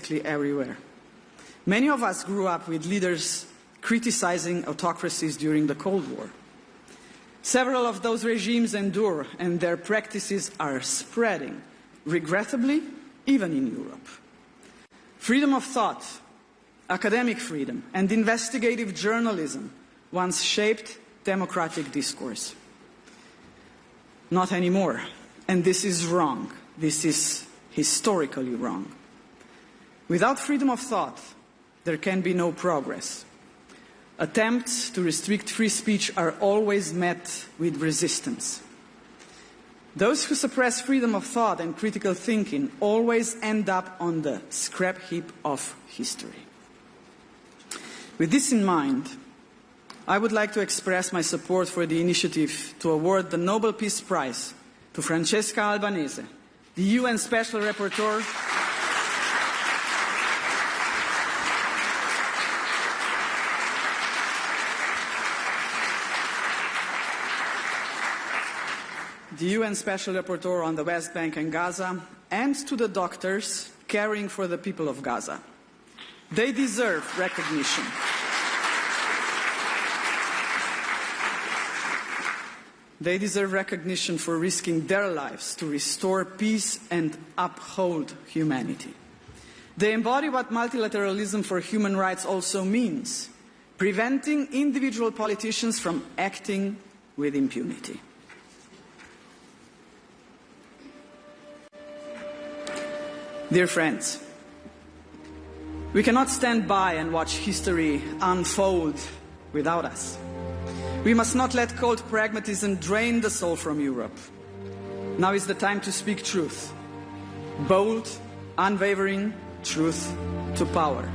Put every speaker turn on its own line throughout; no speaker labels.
basically everywhere. Many of us grew up with leaders criticizing autocracies during the Cold War. Several of those regimes endure, and their practices are spreading, regrettably, even in Europe. Freedom of thought, academic freedom, and investigative journalism once shaped democratic discourse. Not anymore. And this is wrong. This is historically wrong. Without freedom of thought, there can be no progress. Attempts to restrict free speech are always met with resistance. Those who suppress freedom of thought and critical thinking always end up on the scrap heap of history. With this in mind, I would like to express my support for the initiative to award the Nobel Peace Prize to Francesca Albanese, the UN Special Rapporteur on the West Bank and Gaza, and to the doctors caring for the people of Gaza. They deserve recognition. They deserve recognition for risking their lives to restore peace and uphold humanity. They embody what multilateralism for human rights also means, preventing individual politicians from acting with impunity. Dear friends, we cannot stand by and watch history unfold without us. We must not let cold pragmatism drain the soul from Europe. Now is the time to speak truth. Bold, unwavering truth to power.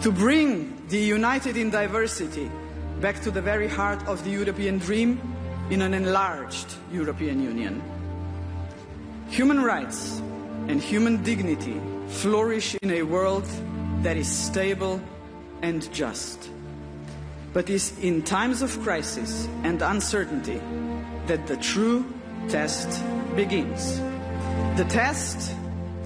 To bring the united in diversity back to the very heart of the European dream in an enlarged European Union. Human rights and human dignity flourish in a world that is stable and just. But it is in times of crisis and uncertainty that the true test begins. The test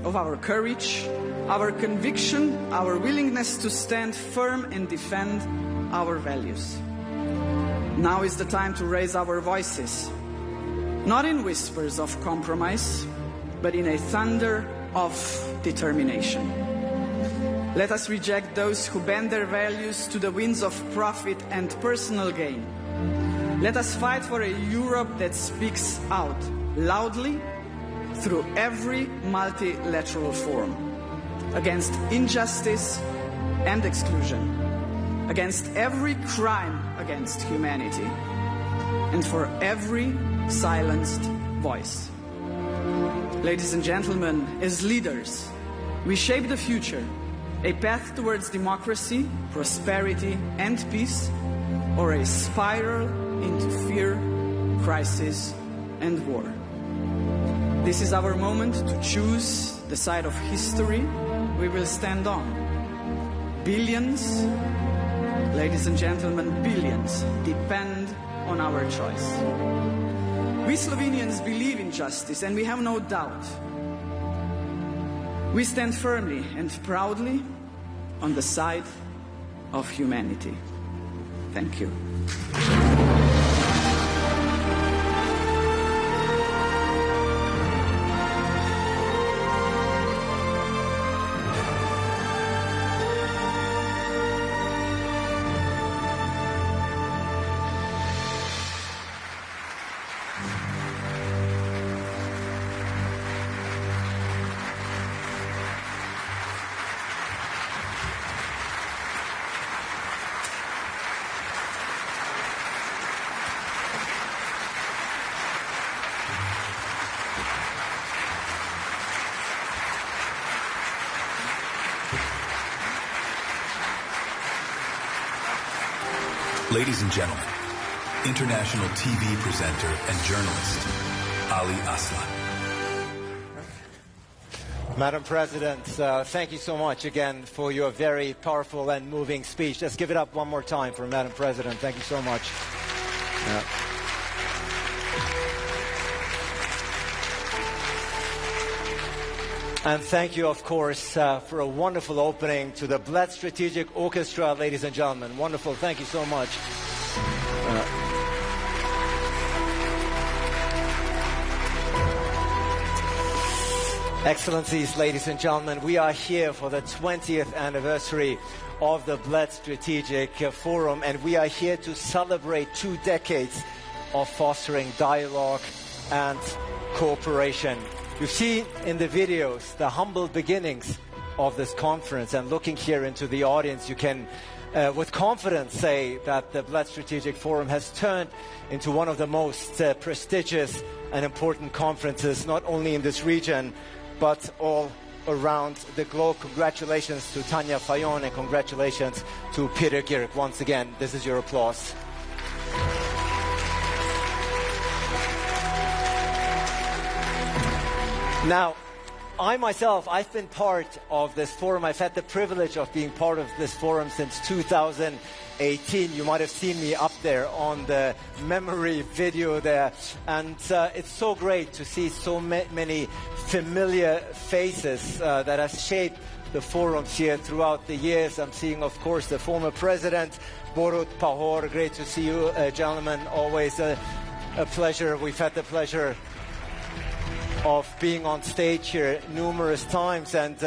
of our courage, our conviction, our willingness to stand firm and defend our values. Now is the time to raise our voices, not in whispers of compromise, but in a thunder of determination. Let us reject those who bend their values to the winds of profit and personal gain. Let us fight for a Europe that speaks out loudly through every multilateral forum, against injustice and exclusion, against every crime against humanity, and for every silenced voice. Ladies and gentlemen, as leaders, we shape the future, a path towards democracy, prosperity, and peace, or a spiral into fear, crisis, and war. This is our moment to choose the side of history we will stand on. Billions, ladies and gentlemen, billions depend on our choice. We Slovenians believe in justice, and we have no doubt. We stand firmly and proudly on the side of humanity. Thank you.
Ladies and gentlemen, international TV presenter and journalist, Ali Aslan.
Madam President, thank you so much again for your very powerful and moving speech. Let's give it up one more time for Madam President. Thank you so much. And thank you, of course, for a wonderful opening to the Bled Strategic Orchestra, ladies and gentlemen. Wonderful. Thank you so much. Excellencies, ladies and gentlemen, we are here for the 20th anniversary of the Bled Strategic Forum, and we are here to celebrate 2 decades of fostering dialogue and cooperation. You've seen in the videos the humble beginnings of this conference, and looking here into the audience, you can with confidence say that the Bled Strategic Forum has turned into one of the most prestigious and important conferences, not only in this region, but all around the globe. Congratulations to Tanya Fayon and congratulations to Peter Girk. Once again, this is your applause. Now, I myself, I've been part of this forum. I've had the privilege of being part of this forum since 2018. You might have seen me up there on the memory video there. And it's so great to see so many familiar faces that have shaped the forums here throughout the years. I'm seeing, of course, the former president, Borut Pahor. Great to see you, gentlemen. Always a pleasure. We've had the pleasure of being on stage here numerous times, and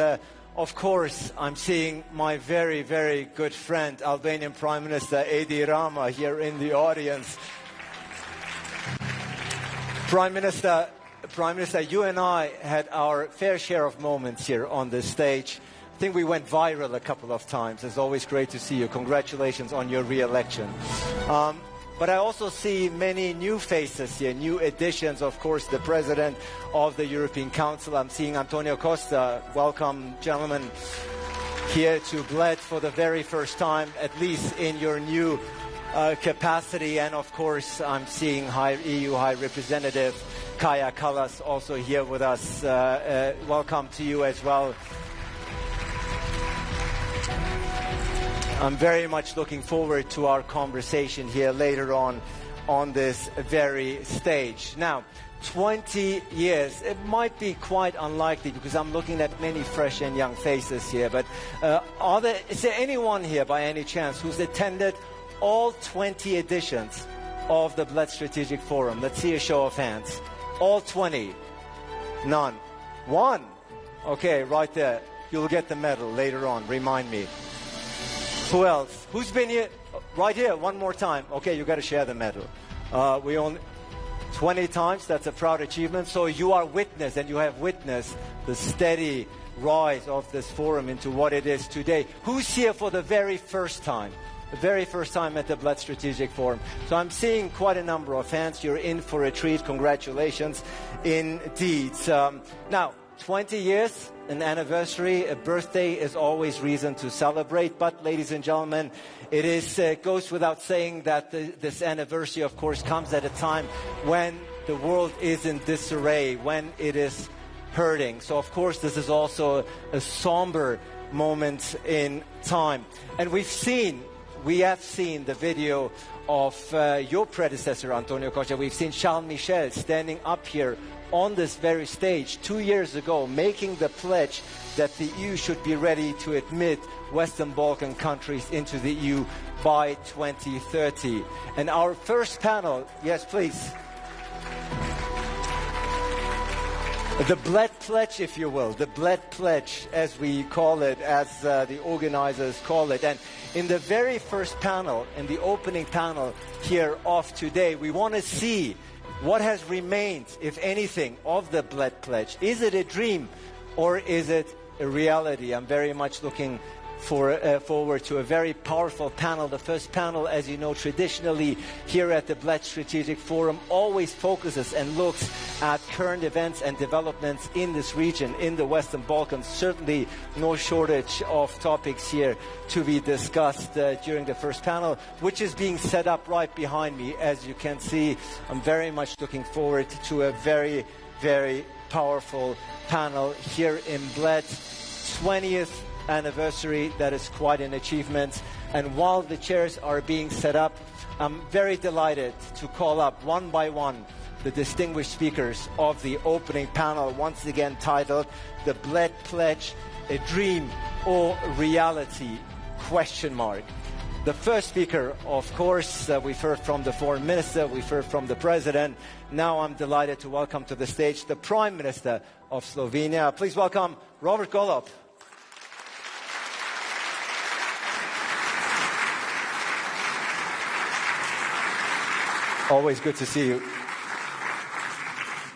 of course I'm seeing my very, very good friend, Albanian Prime Minister Edi Rama, here in the audience. Prime Minister, you and I had our fair share of moments here on this stage. I think we went viral a couple of times. It's always great to see you. Congratulations on your re-election. But I also see many new faces here, new additions. Of course, the President of the European Council. I'm seeing Antonio Costa. Welcome, gentlemen, here to Bled for the very first time, at least in your new capacity. And of course, I'm seeing EU High Representative Kaja Kallas also here with us. Welcome to you as well. I'm very much looking forward to our conversation here later on this very stage. Now, 20 years, it might be quite unlikely because I'm looking at many fresh and young faces here, but is there anyone here by any chance who's attended all 20 editions of the Bled Strategic Forum? Let's see a show of hands. All 20? None. One? Okay, right there. You'll get the medal later on, remind me. Who else? Who's been here? Right here, one more time. Okay, you got to share the medal. We only 20 times. That's a proud achievement. So you are witness, and you have witnessed the steady rise of this forum into what it is today. Who's here for the very first time? The very first time at the Bled Strategic Forum. So I'm seeing quite a number of hands. You're in for a treat. Congratulations indeed. Now, 20 years, an anniversary, a birthday is always reason to celebrate. But, ladies and gentlemen, it goes without saying that this anniversary, of course, comes at a time when the world is in disarray, when it is hurting. So, of course, this is also a somber moment in time. And we have seen the video of your predecessor, Antonio Costa. We've seen Charles Michel standing up here on this very stage 2 years ago, making the pledge that the EU should be ready to admit Western Balkan countries into the EU by 2030. And our first panel, yes, please. The Bled Pledge, if you will, the Bled Pledge, as we call it, as the organizers call it. And in the very first panel, in the opening panel here of today, we want to see what has remained, if anything, of the Bled Pledge. Is it a dream or is it a reality? I'm very much looking forward to a very powerful panel. The first panel, as you know, traditionally here at the Bled Strategic Forum always focuses and looks at current events and developments in this region, in the Western Balkans. Certainly no shortage of topics here to be discussed during the first panel, which is being set up right behind me. As you can see, I'm very much looking forward to a very, very powerful panel here in Bled. 20th anniversary, that is quite an achievement. And while the chairs are being set up, I'm very delighted to call up one by one the distinguished speakers of the opening panel, once again titled The Bled Pledge, a Dream or Reality? The first speaker, of course, we've heard from the Foreign Minister, we've heard from the President. Now I'm delighted to welcome to the stage the Prime Minister of Slovenia. Please welcome Robert Golob. Always good to see you.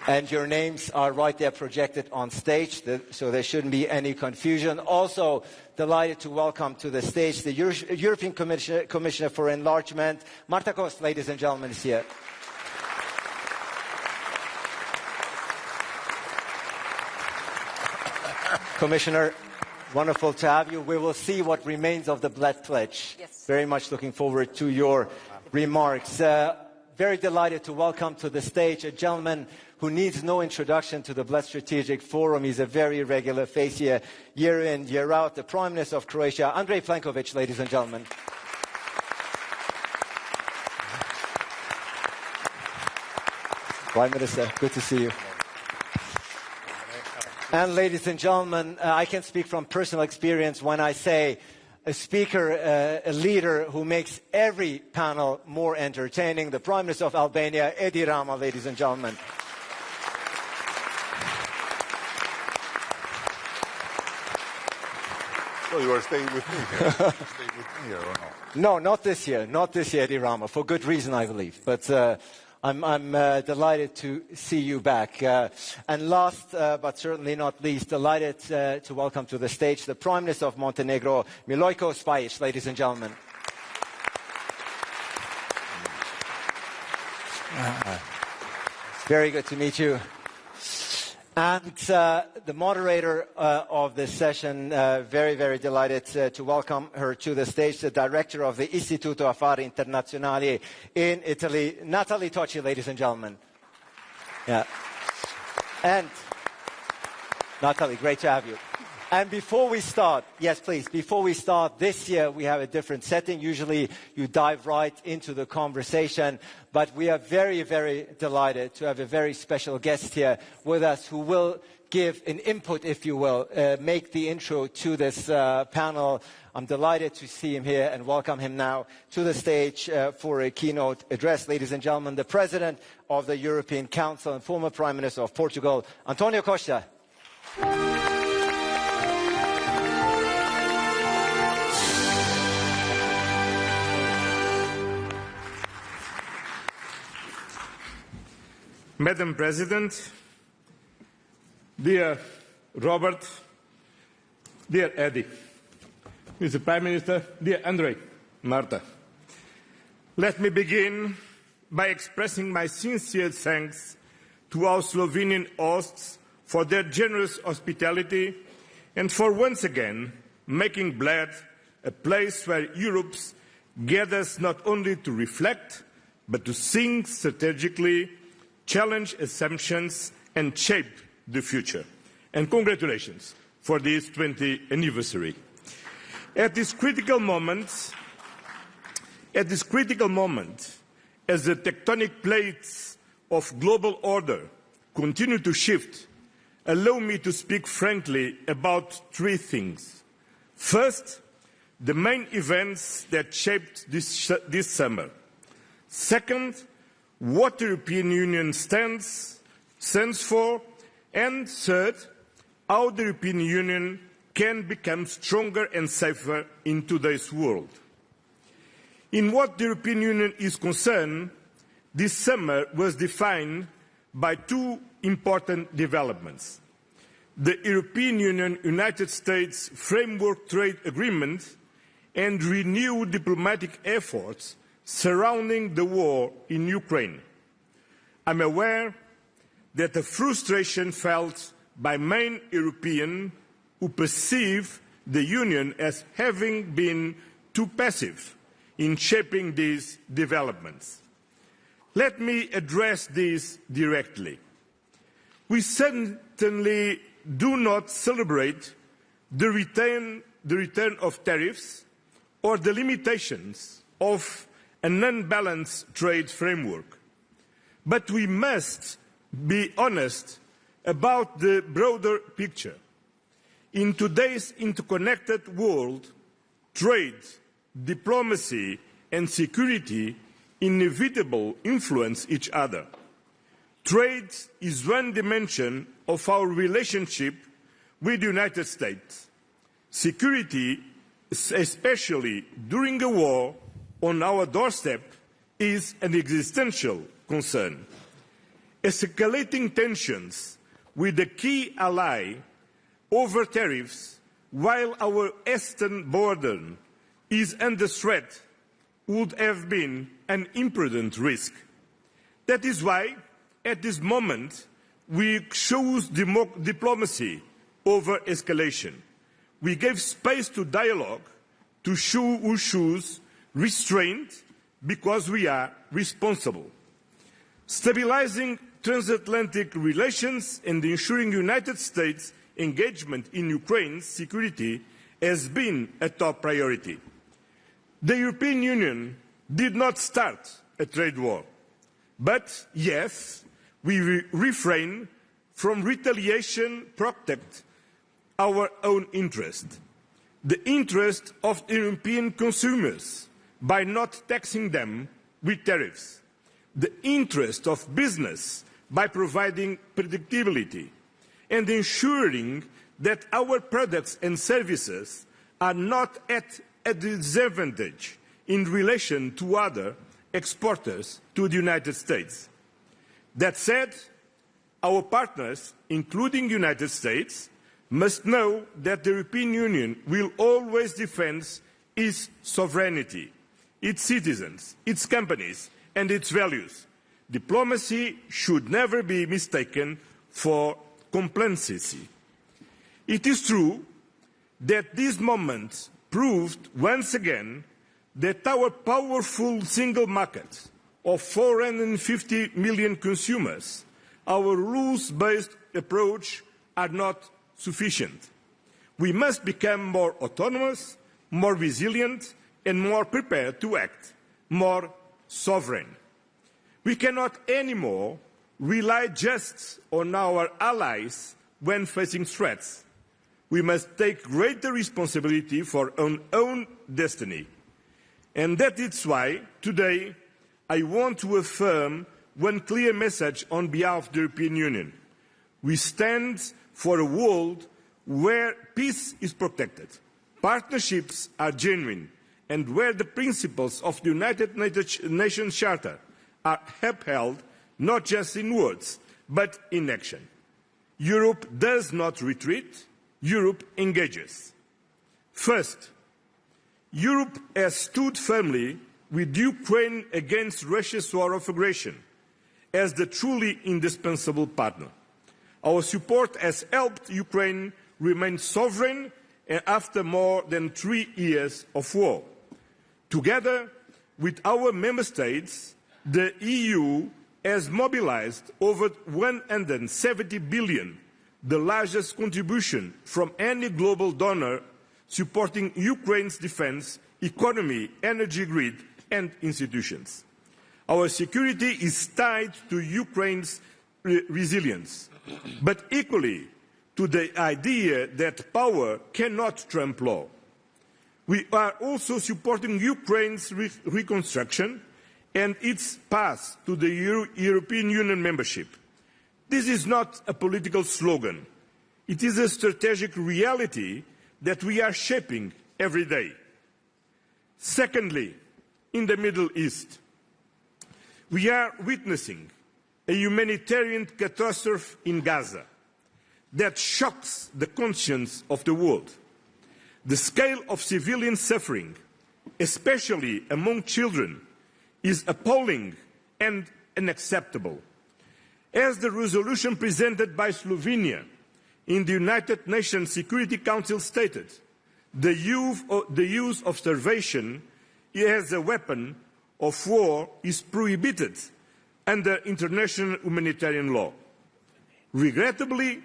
And your names are right there projected on stage, so there shouldn't be any confusion. Also, delighted to welcome to the stage the European Commissioner for Enlargement, Marta, ladies and gentlemen, is here. Commissioner, wonderful to have you. We will see what remains of the Bled Pledge.
Yes.
Very much looking forward to your remarks. Very delighted to welcome to the stage a gentleman who needs no introduction to the Bled Strategic Forum. He's a very regular face here, year in, year out. The Prime Minister of Croatia, Andrej Plenkovic, ladies and gentlemen. Prime Minister, good to see you. And ladies and gentlemen, I can speak from personal experience when I say a speaker, a leader who makes every panel more entertaining. The Prime Minister of Albania, Rama, ladies and gentlemen.
So you are staying with me here? Stay with me here or not?
No, not this year. Not this year, Rama, for good reason, I believe. But I'm delighted to see you back. And last, but certainly not least, delighted to welcome to the stage the Prime Minister of Montenegro, Milojko Spajic, ladies and gentlemen. Very good to meet you. And the moderator of this session, very, very delighted to welcome her to the stage, the director of the Istituto Affari Internazionali in Italy, Natalie Tocci, ladies and gentlemen. Yeah. And Natalie, great to have you. And before we start, yes, please, before we start, this year we have a different setting. Usually you dive right into the conversation, but we are very, very delighted to have a very special guest here with us who will give an input, if you will, make the intro to this panel. I'm delighted to see him here and welcome him now to the stage for a keynote address. Ladies and gentlemen, the President of the European Council and former Prime Minister of Portugal, António Costa.
Madam President, dear Robert, dear Eddie, Mr. Prime Minister, dear Andrej, Marta, let me begin by expressing my sincere thanks to our Slovenian hosts for their generous hospitality and for once again making Bled a place where Europe gathers not only to reflect, but to think strategically, challenge assumptions and shape the future. And congratulations for this 20th anniversary. At this critical moment, as the tectonic plates of global order continue to shift, allow me to speak frankly about three things. First, the main events that shaped this summer. Second, what the European Union stands for, and third, how the European Union can become stronger and safer in today's world. In what the European Union is concerned, this summer was defined by two important developments. The European Union-United States Framework Trade Agreement and renewed diplomatic efforts surrounding the war in Ukraine. I'm aware that the frustration felt by many Europeans who perceive the Union as having been too passive in shaping these developments. Let me address this directly. We certainly do not celebrate the return of tariffs or the limitations of an unbalanced trade framework. But we must be honest about the broader picture. In today's interconnected world, trade, diplomacy and security inevitably influence each other. Trade is one dimension of our relationship with the United States. Security, especially during a war on our doorstep, is an existential concern. Escalating tensions with a key ally over tariffs while our eastern border is under threat would have been an imprudent risk. That is why, at this moment, we chose diplomacy over escalation. We gave space to dialogue, to choose restraint, because we are responsible. Stabilizing transatlantic relations and ensuring United States engagement in Ukraine's security has been a top priority. The European Union did not start a trade war, but yes, we refrain from retaliation, protect our own interest, the interest of European consumers by not taxing them with tariffs, the interest of business by providing predictability, and ensuring that our products and services are not at a disadvantage in relation to other exporters to the United States. That said, our partners, including the United States, must know that the European Union will always defend its sovereignty, its citizens, its companies and its values. Diplomacy should never be mistaken for complacency. It is true that this moment proved once again that our powerful single market of 450 million consumers, our rules-based approach are not sufficient. We must become more autonomous, more resilient, and more prepared to act, more sovereign. We cannot anymore rely just on our allies when facing threats. We must take greater responsibility for our own destiny. And that is why today I want to affirm one clear message on behalf of the European Union. We stand for a world where peace is protected, partnerships are genuine, and where the principles of the United Nations Charter are upheld not just in words, but in action. Europe does not retreat, Europe engages. First, Europe has stood firmly with Ukraine against Russia's war of aggression as the truly indispensable partner. Our support has helped Ukraine remain sovereign after more than 3 years of war. Together with our member states, the EU has mobilized over 170 billion, the largest contribution from any global donor supporting Ukraine's defense, economy, energy grid and institutions. Our security is tied to Ukraine's resilience, but equally to the idea that power cannot trump law. We are also supporting Ukraine's reconstruction and its path to the European Union membership. This is not a political slogan. It is a strategic reality that we are shaping every day. Secondly, in the Middle East, we are witnessing a humanitarian catastrophe in Gaza that shocks the conscience of the world. The scale of civilian suffering, especially among children, is appalling and unacceptable. As the resolution presented by Slovenia in the United Nations Security Council stated, the use of starvation as a weapon of war is prohibited under international humanitarian law. Regrettably,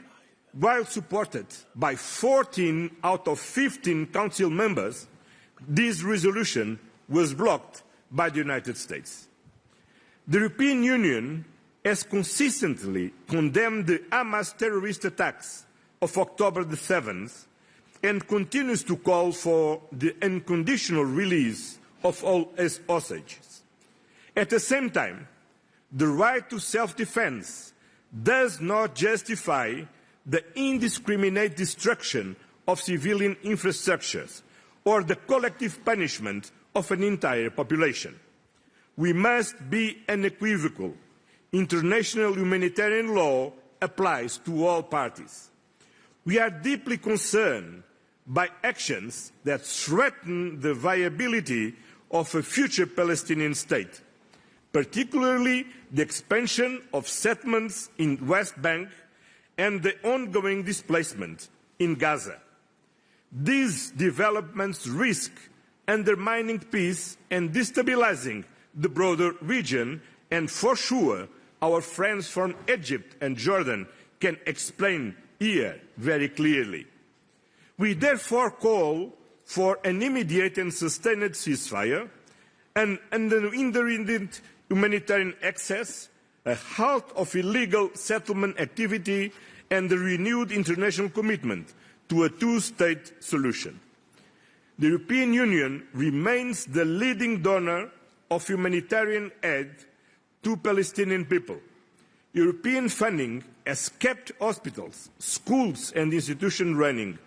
while supported by 14 out of 15 Council members, this resolution was blocked by the United States. The European Union has consistently condemned the Hamas terrorist attacks of October the 7th and continues to call for the unconditional release of all hostages. At the same time, the right to self-defense does not justify the indiscriminate destruction of civilian infrastructures or the collective punishment of an entire population. We must be unequivocal. International humanitarian law applies to all parties. We are deeply concerned by actions that threaten the viability of a future Palestinian state, particularly the expansion of settlements in the West Bank and the ongoing displacement in Gaza. These developments risk undermining peace and destabilizing the broader region, and for sure our friends from Egypt and Jordan can explain here very clearly. We therefore call for an immediate and sustained ceasefire, an unhindered humanitarian access, a halt of illegal settlement activity, and a renewed international commitment to a two-state solution. The European Union remains the leading donor of humanitarian aid to Palestinian people. European funding has kept hospitals, schools and institutions running,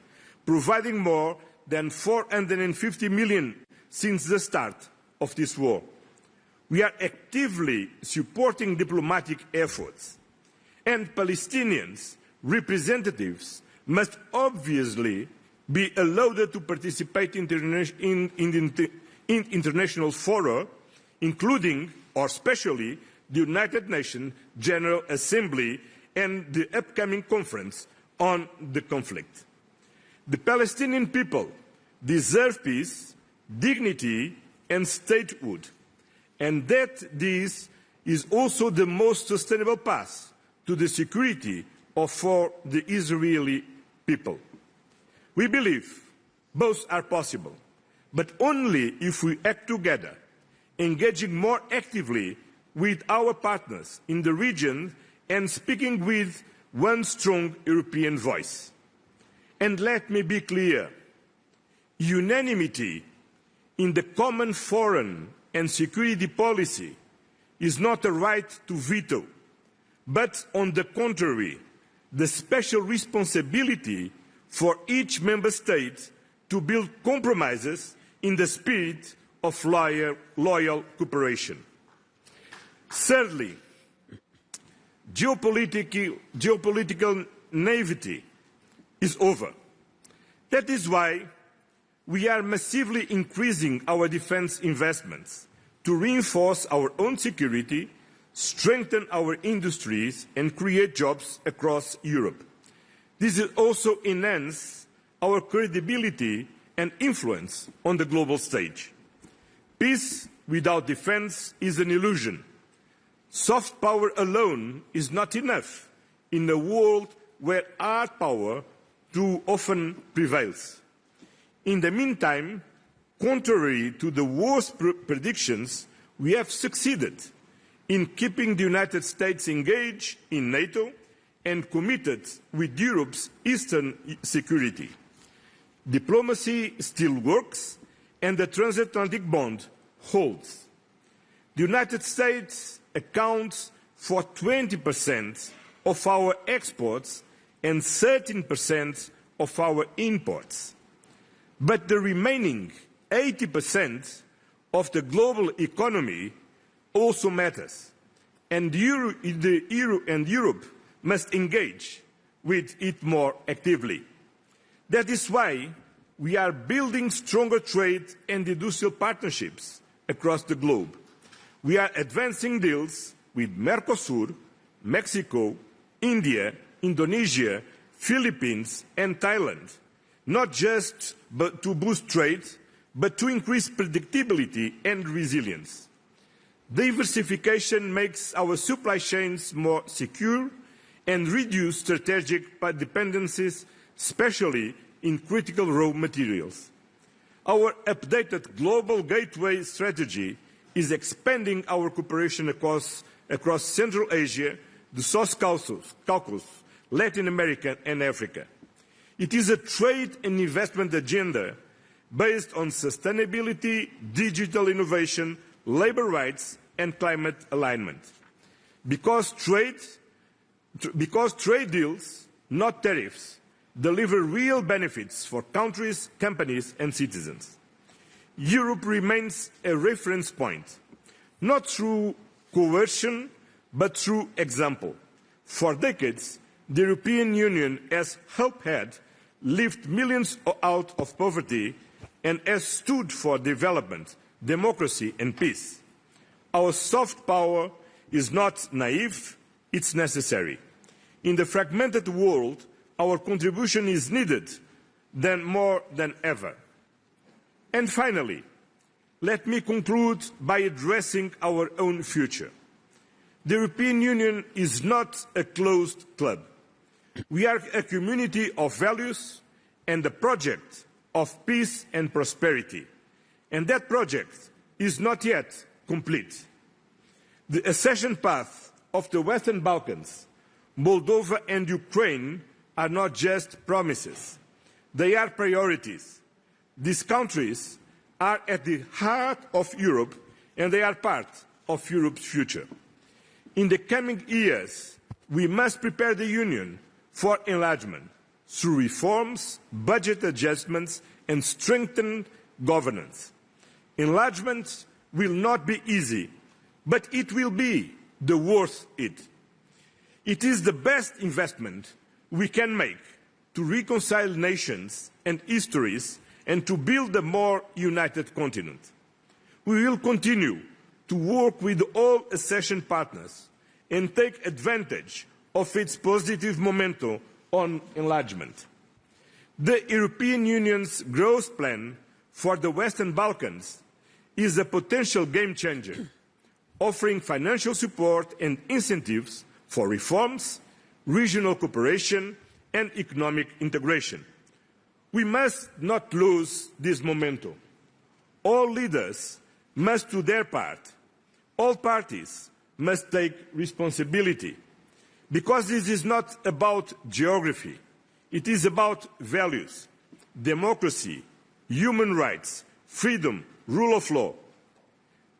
providing more than 450 million since the start of this war. We are actively supporting diplomatic efforts, and Palestinians' representatives must obviously be allowed to participate in international fora, including or especially the United Nations General Assembly and the upcoming conference on the conflict. The Palestinian people deserve peace, dignity and statehood, and that this is also the most sustainable path to the security for the Israeli people. We believe both are possible, but only if we act together, engaging more actively with our partners in the region and speaking with one strong European voice. And let me be clear, unanimity in the common foreign and security policy is not a right to veto, but on the contrary, the special responsibility for each member state to build compromises in the spirit of loyal cooperation. Thirdly, geopolitical naivety is over. That is why we are massively increasing our defense investments to reinforce our own security, strengthen our industries and create jobs across Europe. This will also enhance our credibility and influence on the global stage. Peace without defense is an illusion. Soft power alone is not enough in a world where hard power too often prevails. In the meantime, contrary to the worst predictions, we have succeeded in keeping the United States engaged in NATO and committed with Europe's eastern security. Diplomacy still works and the transatlantic bond holds. The United States accounts for 20% of our exports and 13% of our imports. But the remaining 80% of the global economy also matters, and Europe must engage with it more actively. That is why we are building stronger trade and industrial partnerships across the globe. We are advancing deals with Mercosur, Mexico, India, Indonesia, Philippines and Thailand, not just to boost trade, but to increase predictability and resilience. Diversification makes our supply chains more secure and reduce strategic dependencies, especially in critical raw materials. Our updated global gateway strategy is expanding our cooperation across across Central Asia, the South Caucasus, Latin America and Africa. It is a trade and investment agenda based on sustainability, digital innovation, labour rights and climate alignment. Because trade deals, not tariffs, deliver real benefits for countries, companies and citizens. Europe remains a reference point, not through coercion, but through example. For decades, the European Union has helped lift millions out of poverty and has stood for development, democracy and peace. Our soft power is not naive, it's necessary. In the fragmented world, our contribution is needed more than ever. And finally, let me conclude by addressing our own future. The European Union is not a closed club. We are a community of values and a project of peace and prosperity. And that project is not yet complete. The accession path of the Western Balkans, Moldova and Ukraine are not just promises. They are priorities. These countries are at the heart of Europe and they are part of Europe's future. In the coming years, we must prepare the Union for enlargement through reforms, budget adjustments and strengthened governance. Enlargement will not be easy, but it will be worth it. It is the best investment we can make to reconcile nations and histories and to build a more united continent. We will continue to work with all accession partners and take advantage of its positive momentum on enlargement. The European Union's growth plan for the Western Balkans is a potential game changer, offering financial support and incentives for reforms, regional cooperation and economic integration. We must not lose this momentum. All leaders must do their part. All parties must take responsibility. Because this is not about geography. It is about values, democracy, human rights, freedom, rule of law.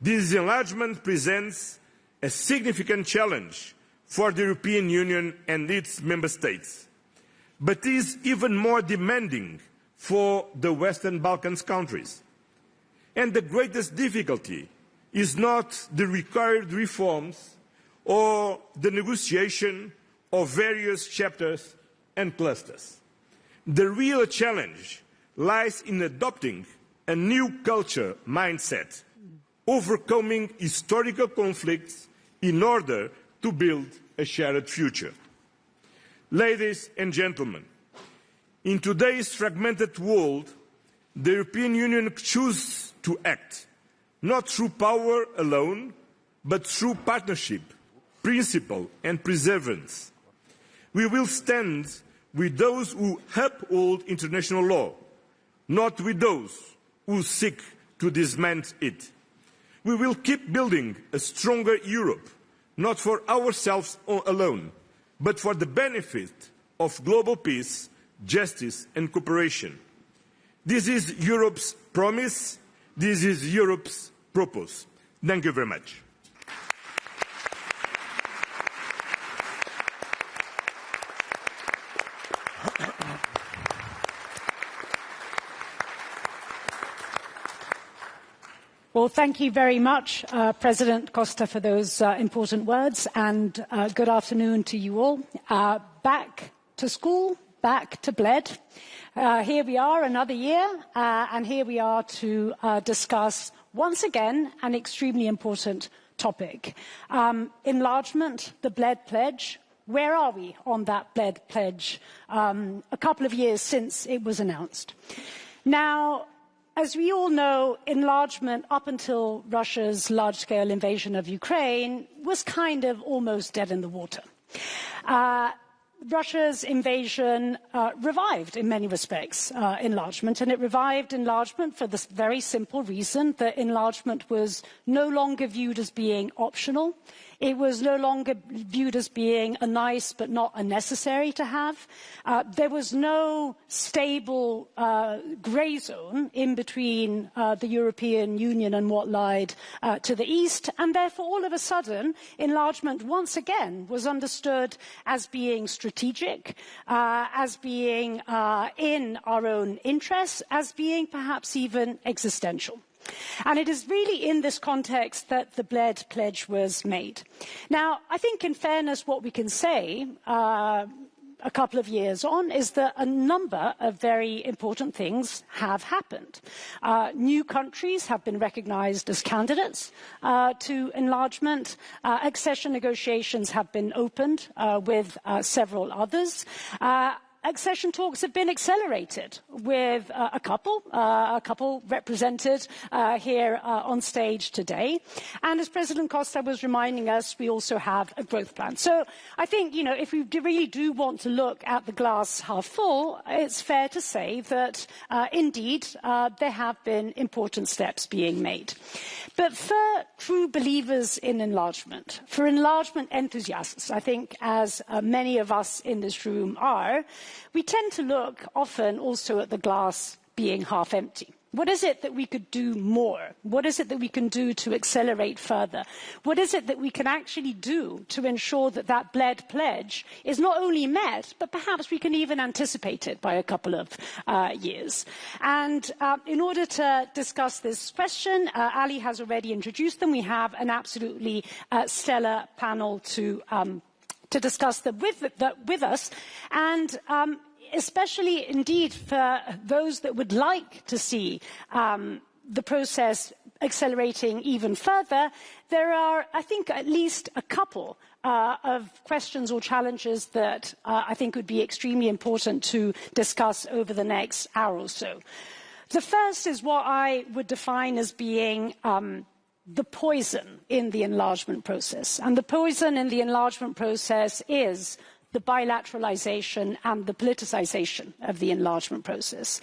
This enlargement presents a significant challenge for the European Union and its member states, but is even more demanding for the Western Balkans countries. And the greatest difficulty is not the required reforms or the negotiation of various chapters and clusters. The real challenge lies in adopting a new culture mindset, overcoming historical conflicts in order to build a shared future. Ladies and gentlemen, in today's fragmented world, the European Union chooses to act, not through power alone, but through partnership, principle and perseverance. We will stand with those who uphold international law, not with those who seek to dismantle it. We will keep building a stronger Europe, not for ourselves alone, but for the benefit of global peace, justice and cooperation. This is Europe's promise. This is Europe's purpose. Thank you very much.
Well, thank you very much, President Costa, for those important words, and good afternoon to you all. Back to school, back to Bled. Here we are, another year, and here we are to discuss, once again, an extremely important topic. Enlargement, the Bled Pledge. Where are we on that Bled Pledge a couple of years since it was announced? Now, as we all know, enlargement up until Russia's large-scale invasion of Ukraine was kind of almost dead in the water. Russia's invasion revived, in many respects, enlargement, and it revived enlargement for the very simple reason that enlargement was no longer viewed as being optional. It was no longer viewed as being a nice but not a necessary to have. There was no stable grey zone in between the European Union and what lied to the east, and therefore all of a sudden enlargement once again was understood as being strategic, as being in our own interests, as being perhaps even existential. And it is really in this context that the Bled Pledge was made. Now, I think in fairness what we can say a couple of years on is that a number of very important things have happened. New countries have been recognized as candidates to enlargement. Accession negotiations have been opened with several others. Accession talks have been accelerated with a couple represented here on stage today. And as President Costa was reminding us, we also have a growth plan. So I think, if we really do want to look at the glass half full, it's fair to say that indeed there have been important steps being made. But for true believers in enlargement, for enlargement enthusiasts, I think as many of us in this room are, we tend to look often also at the glass being half empty. What is it that we could do more? What is it that we can do to accelerate further? What is it that we can actually do to ensure that that Bled Pledge is not only met, but perhaps we can even anticipate it by a couple of years? And in order to discuss this question, Ali has already introduced them. We have an absolutely stellar panel to discuss them with us, and especially indeed for those that would like to see the process accelerating even further, there are, I think, at least a couple of questions or challenges that I think would be extremely important to discuss over the next hour or so. The first is what I would define as being the poison in the enlargement process. And the poison in the enlargement process is the bilateralization and the politicization of the enlargement process.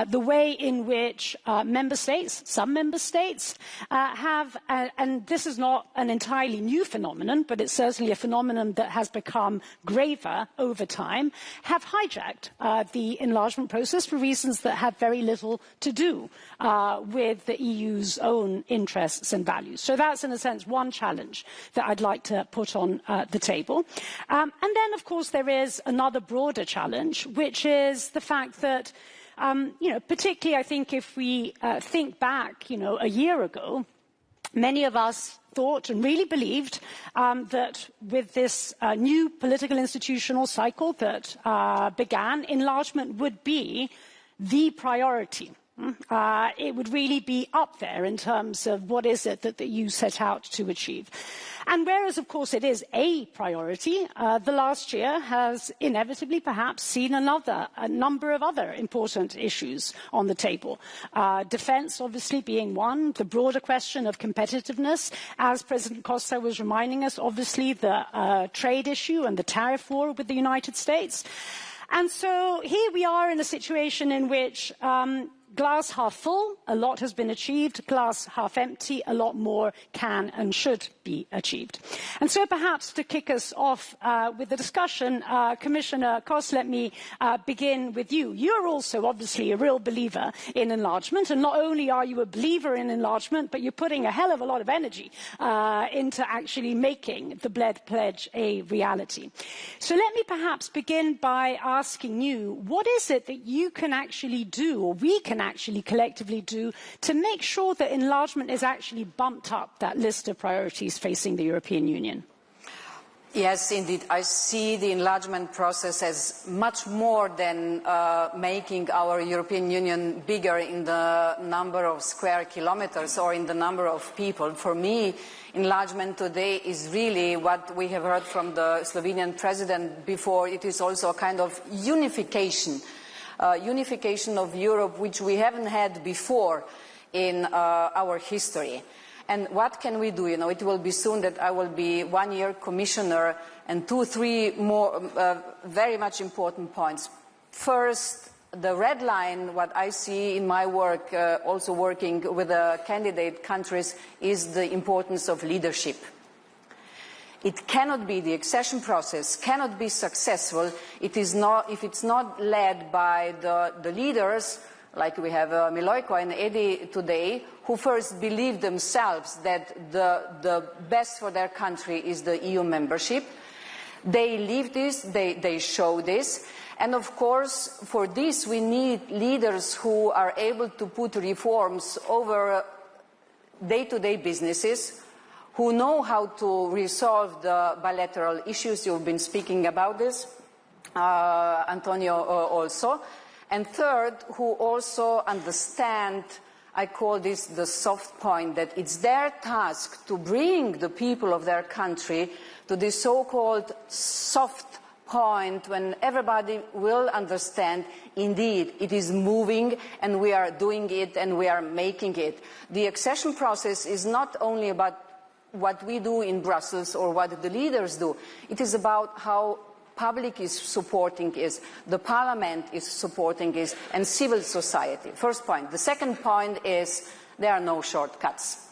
The way in which member states, some member states, have, and this is not an entirely new phenomenon, but it's certainly a phenomenon that has become graver over time, have hijacked the enlargement process for reasons that have very little to do with the EU's own interests and values. So that's, in a sense, one challenge that I'd like to put on the table. And then, of course, there is another broader challenge, which is the fact that, particularly I think if we think back, a year ago, many of us thought and really believed that with this new political institutional cycle that began, enlargement would be the priority. It would really be up there in terms of what is it that the EU set out to achieve. And whereas, of course, it is a priority, the last year has inevitably perhaps seen a number of other important issues on the table. Defence, obviously, being one. The broader question of competitiveness, as President Costa was reminding us, obviously the trade issue and the tariff war with the United States. And so here we are in a situation in which glass half full, a lot has been achieved. Glass half empty, a lot more can and should be achieved. And so perhaps to kick us off with the discussion, Commissioner Costa, let me begin with you. You're also obviously a real believer in enlargement, and not only are you a believer in enlargement, but you're putting a hell of a lot of energy into actually making the Bled Pledge a reality. So let me perhaps begin by asking you, what is it that you can actually do, or we can actually collectively do, to make sure that enlargement is actually bumped up that list of priorities facing the European Union?
Yes, indeed. I see the enlargement process as much more than making our European Union bigger in the number of square kilometers or in the number of people. For me, enlargement today is really what we have heard from the Slovenian president before. It is also a kind of unification of Europe, which we haven't had before in our history. And what can we do? You know, it will be soon that I will be 1 year commissioner, and 2, 3 more very much important points. First, the red line, what I see in my work, also working with the candidate countries, is the importance of leadership. It cannot be, the accession process cannot be successful if it's not led by the leaders, like we have Milojko and Edi today, who first believe themselves that the best for their country is the EU membership. They live this, they show this. And of course, for this we need leaders who are able to put reforms over day-to-day businesses, who know how to resolve the bilateral issues. You've been speaking about this, Antonio also. And third, who also understand, I call this the soft point, that it's their task to bring the people of their country to this so-called soft point when everybody will understand, indeed, it is moving and we are doing it and we are making it. The accession process is not only about what we do in Brussels or what the leaders do. It is about how public is supporting it, the parliament is supporting it, and civil society. First point. The second point is there are no shortcuts.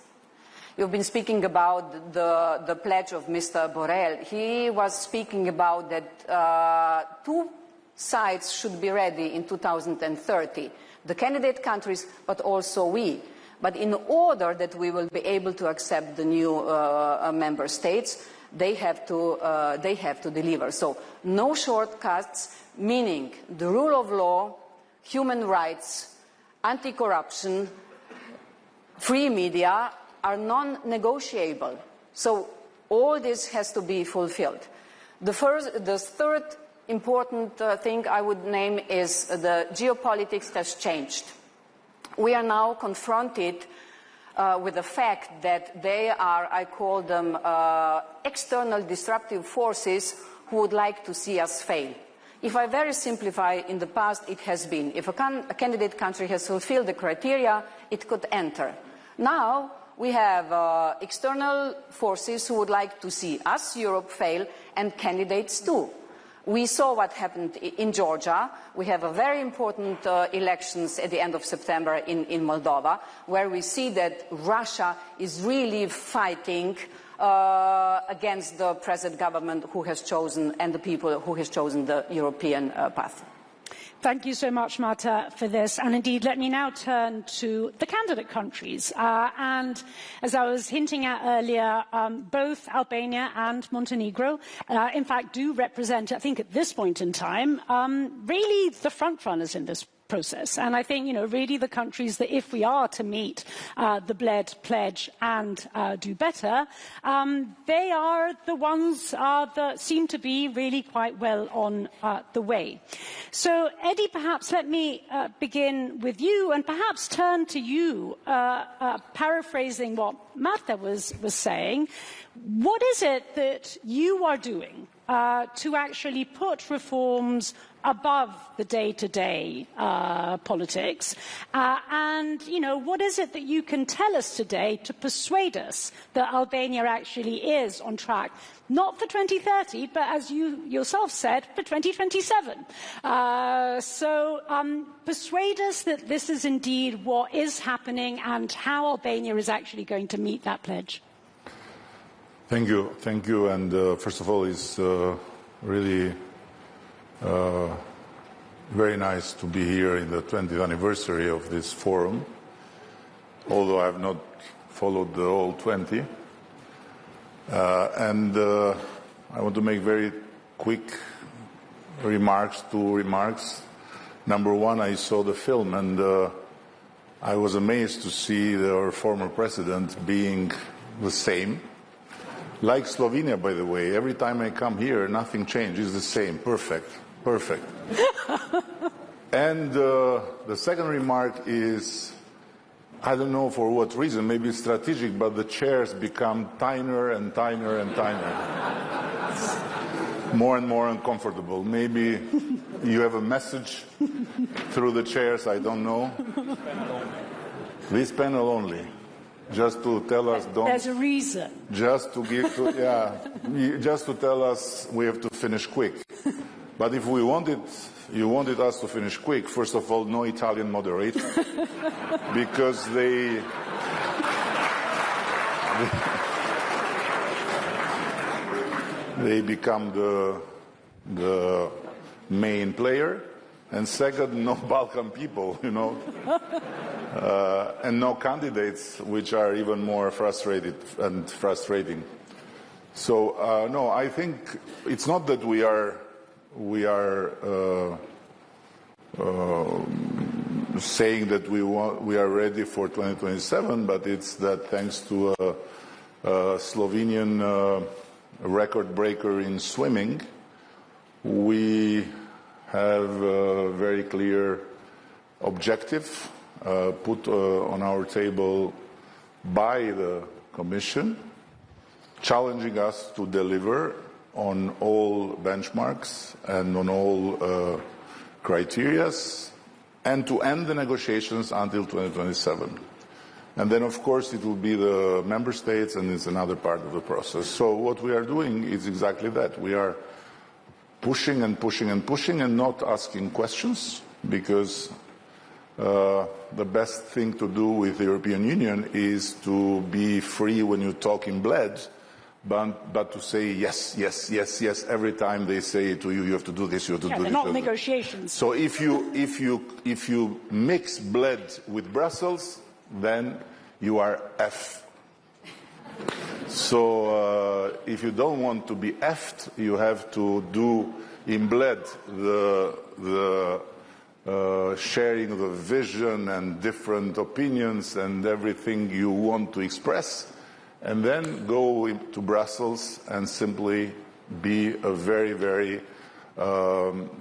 You've been speaking about the pledge of Mr. Borrell. He was speaking about that 2 sides should be ready in 2030. The candidate countries, but also we. But in order that we will be able to accept the new member states, they have to deliver. So no shortcuts, meaning the rule of law, human rights, anti-corruption, free media are non-negotiable. So all this has to be fulfilled. The third important thing I would name is the geopolitics has changed. We are now confronted with the fact that they are, I call them, external disruptive forces who would like to see us fail. If I very simplify, in the past it has been, if a candidate country has fulfilled the criteria, it could enter. Now we have external forces who would like to see us, Europe, fail, and candidates too. We saw what happened in Georgia. We have a very important elections at the end of September in Moldova, where we see that Russia is really fighting against the present government who has chosen, and the people who has chosen the European path.
Thank you so much, Marta, for this. And indeed, let me now turn to the candidate countries. And as I was hinting at earlier, both Albania and Montenegro, in fact, do represent, I think at this point in time, really the front runners in this process. And I think, really the countries that if we are to meet the Bled pledge and do better, they are the ones that seem to be really quite well on the way. So, Eddie, perhaps let me begin with you and perhaps turn to you, paraphrasing what Marta was saying. What is it that you are doing to actually put reforms above the day-to-day politics? And, what is it that you can tell us today to persuade us that Albania actually is on track, not for 2030, but as you yourself said, for 2027? Persuade us that this is indeed what is happening and how Albania is actually going to meet that pledge.
Thank you. And first of all, it's really very nice to be here in the 20th anniversary of this forum, although I have not followed the whole 20. I want to make very quick remarks, 2 remarks. Number one, I saw the film and I was amazed to see our former president being the same. Like Slovenia, by the way, every time I come here, nothing changes, the same. Perfect. And the second remark is, I don't know for what reason, maybe it's strategic, but the chairs become tinier and tinier and tinier. More and more uncomfortable. Maybe you have a message through the chairs, I don't know. This panel only. just to tell us, don't.
There's a reason.
Just to give, just to tell us we have to finish quick. But if you wanted us to finish quick, first of all, no Italian moderator, because they become the main player. And second, no Balkan people, you know, and no candidates, which are even more frustrating. So no, I think it's not that we are saying that we are ready for 2027, but it's that thanks to a Slovenian record breaker in swimming, we have a very clear objective put on our table by the Commission, challenging us to deliver on all benchmarks and on all criteria, and to end the negotiations until 2027. And then, of course, it will be the member states, and it's another part of the process. So what we are doing is exactly that. We are pushing and pushing and pushing and not asking questions, because the best thing to do with the European Union is to be free when you talk in Bled, but to say yes, yes, yes, yes every time they say to you, you have to do this, you have to do this.
They're not negotiations.
So if you mix Bled with Brussels, then you are F. So if you don't want to be effed, you have to do in Bled the sharing of the vision and different opinions and everything you want to express, and then go to Brussels and simply be a very, very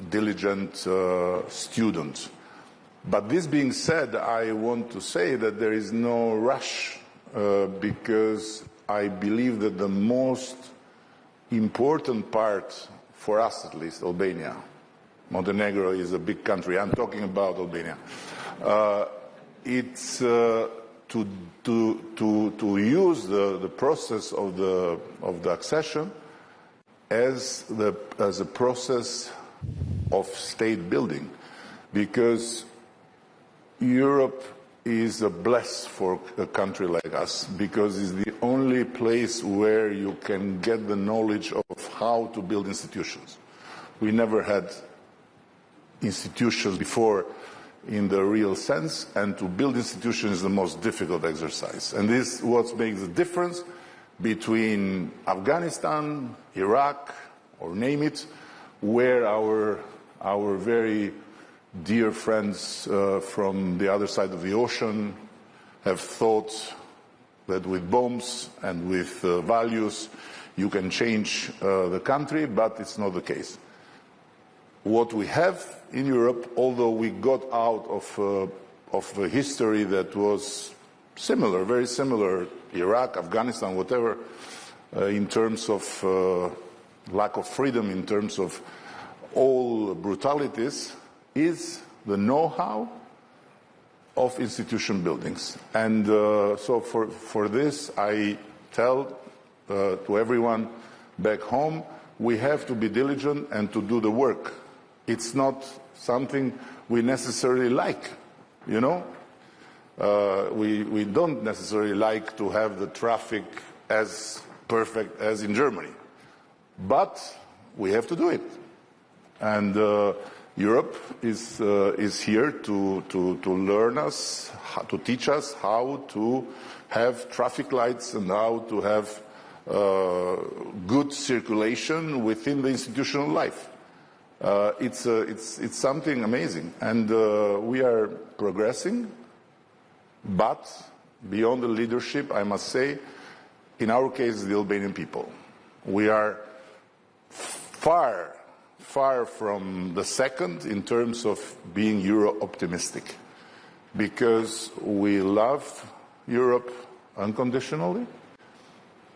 diligent student. But this being said, I want to say that there is no rush because I believe that the most important part, for us at least, Albania, Montenegro is a big country, I'm talking about Albania, it's to use the process of the accession as a process of state building, because Europe is a bless for a country like us, because it's the only place where you can get the knowledge of how to build institutions. We never had institutions before in the real sense, and to build institutions is the most difficult exercise. And this is what makes the difference between Afghanistan, Iraq, or name it, where our very dear friends from the other side of the ocean have thought that with bombs and with values you can change the country, but it's not the case. What we have in Europe, although we got out of a history that was similar, very similar, Iraq, Afghanistan, whatever, in terms of lack of freedom, in terms of all brutalities, is the know-how of institution buildings. And so for this, I tell to everyone back home, we have to be diligent and to do the work. It's not something we necessarily like, you know. We don't necessarily like to have the traffic as perfect as in Germany, but we have to do it. And Europe is here to learn us, to teach us how to have traffic lights and how to have good circulation within the institutional life. It's something amazing, and we are progressing. But beyond the leadership, I must say, in our case, the Albanian people, we are far from the second in terms of being Euro-optimistic, because we love Europe unconditionally,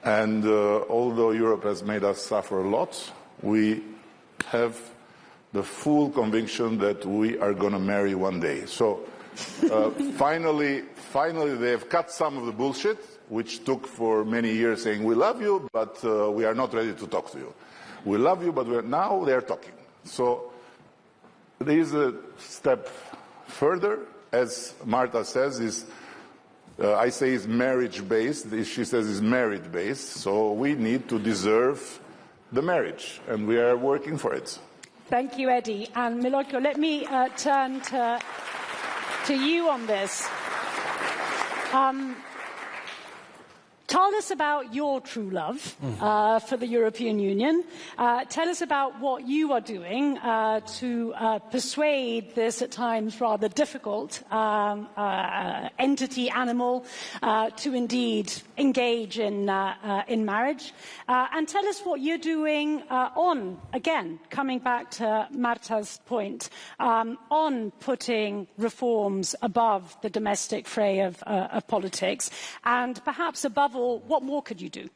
and although Europe has made us suffer a lot, we have the full conviction that we are going to marry one day. So Finally, they have cut some of the bullshit, which took for many years saying, we love you, but we are not ready to talk to you. We love you, but now they are talking. So there is a step further, as Marta says, I say is marriage-based, she says is merit-based, so we need to deserve the marriage, and we are working for it.
Thank you, Eddie. And Milojko, let me turn to you on this. Tell us about your true love for the European Union. Tell us about what you are doing to persuade this at times rather difficult entity, animal, to indeed engage in marriage. And tell us what you're doing on, again, coming back to Marta's point, on putting reforms above the domestic fray of politics, and perhaps above all, what more could you do?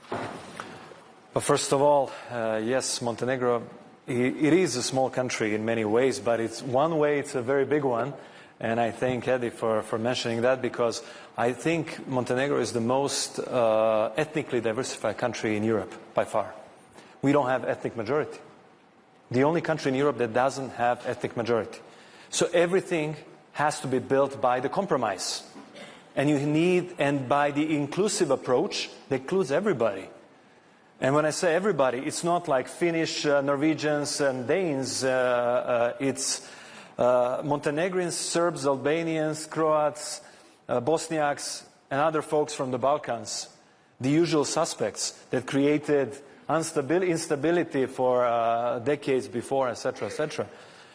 Well, first of all, yes, Montenegro, it is a small country in many ways, but it's one way, it's a very big one. And I thank Eddie for mentioning that, because I think Montenegro is the most ethnically diversified country in Europe, by far. We don't have ethnic majority. The only country in Europe that doesn't have ethnic majority. So everything has to be built by the compromise. And you need, and by the inclusive approach that includes everybody. And when I say everybody, it's not like Finnish, Norwegians and Danes. It's Montenegrins, Serbs, Albanians, Croats, Bosniaks, and other folks from the Balkans. The usual suspects that created instability for decades before, etc., etc.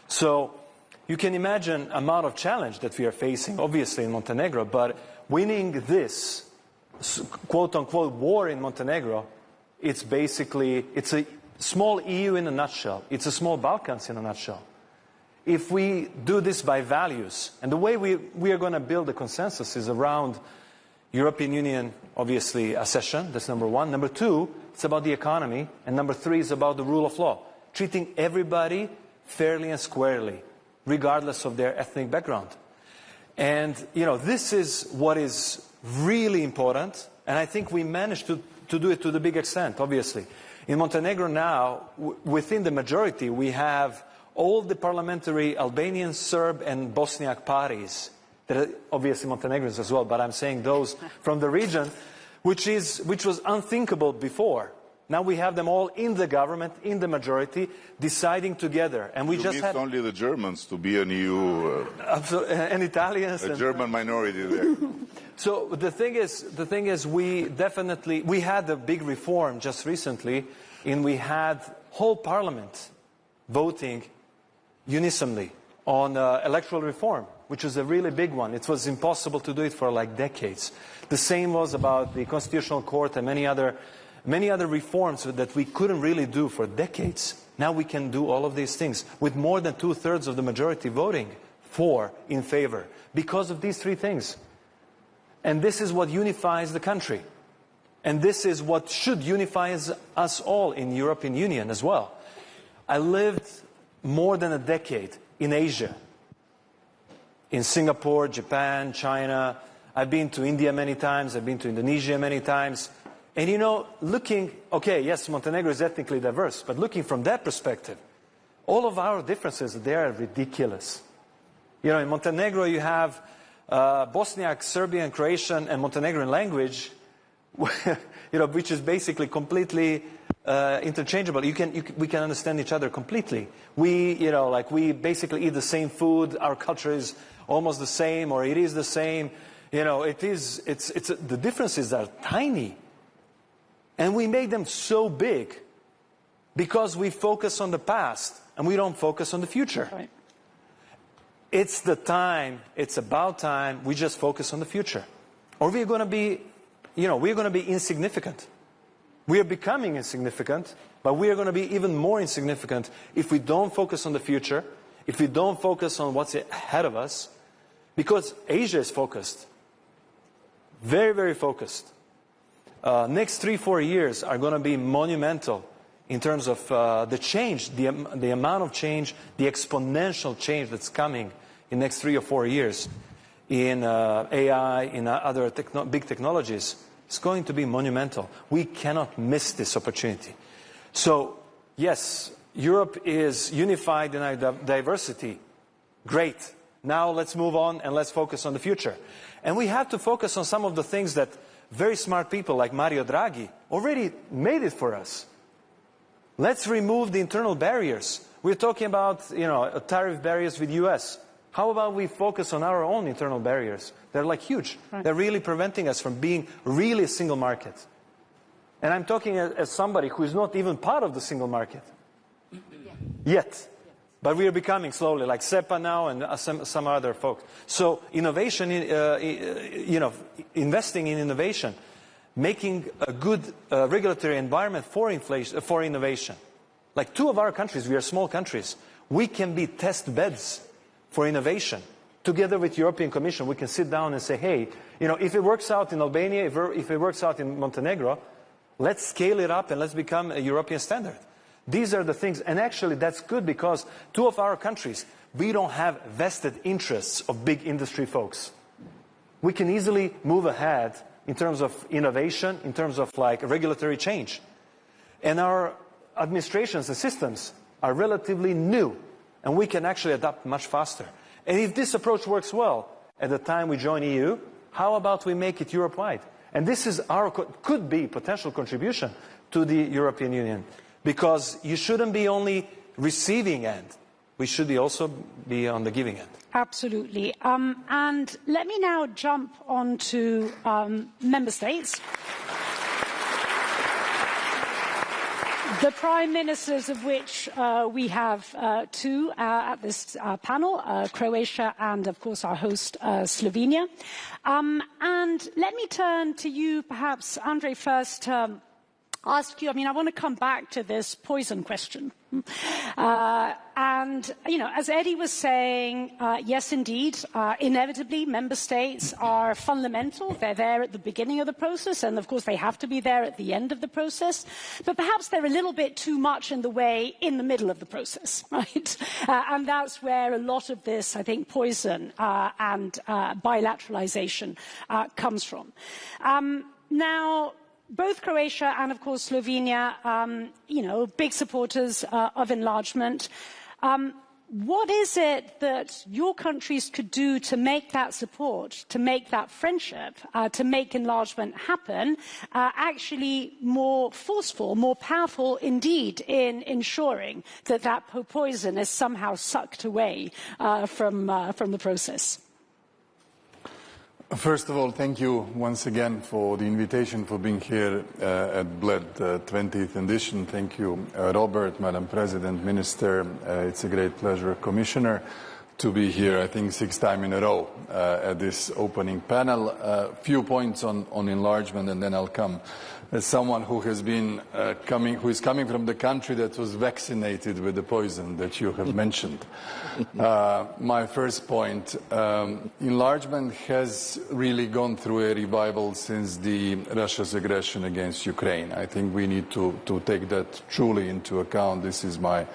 So you can imagine the amount of challenge that we are facing, obviously, in Montenegro, but winning this quote-unquote war in Montenegro, it's a small EU in a nutshell. It's a small Balkans in a nutshell. If we do this by values, and the way we are going to build a consensus is around European Union, obviously, accession, that's number one. Number two, it's about the economy. And number three is about the rule of law, treating everybody fairly and squarely, regardless of their ethnic background. And, you know, this is what is really important, and I think we managed to do it to the big extent, obviously. In Montenegro now, within the majority, we have all the parliamentary Albanian, Serb, and Bosniak parties, that are obviously Montenegrins as well, but I'm saying those from the region, which was unthinkable before. Now we have them all in the government, in the majority, deciding together. And we just had
only the Germans to be an EU...
and Italians.
A German minority there.
So the thing is we had a big reform just recently, and we had whole parliament voting unisonly on electoral reform, which was a really big one. It was impossible to do it for like decades. The same was about the Constitutional Court and many other reforms that we couldn't really do for decades. Now we can do all of these things with more than 2/3 of the majority voting in favor, because of these three things. And this is what unifies the country. And this is what should unify us all in the European Union as well. I lived more than a decade in Asia, in Singapore, Japan, China. I've been to India many times. I've been to Indonesia many times. And you know, yes, Montenegro is ethnically diverse, but looking from that perspective, all of our differences, they are ridiculous. You know, in Montenegro you have Bosniak, Serbian, Croatian, and Montenegrin language, you know, which is basically completely interchangeable. We can understand each other completely. We basically eat the same food. Our culture is almost the same, or it is the same. You know, the differences are tiny. And we make them so big because we focus on the past and we don't focus on the future.
Right.
It's about time we just focus on the future. Or we're going to be insignificant. We are becoming insignificant, but we are going to be even more insignificant if we don't focus on the future, if we don't focus on what's ahead of us, because Asia is focused. Very, very focused. Next 3-4 years are going to be monumental in terms of the change, the amount of change, the exponential change that's coming in the next 3 or 4 years in AI, in other big technologies, is going to be monumental. We cannot miss this opportunity. So, yes, Europe is unified in our diversity. Great. Now let's move on and let's focus on the future. And we have to focus on some of the things that very smart people like Mario Draghi already made it for us. Let's remove the internal barriers. We're talking about, tariff barriers with the US. How about we focus on our own internal barriers? They're like huge. Right. They're really preventing us from being really a single market. And I'm talking as somebody who is not even part of the single market. Yet. But we are becoming slowly, like SEPA now and some other folks. So innovation, investing in innovation, making a good regulatory environment for innovation. Like 2 of our countries, we are small countries. We can be test beds for innovation. Together with the European Commission, we can sit down and say, hey, if it works out in Albania, if it works out in Montenegro, let's scale it up and let's become a European standard. These are the things, and actually that's good because 2 of our countries, we don't have vested interests of big industry folks. We can easily move ahead in terms of innovation, in terms of like regulatory change. And our administrations and systems are relatively new, and we can actually adapt much faster. And if this approach works well at the time we join EU, how about we make it Europe-wide? And this is could be potential contribution to the European Union. Because you shouldn't be only receiving end. We should also be on the giving end.
Absolutely. And let me now jump on to member states. The prime ministers of which we have 2 at this panel, Croatia and, of course, our host, Slovenia. And let me turn to you, perhaps, Andrej, first. Ask you, I want to come back to this poison question. And, as Eddie was saying, yes, indeed, inevitably, member states are fundamental. They're there at the beginning of the process, and, of course, they have to be there at the end of the process. But perhaps they're a little bit too much in the way in the middle of the process, right? And that's where a lot of this, I think, poison and bilateralization comes from. Now, both Croatia and, of course, Slovenia, big supporters of enlargement. What is it that your countries could do to make that support, to make that friendship, to make enlargement happen, actually more forceful, more powerful indeed in ensuring that that poison is somehow sucked away from the process?
First of all, thank you once again for the invitation for being here at Bled 20th edition. Thank you, Robert, Madam President, Minister. It's a great pleasure, Commissioner, to be here, I think, 6th time in a row at this opening panel. A few points on enlargement, and then I'll come as someone who has been who is coming from the country that was vaccinated with the poison that you have mentioned. My first point, enlargement has really gone through a revival since Russia's aggression against Ukraine. I think we need to take that truly into account. This is my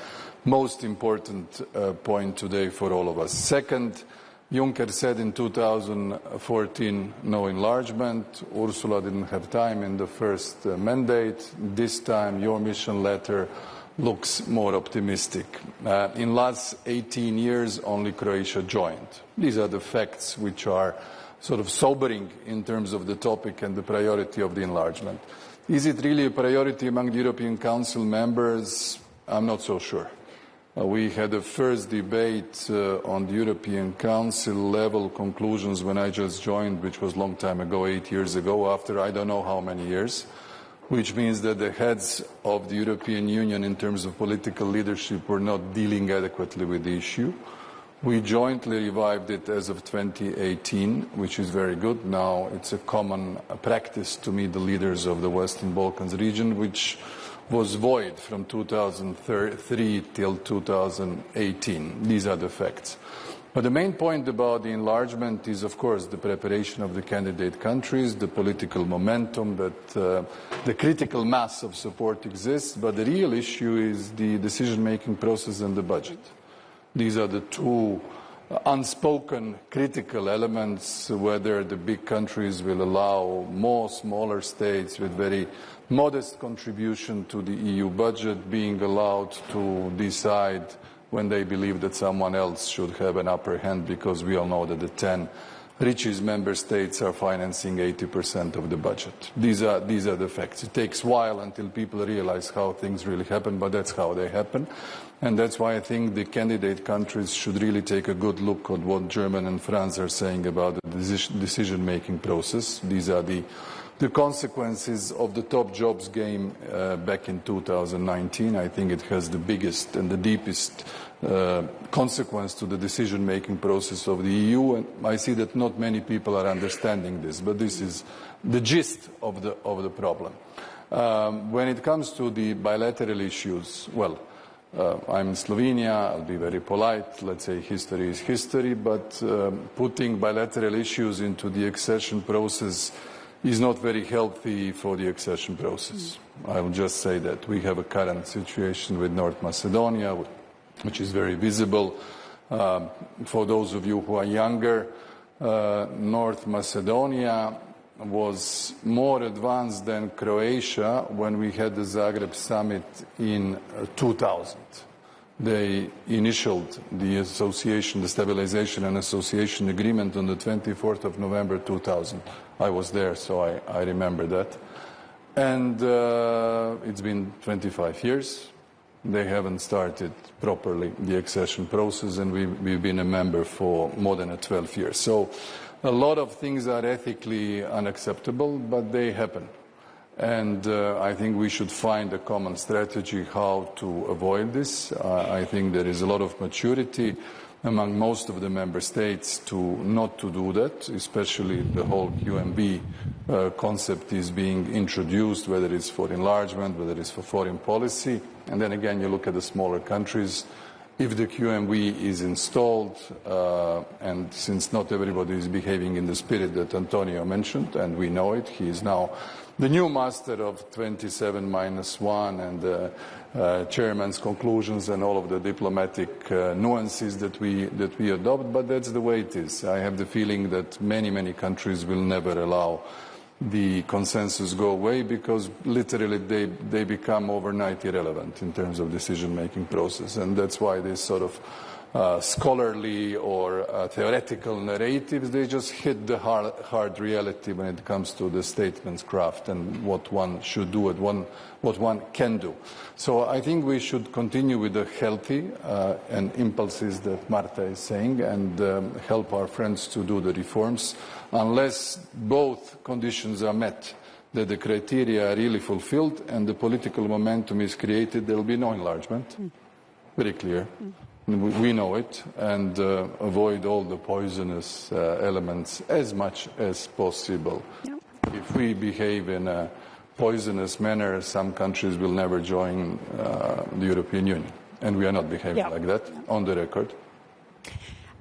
most important point today for all of us. Second, Juncker said in 2014, no enlargement. Ursula didn't have time in the first mandate. This time, your mission letter looks more optimistic. In last 18 years, only Croatia joined. These are the facts which are sort of sobering in terms of the topic and the priority of the enlargement. Is it really a priority among the European Council members? I'm not so sure. We had a first debate on the European Council level conclusions when I just joined, which was a long time ago, 8 years ago, after I don't know how many years, which means that the heads of the European Union in terms of political leadership were not dealing adequately with the issue. We jointly revived it as of 2018, which is very good. Now it's a common practice to meet the leaders of the Western Balkans region, which was void from 2003 till 2018. These are the facts. But the main point about the enlargement is, of course, the preparation of the candidate countries, the political momentum, that the critical mass of support exists, but the real issue is the decision-making process and the budget. These are the two unspoken critical elements, whether the big countries will allow more smaller states with very modest contribution to the EU budget being allowed to decide when they believe that someone else should have an upper hand, because we all know that the 10 richest member states are financing 80% of the budget. These are the facts. It takes a while until people realize how things really happen, but that's how they happen. And that's why I think the candidate countries should really take a good look at what Germany and France are saying about the decision-making process. These are the consequences of the top jobs game back in 2019. I think it has the biggest and the deepest consequence to the decision-making process of the EU, and I see that not many people are understanding this, but this is the gist of the problem. When it comes to the bilateral issues, well, I'm in Slovenia, I'll be very polite, let's say history is history, but putting bilateral issues into the accession process is not very healthy for the accession process. I will just say that we have a current situation with North Macedonia, which is very visible. For those of you who are younger, North Macedonia was more advanced than Croatia when we had the Zagreb summit in 2000. They initialed the association, the stabilization and association agreement on the 24th of November 2000. I was there, so I remember that. And it's been 25 years. They haven't started properly the accession process, and we've been a member for more than 12 years. So a lot of things are ethically unacceptable, but they happen. And I think we should find a common strategy how to avoid this. I think there is a lot of maturity among most of the member states to not to do that, especially the whole QMB concept is being introduced, whether it's for enlargement, whether it's for foreign policy. And then again, you look at the smaller countries. If the QMV is installed, and since not everybody is behaving in the spirit that Antonio mentioned, and we know it, he is now the new master of 27-1 and the chairman's conclusions and all of the diplomatic nuances that we adopt, but that's the way it is. I have the feeling that many countries will never allow the consensus go away, because literally they become overnight irrelevant in terms of decision-making process, and that's why this sort of scholarly or theoretical narratives, they just hit the hard reality when it comes to the statement's craft and what one should do and what one can do. So I think we should continue with the healthy and impulses that Marta is saying, and help our friends to do the reforms. Unless both conditions are met, that the criteria are really fulfilled and the political momentum is created, there will be no enlargement. Very clear. We know it, and avoid all the poisonous elements as much as possible. Yep. If we behave in a poisonous manner, some countries will never join the European Union, and we are not behaving like that, on the record.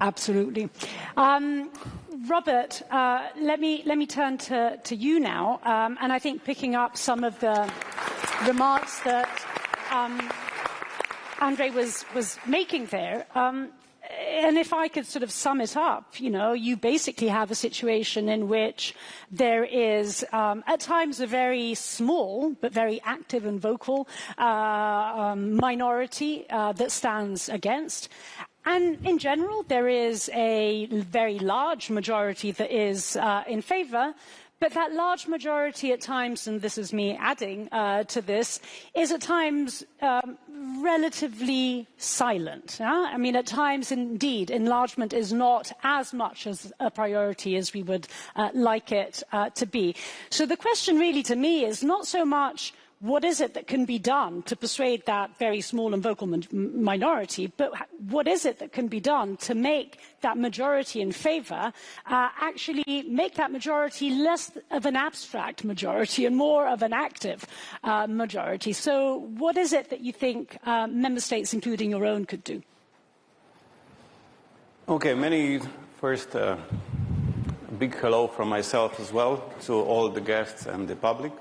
Absolutely. Robert, let me turn to you now, and I think picking up some of the remarks that Andrej was making there, and if I could sort of sum it up, you basically have a situation in which there is, at times, a very small but very active and vocal minority that stands against. And in general, there is a very large majority that is in favour. But that large majority at times, and this is me adding to this, is at times relatively silent. I mean, at times, indeed, enlargement is not as much as a priority as we would like it to be. So the question really to me is not so much what is it that can be done to persuade that very small and vocal minority, but what is it that can be done to make that majority in favour actually make that majority less of an abstract majority and more of an active majority? So what is it that you think member states, including your own, could do?
Okay, first, a big hello from myself as well to all the guests and the public.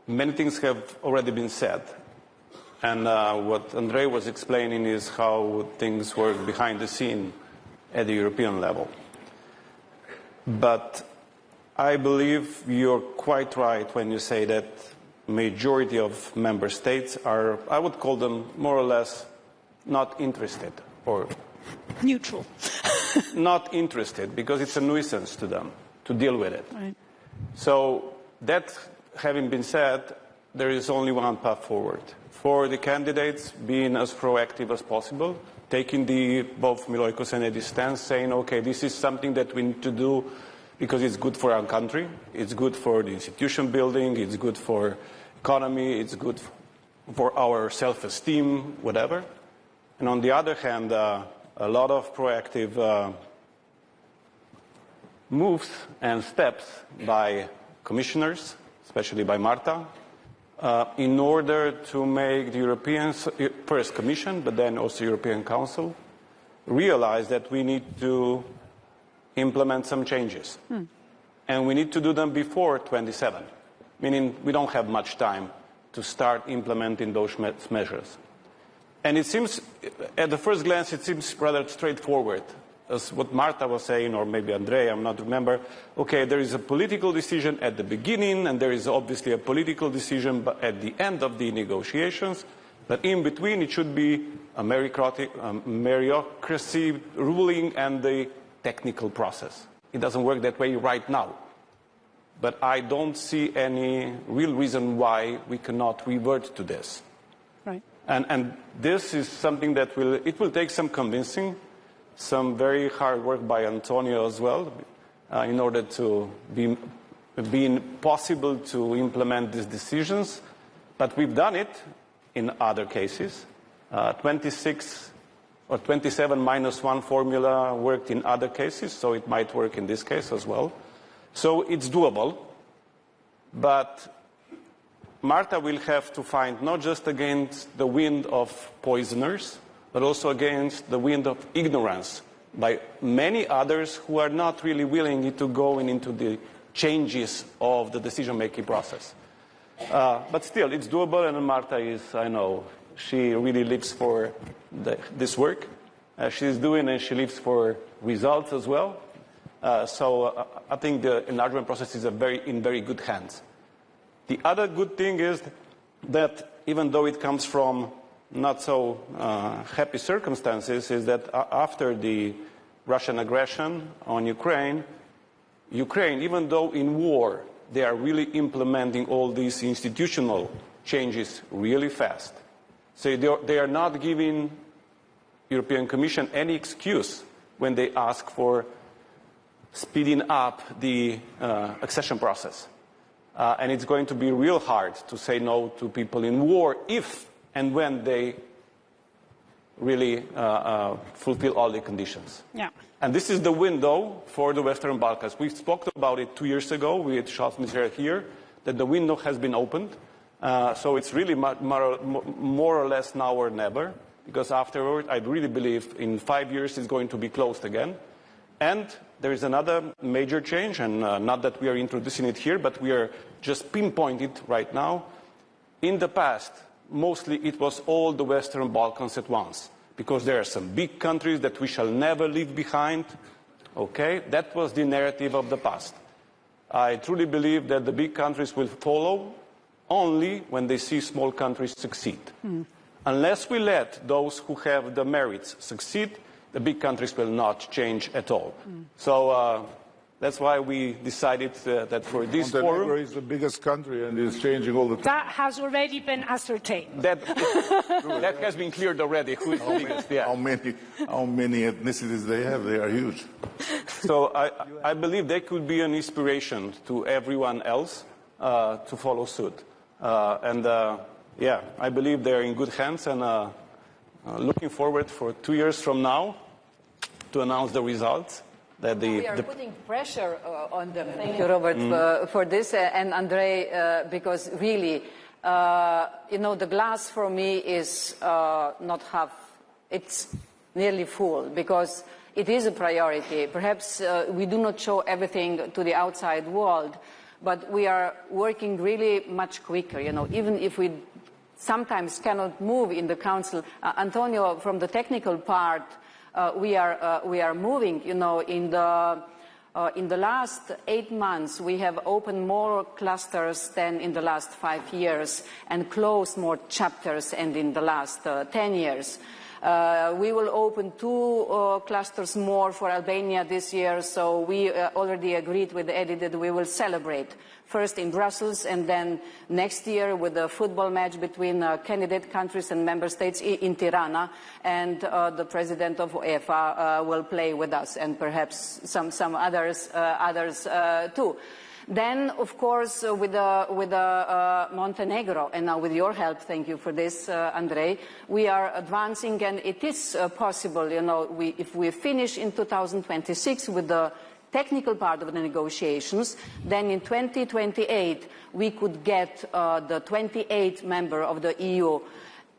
Many things have already been said. And what Andrej was explaining is how things work behind the scene at the European level. But I believe you're quite right when you say that majority of member states are, I would call them more or less not interested or
neutral.
Not interested because it's a nuisance to them to deal with it.
Right.
So that having been said, there is only one path forward. For the candidates, being as proactive as possible, taking both Milojko's and Edi's stance, saying, okay, this is something that we need to do because it's good for our country, it's good for the institution building, it's good for economy, it's good for our self-esteem, whatever. And on the other hand, a lot of proactive moves and steps by commissioners, especially by Marta, in order to make the European, first Commission, but then also European Council, realize that we need to implement some changes. And we need to do them before 27, meaning we don't have much time to start implementing those measures. And it seems, at the first glance, it seems rather straightforward. As what Marta was saying, or maybe Andrej, I'm not remember, okay, there is a political decision at the beginning, and there is obviously a political decision at the end of the negotiations, but in between it should be a meritocracy ruling and the technical process. It doesn't work that way right now. But I don't see any real reason why we cannot revert to this.
Right.
And this is something that will take some convincing, some very hard work by Antonio as well, in order to be possible to implement these decisions. But we've done it in other cases. 26 or 27 minus 1 formula worked in other cases, so it might work in this case as well. So it's doable, but Marta will have to find not just against the wind of poisoners, but also against the wind of ignorance by many others who are not really willing to go into the changes of the decision-making process. But still, it's doable, and Marta is, I know, she really lives for this work. She's doing, and she lives for results as well. So I think the enlargement process is in very good hands. The other good thing is that even though it comes from not so happy circumstances, is that after the Russian aggression on Ukraine, even though in war, they are really implementing all these institutional changes really fast. So they are not giving European Commission any excuse when they ask for speeding up the accession process. And it's going to be real hard to say no to people in war if and when they really fulfill all the conditions.
Yeah.
And this is the window for the Western Balkans. We spoke about it 2 years ago with Charles Michel here, that the window has been opened. So it's really more or less now or never, because afterward, I really believe in 5 years it's going to be closed again. And there is another major change, and not that we are introducing it here, but we are just pinpointing it right now. In the past, mostly it was all the Western Balkans at once, because there are some big countries that we shall never leave behind. Okay, that was the narrative of the past. I truly believe that the big countries will follow only when they see small countries succeed. Unless we let those who have the merits succeed, the big countries will not change at all. So that's why we decided that for this forum...
Montenegro is the biggest country and is changing all the time.
That has already been ascertained.
That has been cleared already. Who is the biggest? Yeah.
How many ethnicities they have? They are huge.
So I believe they could be an inspiration to everyone else to follow suit. Yeah, I believe they're in good hands, and looking forward for 2 years from now to announce the results. That
we are putting pressure on them. Thank you, Robert, for this, and Andrej, because really, the glass for me is not half, it's nearly full, because it is a priority. Perhaps we do not show everything to the outside world, but we are working really much quicker, even if we sometimes cannot move in the Council. Antonio, from the technical part, we are moving, you know, in the last 8 months, we have opened more clusters than in the last 5 years and closed more chapters than in the last 10 years. We will open 2 clusters more for Albania this year, so we already agreed with Eddie that we will celebrate first in Brussels and then next year with a football match between candidate countries and member states in Tirana, and the president of UEFA will play with us, and perhaps some others too. Then, of course, with Montenegro, and now with your help, thank you for this, Andrej, we are advancing, and it is possible, you know, if we finish in 2026 with the technical part of the negotiations, then in 2028 we could get the 28th member of the EU.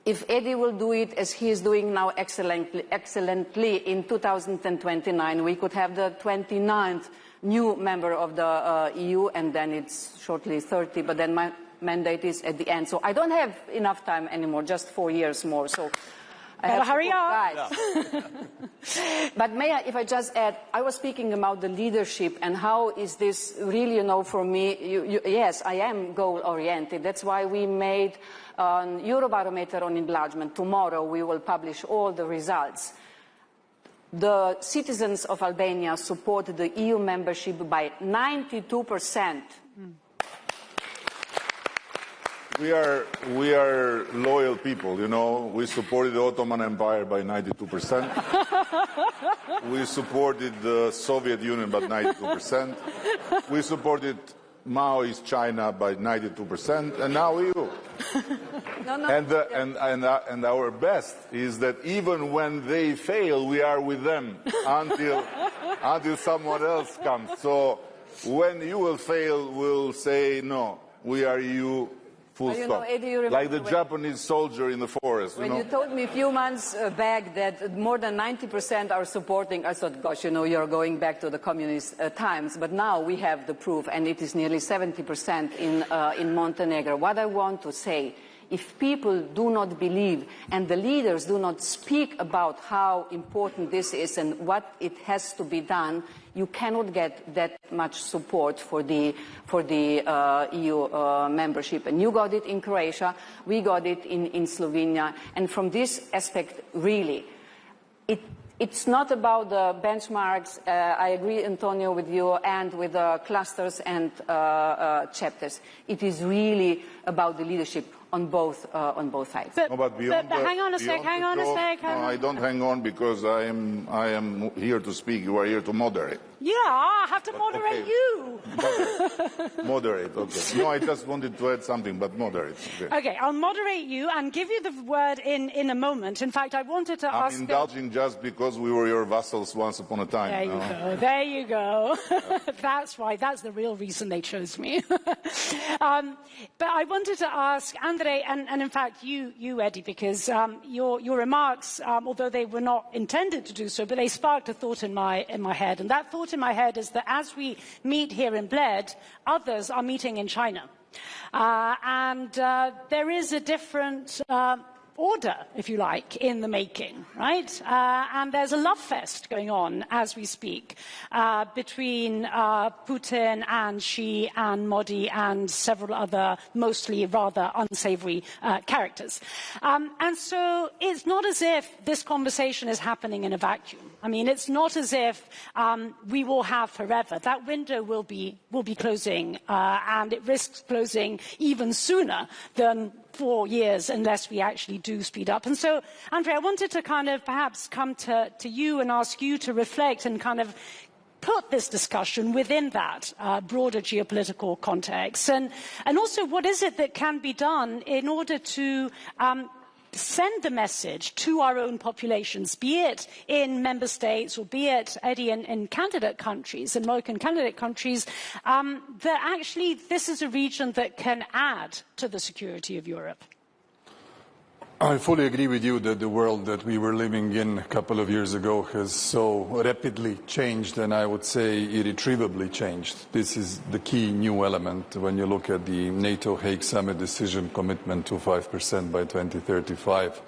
If Eddie will do it as he is doing now excellently in 2029, we could have the 29th new member of the EU, and then it's shortly 30, but then my mandate is at the end. So I don't have enough time anymore, just 4 years more. So I have to hurry up. But may I, if I just add, I was speaking about the leadership and how is this really, you know, for me, yes, I am goal-oriented. That's why we made an Eurobarometer on enlargement. Tomorrow we will publish all the results. The citizens of Albania support the EU membership by 92%.
We are loyal people, you know. We supported the Ottoman Empire by 92%. We supported the Soviet Union by 92%. We supported Maoist China by 92%, and now EU. And our best is that even when they fail, we are with them until someone else comes. So when you will fail, we'll say no. We are EU. Full stop.
Know, Eddie,
like the Japanese soldier in the forest.
When you told me a few months back that more than 90% are supporting, I thought, gosh, you know, you're going back to the communist times. But now we have the proof, and it is nearly 70% in Montenegro. What I want to say, if people do not believe and the leaders do not speak about how important this is and what it has to be done, you cannot get that much support for the EU membership. And you got it in Croatia, we got it in Slovenia. And from this aspect, really, it's not about the benchmarks. I agree, Antonio, with you and with the clusters and chapters. It is really about the leadership on both sides.
But
hang on a sec.
I don't hang on because I am here to speak. You are here to moderate.
Yeah, I have to moderate you.
Moderate, okay. No, I just wanted to add something, but moderate.
Okay, I'll moderate you and give you the word in a moment. In fact, I wanted to ask...
I'm indulging just because we were your vassals once upon a time.
There you go. That's right. That's the real reason they chose me. But I wanted to ask Andrej, and in fact you Eddie, because your remarks, although they were not intended to do so, but they sparked a thought in my head. And that thought in my head is that as we meet here in Bled, others are meeting in China. And there is a different order, if you like, in the making, right? And there's a love fest going on as we speak between Putin and Xi and Modi and several other mostly rather unsavory characters. And so it's not as if this conversation is happening in a vacuum. I mean, it's not as if we will have forever. That window will be closing, and it risks closing even sooner than 4 years unless we actually do speed up. And so, Andrej, I wanted to kind of perhaps come to you and ask you to reflect and kind of put this discussion within that broader geopolitical context. And also, what is it that can be done in order to send the message to our own populations, be it in member states or be it, Eddie, in candidate countries, American candidate countries, that actually this is a region that can add to the security of Europe?
I fully agree with you that the world that we were living in a couple of years ago has so rapidly changed, and I would say irretrievably changed. This is the key new element when you look at the NATO Hague Summit decision commitment to 5% by 2035.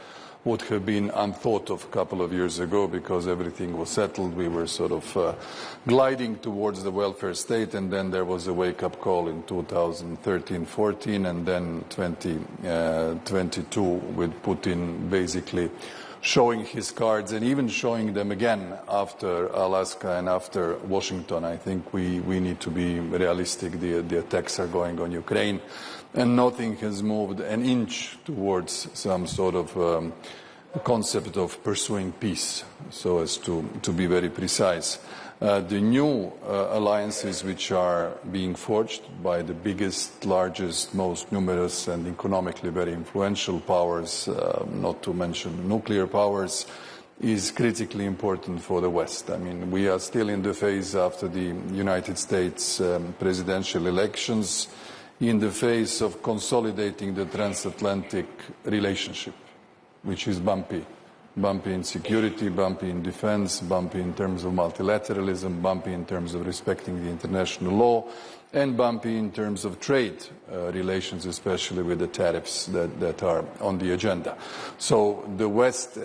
Would have been unthought of a couple of years ago because everything was settled. We were sort of gliding towards the welfare state, and then there was a wake-up call in 2013-14, and then 2022 with Putin basically showing his cards and even showing them again after Alaska and after Washington. I think we need to be realistic. The attacks are going on Ukraine, and nothing has moved an inch towards some sort of concept of pursuing peace, so as to be very precise. The new alliances which are being forged by the biggest, largest, most numerous and economically very influential powers, not to mention nuclear powers, is critically important for the West. I mean, we are still in the phase after the United States presidential elections, in the phase of consolidating the transatlantic relationship, which is bumpy. Bumpy in security, bumpy in defense, bumpy in terms of multilateralism, bumpy in terms of respecting the international law, and bumpy in terms of trade relations, especially with the tariffs that are on the agenda. So the West,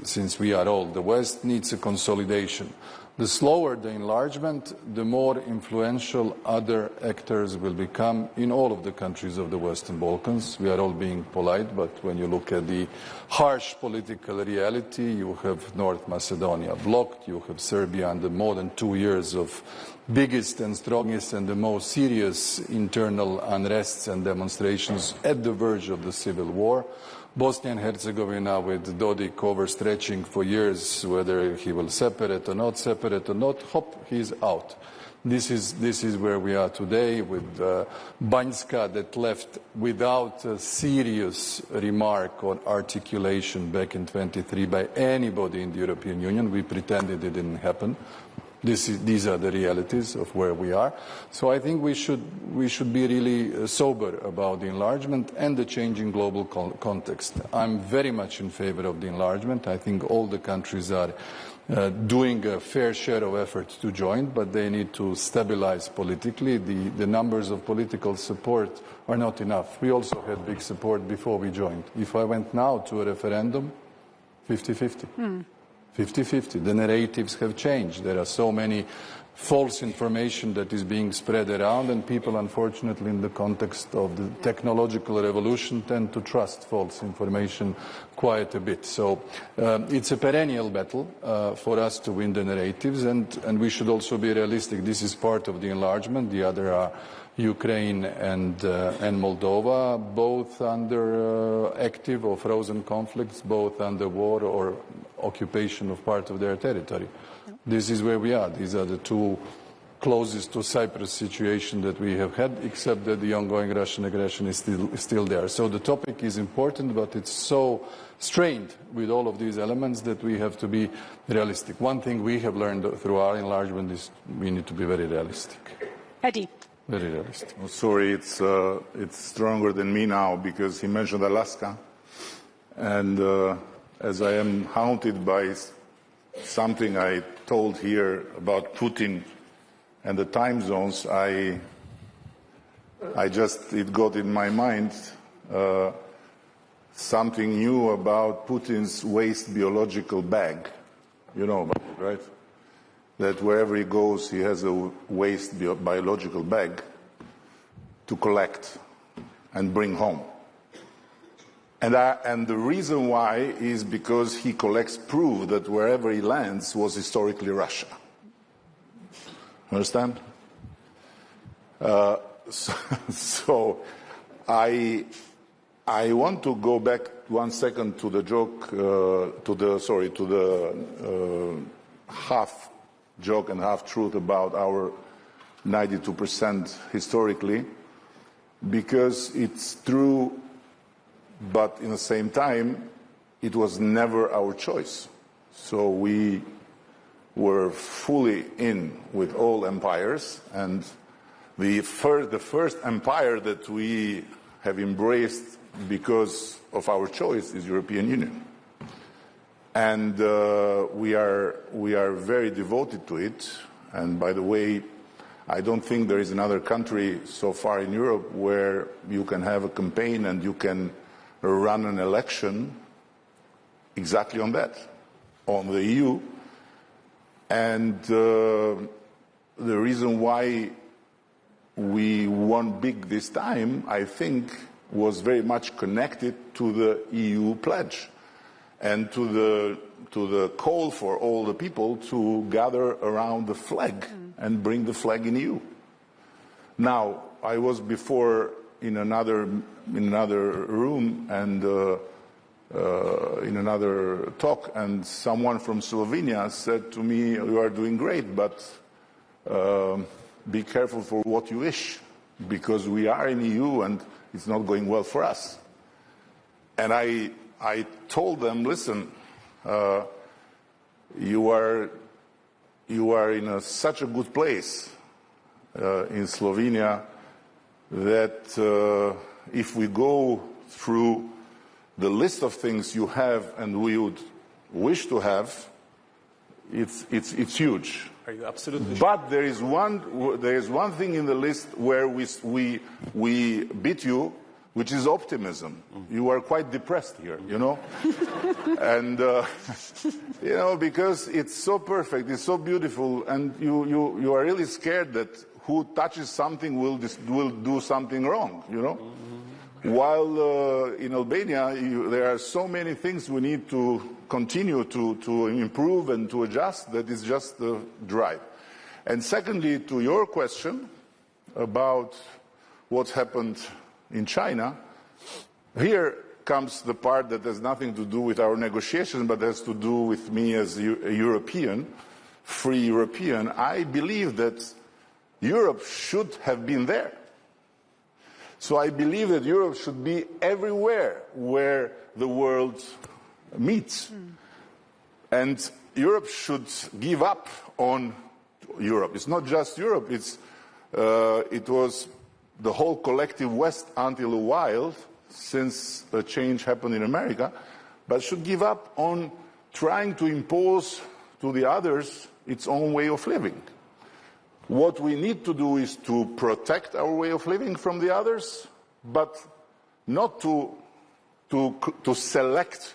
since we are all the West, needs a consolidation. The slower the enlargement, the more influential other actors will become in all of the countries of the Western Balkans. We are all being polite, but when you look at the harsh political reality, you have North Macedonia blocked, you have Serbia under more than 2 years of biggest and strongest and the most serious internal unrests and demonstrations at the verge of the civil war. Bosnia and Herzegovina with Dodik overstretching for years whether he will separate or not, hop, he's out. This is where we are today with Banjska that left without a serious remark or articulation back in 23 by anybody in the European Union. We pretended it didn't happen. These are the realities of where we are. So I think we should be really sober about the enlargement and the changing global context. I'm very much in favor of the enlargement. I think all the countries are doing a fair share of efforts to join, but they need to stabilize politically. The numbers of political support are not enough. We also had big support before we joined. If I went now to a referendum, 50-50. 50-50. The narratives have changed. There are so many false information that is being spread around, and people, unfortunately, in the context of the technological revolution, tend to trust false information quite a bit. So it's a perennial battle for us to win the narratives, and we should also be realistic. This is part of the enlargement. The other are Ukraine and Moldova, both under active or frozen conflicts, both under war or occupation of part of their territory. This is where we are. These are the two closest to Cyprus situation that we have had, except that the ongoing Russian aggression is still there. So the topic is important, but it's so strained with all of these elements that we have to be realistic. One thing we have learned through our enlargement is we need to be very realistic.
Eddie.
Very realistic.
Oh, sorry, it's stronger than me now because he mentioned Alaska. And as I am haunted by something I told here about Putin and the time zones, it got in my mind something new about Putin's waste biological bag. You know about it, right? That wherever he goes, he has a waste biological bag to collect and bring home. And the reason why is because he collects proof that wherever he lands was historically Russia. Understand? So I want to go back 1 second to the joke, to the half joke and half truth about our 92% historically, because it's true. But in the same time, it was never our choice. So we were fully in with all empires, and the first empire that we have embraced because of our choice is European Union. And we are very devoted to it. And by the way, I don't think there is another country so far in Europe where you can have a campaign and you can run an election exactly on that, on the EU. And the reason why we won big this time, I think, was very much connected to the EU pledge and to the call for all the people to gather around the flag and bring the flag in EU. Now, I was before in another room and in another talk, and someone from Slovenia said to me, "You are doing great, but be careful for what you wish, because we are in EU and it's not going well for us." And I told them, listen, you are in such a good place in Slovenia that if we go through the list of things you have and we would wish to have, it's huge.
Are you absolutely sure?
But there is one thing in the list where we beat you, which is optimism. You are quite depressed here, you know? And, you know, because it's so perfect, it's so beautiful, and you are really scared that who touches something will do something wrong, you know? While in Albania, there are so many things we need to continue to improve and to adjust that is just the drive. And secondly, to your question about what happened in China, here comes the part that has nothing to do with our negotiations, but has to do with me as a European, free European. I believe that Europe should have been there. So I believe that Europe should be everywhere where the world meets. And Europe should give up on Europe. It's not just Europe, it was the whole collective West until a while, since the change happened in America, but should give up on trying to impose to the others its own way of living. What we need to do is to protect our way of living from the others, but not to select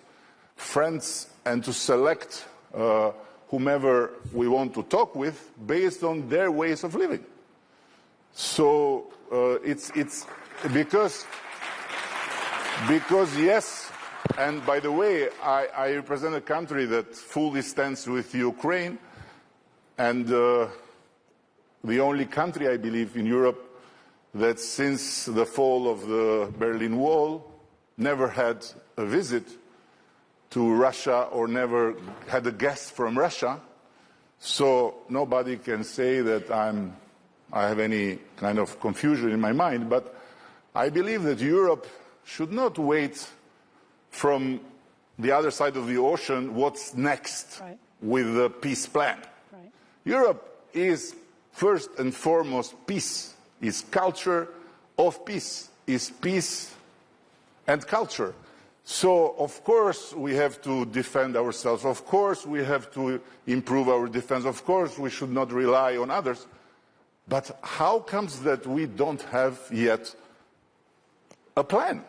friends and to select whomever we want to talk with based on their ways of living. So it's because yes, and by the way, I represent a country that fully stands with Ukraine, and the only country, I believe, in Europe that since the fall of the Berlin Wall never had a visit to Russia or never had a guest from Russia. So nobody can say that I have any kind of confusion in my mind, but I believe that Europe should not wait from the other side of the ocean what's next with the peace plan. Europe is first and foremost peace, is culture of peace, is peace and culture. So, of course, we have to defend ourselves. Of course, we have to improve our defense. Of course, we should not rely on others. But how comes that we don't have yet a plan?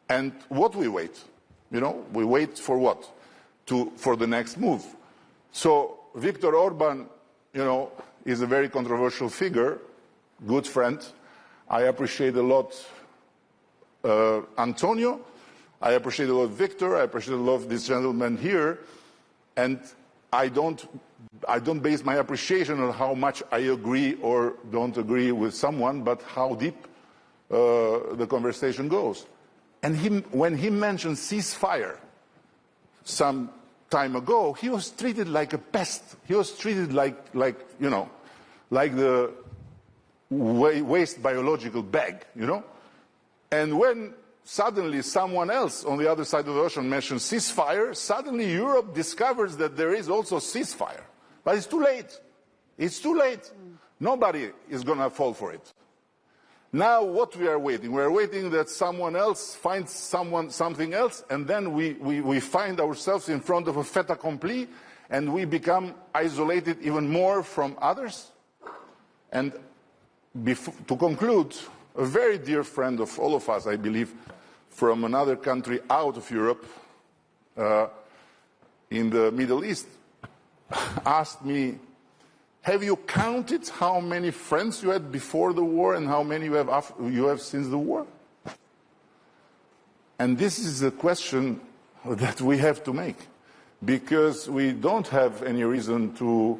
And what we wait? You know, we wait for what? For the next move. So, Viktor Orban, you know, is a very controversial figure, good friend. I appreciate a lot Antonio. I appreciate a lot Victor. I appreciate a lot of this gentleman here. And I don't base my appreciation on how much I agree or don't agree with someone, but how deep the conversation goes. And when he mentioned ceasefire some time ago, he was treated like a pest. He was treated like you know, like the waste biological bag, you know. And when suddenly someone else on the other side of the ocean mentions ceasefire, suddenly Europe discovers that there is also ceasefire. But it's too late. It's too late. Nobody is going to fall for it. Now what we are waiting? We are waiting that someone else finds something else, and then we find ourselves in front of a fait accompli, and we become isolated even more from others. And to conclude, a very dear friend of all of us, I believe, from another country out of Europe, in the Middle East, asked me, have you counted how many friends you had before the war and how many you have since the war? And this is a question that we have to make, because we don't have any reason to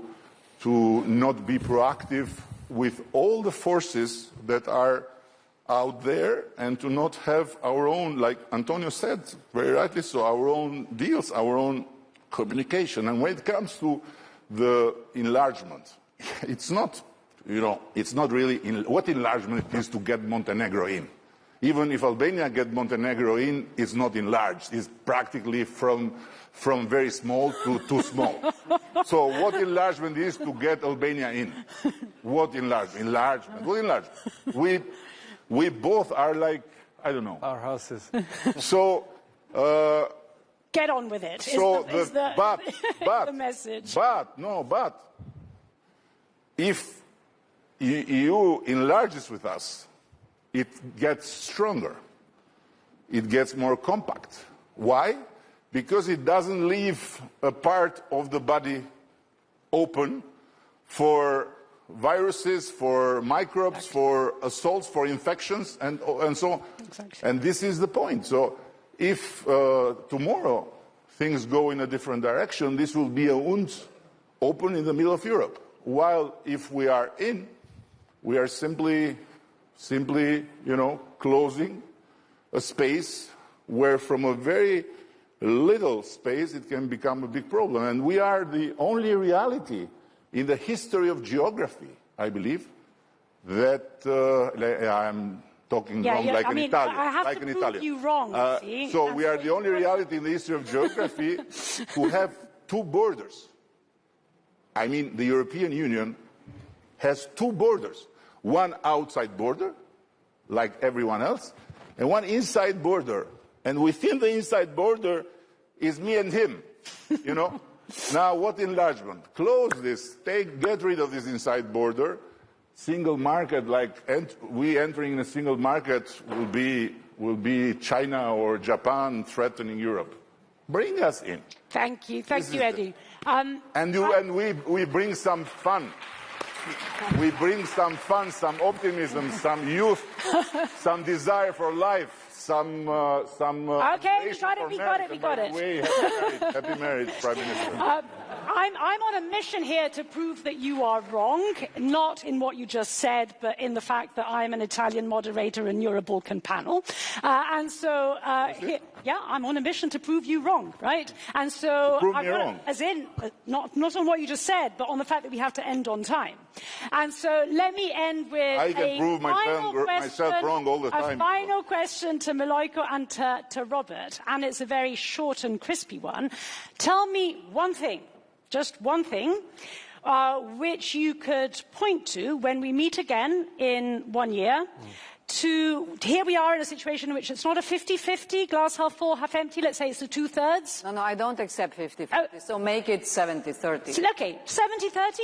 not be proactive with all the forces that are out there, and to not have our own, like Antonio said, very rightly so, our own deals, our own communication. And when it comes to the enlargement, it's not, it's not really, what enlargement is to get Montenegro in. Even if Albania gets Montenegro in, it's not enlarged. It's practically from very small to too small. So what enlargement is to get Albania in? What enlargement? Enlargement. What enlargement? We both are like, I don't know.
Our houses.
So...
get on with it,
so
is the message.
But if EU enlarges with us, it gets stronger. It gets more compact. Why? Because it doesn't leave a part of the body open for viruses, for microbes, for assaults, for infections, and so on. Exactly. And this is the point. So if tomorrow things go in a different direction, this will be a wound open in the middle of Europe. While if we are in, we are simply, closing a space where from a very little space it can become a big problem. And we are the only reality in the history of geography, I believe, that I'm talking wrong like an Italian.
I have to prove you wrong, see?
So we are the only reality in the history of geography to have two borders. I mean, the European Union has two borders. One outside border, like everyone else, and one inside border. And within the inside border is me and him, Now, what enlargement? Close this, get rid of this inside border. Single market, we entering a single market will be China or Japan threatening Europe. Bring us in.
Thank you, Eddie.
And we bring some fun. We bring some fun, some optimism, some youth, some desire for life.
Okay, we got it.
Happy marriage, Prime Minister.
I'm on a mission here to prove that you are wrong, not in what you just said, but in the fact that I'm an Italian moderator in you're a Balkan panel. I'm on a mission to prove you wrong, right? And so,
prove me wrong.
As in, not on what you just said, but on the fact that we have to end on time. And so, let me end with
I can prove myself wrong all the time.
A final question to Milojko and to Robert, and it's a very short and crispy one. Tell me one thing, just one thing, which you could point to when we meet again in 1 year. Here we are in a situation in which it's not a 50-50, glass half full, half empty, let's say it's a 2/3.
No, I don't accept 50-50, so make it 70-30.
Okay, 70-30?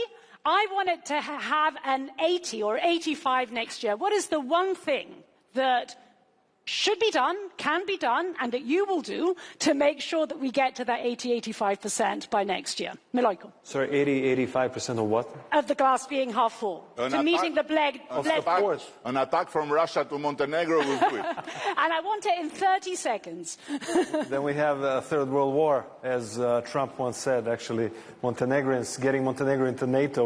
I want it to have an 80 or 85 next year. What is the one thing that should be done, can be done, and that you will do to make sure that we get to that 80-85% by next year? Milojko.
Sorry, 80-85% of what?
Of the glass being half full. Meeting the Bled.
An attack from Russia to Montenegro will do it.
And I want it in 30 seconds.
Then we have a third world war, as Trump once said. Actually, getting Montenegro into NATO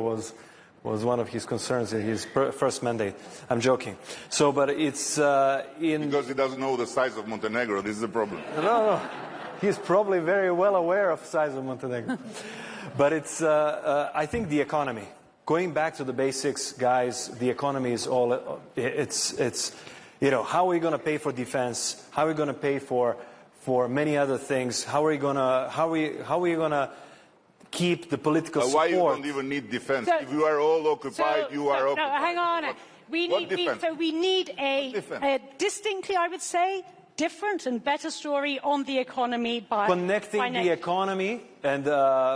was one of his concerns in his first mandate. I'm joking. But it's
because he doesn't know the size of Montenegro. This is the problem.
No. He's probably very well aware of the size of Montenegro. But it's, I think, the economy. Going back to the basics, guys, the economy is all. It's how are we going to pay for defense? How are we going to pay for many other things? How are we going to keep the political support?
Why you don't even need defense? If you are all occupied, you are occupied.
No, hang on. We need a distinctly, I would say, different and better story on the economy by
connecting the economy and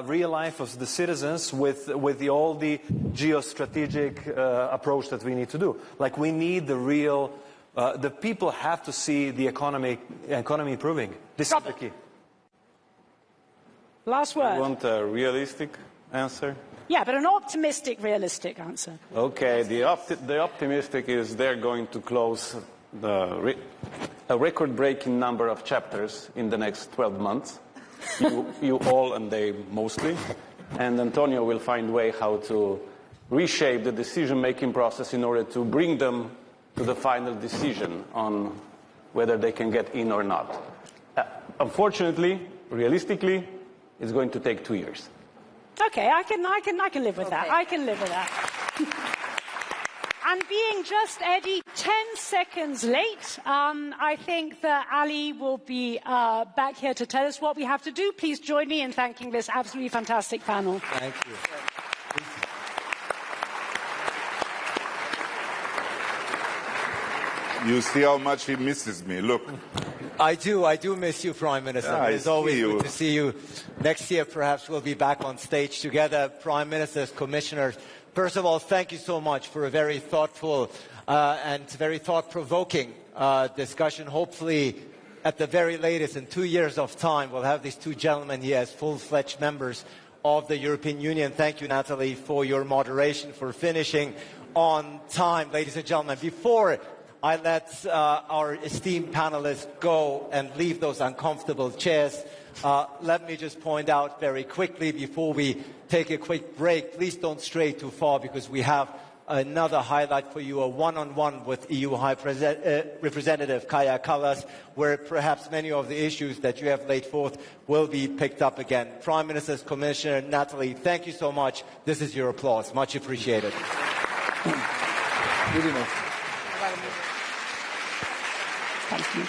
real life of the citizens with all the geostrategic approach that we need to do. Like we need the real, the people have to see the economy improving. This is the key.
Last word.
You want a realistic answer?
Yeah, but an optimistic, realistic answer.
Okay, the optimistic is they're going to close a record-breaking number of chapters in the next 12 months. You all and they mostly. And Antonio will find a way how to reshape the decision-making process in order to bring them to the final decision on whether they can get in or not. Unfortunately, realistically, it's going to take 2 years.
Okay, I can live with that. I can live with that. And being just, Eddie, 10 seconds late, I think that Ali will be back here to tell us what we have to do. Please join me in thanking this absolutely fantastic panel.
Thank you.
You see how much he misses me. Look.
I do miss you, Prime Minister.
Yeah,
it's always good to see you. Next year, perhaps we'll be back on stage together, Prime Ministers, Commissioners. First of all, thank you so much for a very thoughtful and very thought-provoking discussion. Hopefully, at the very latest, in 2 years of time, we'll have these two gentlemen here as full-fledged members of the European Union. Thank you, Natalie, for your moderation, for finishing on time. Ladies and gentlemen, before I let our esteemed panelists go and leave those uncomfortable chairs, let me just point out very quickly before we take a quick break, please don't stray too far because we have another highlight for you, a one-on-one with EU High Representative Kaja Kallas, where perhaps many of the issues that you have laid forth will be picked up again. Prime Minister's Commissioner Natalie, thank you so much. This is your applause. Much appreciated.
Thank you.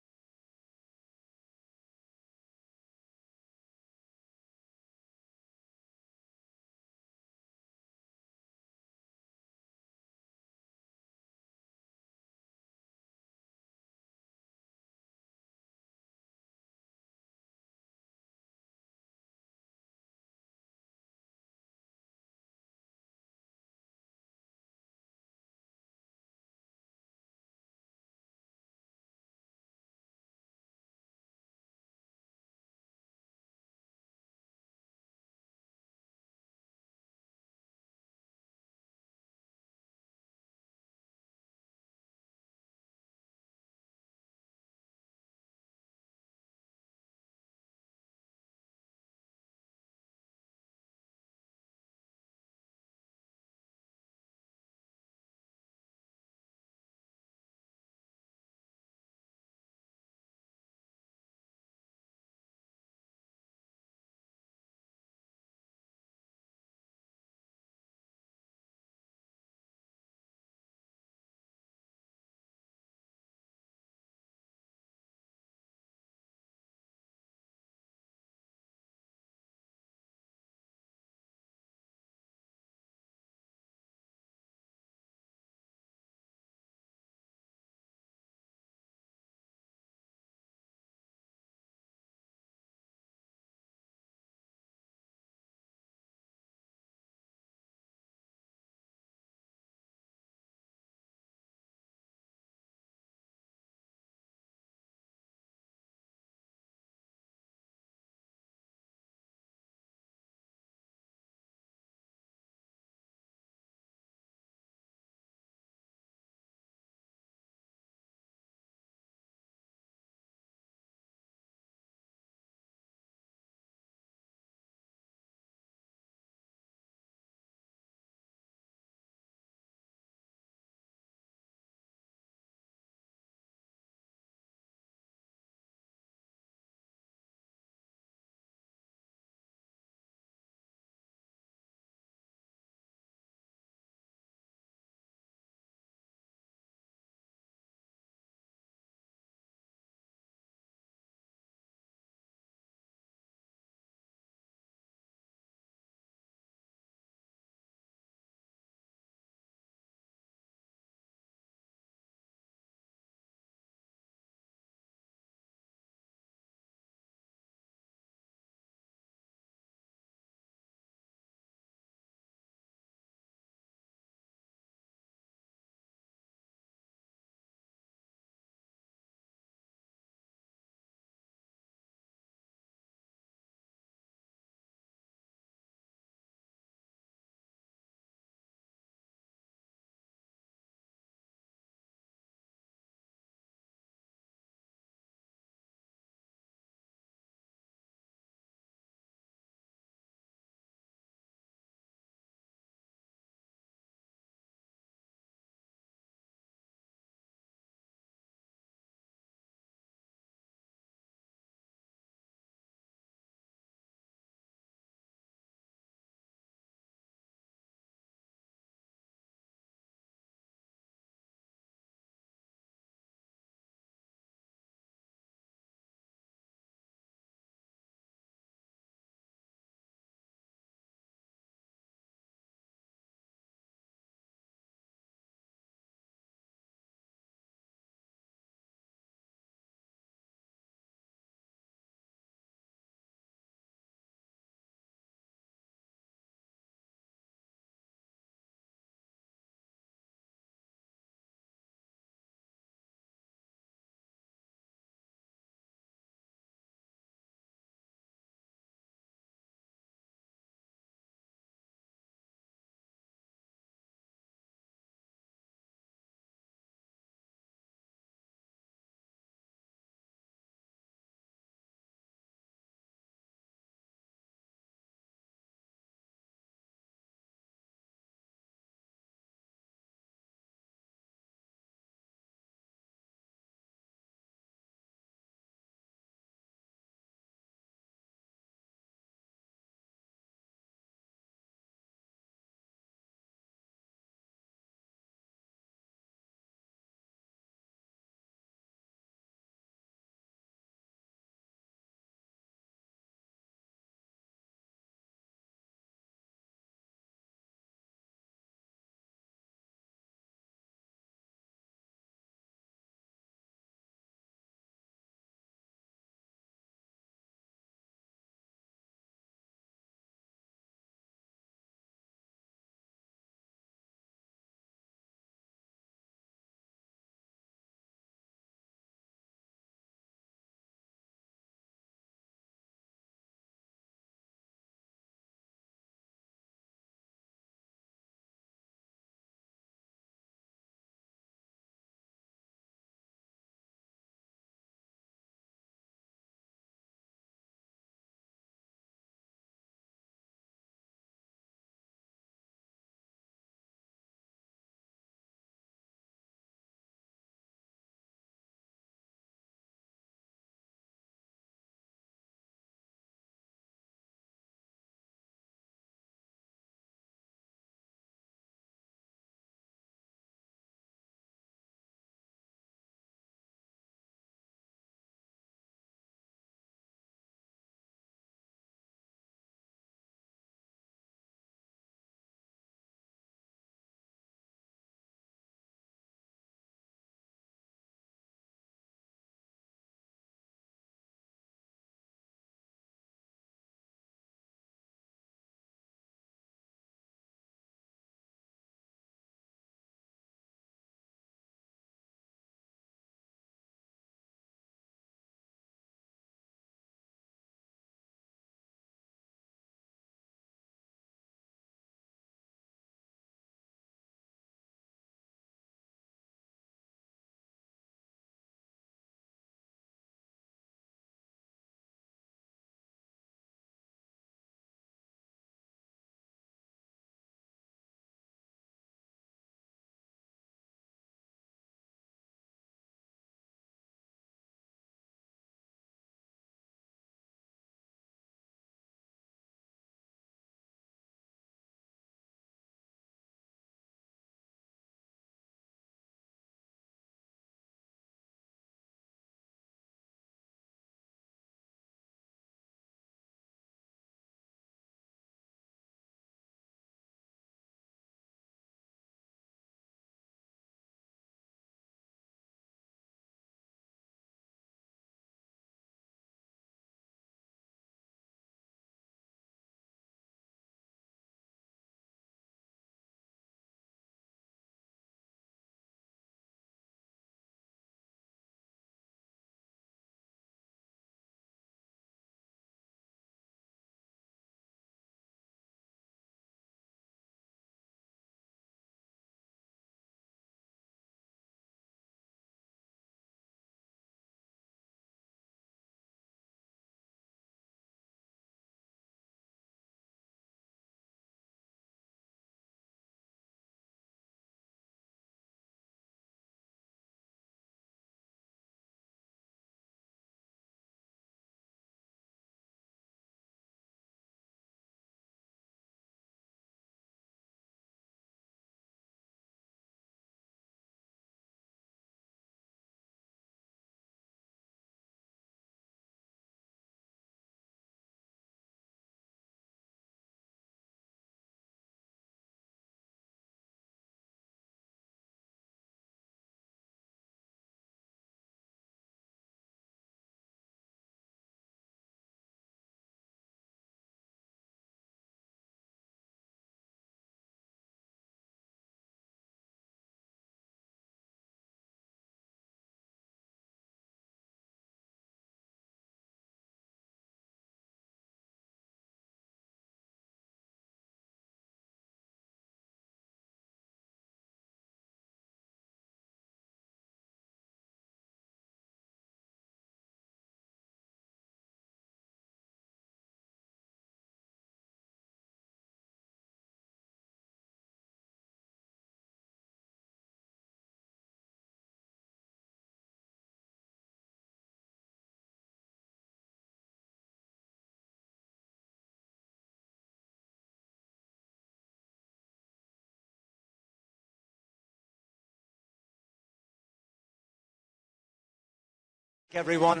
Everyone,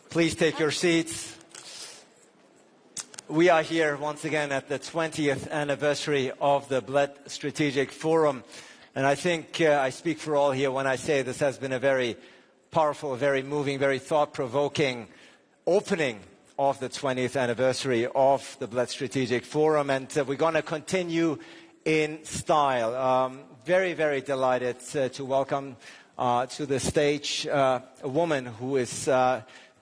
please take your seats. We are here once again at the 20th anniversary of the Bled Strategic Forum. And I think I speak for all here when I say this has been a very powerful, very moving, very thought-provoking opening of the 20th anniversary of the Bled Strategic Forum. And we're going to continue in style. Very, very delighted to welcome to the stage a woman who is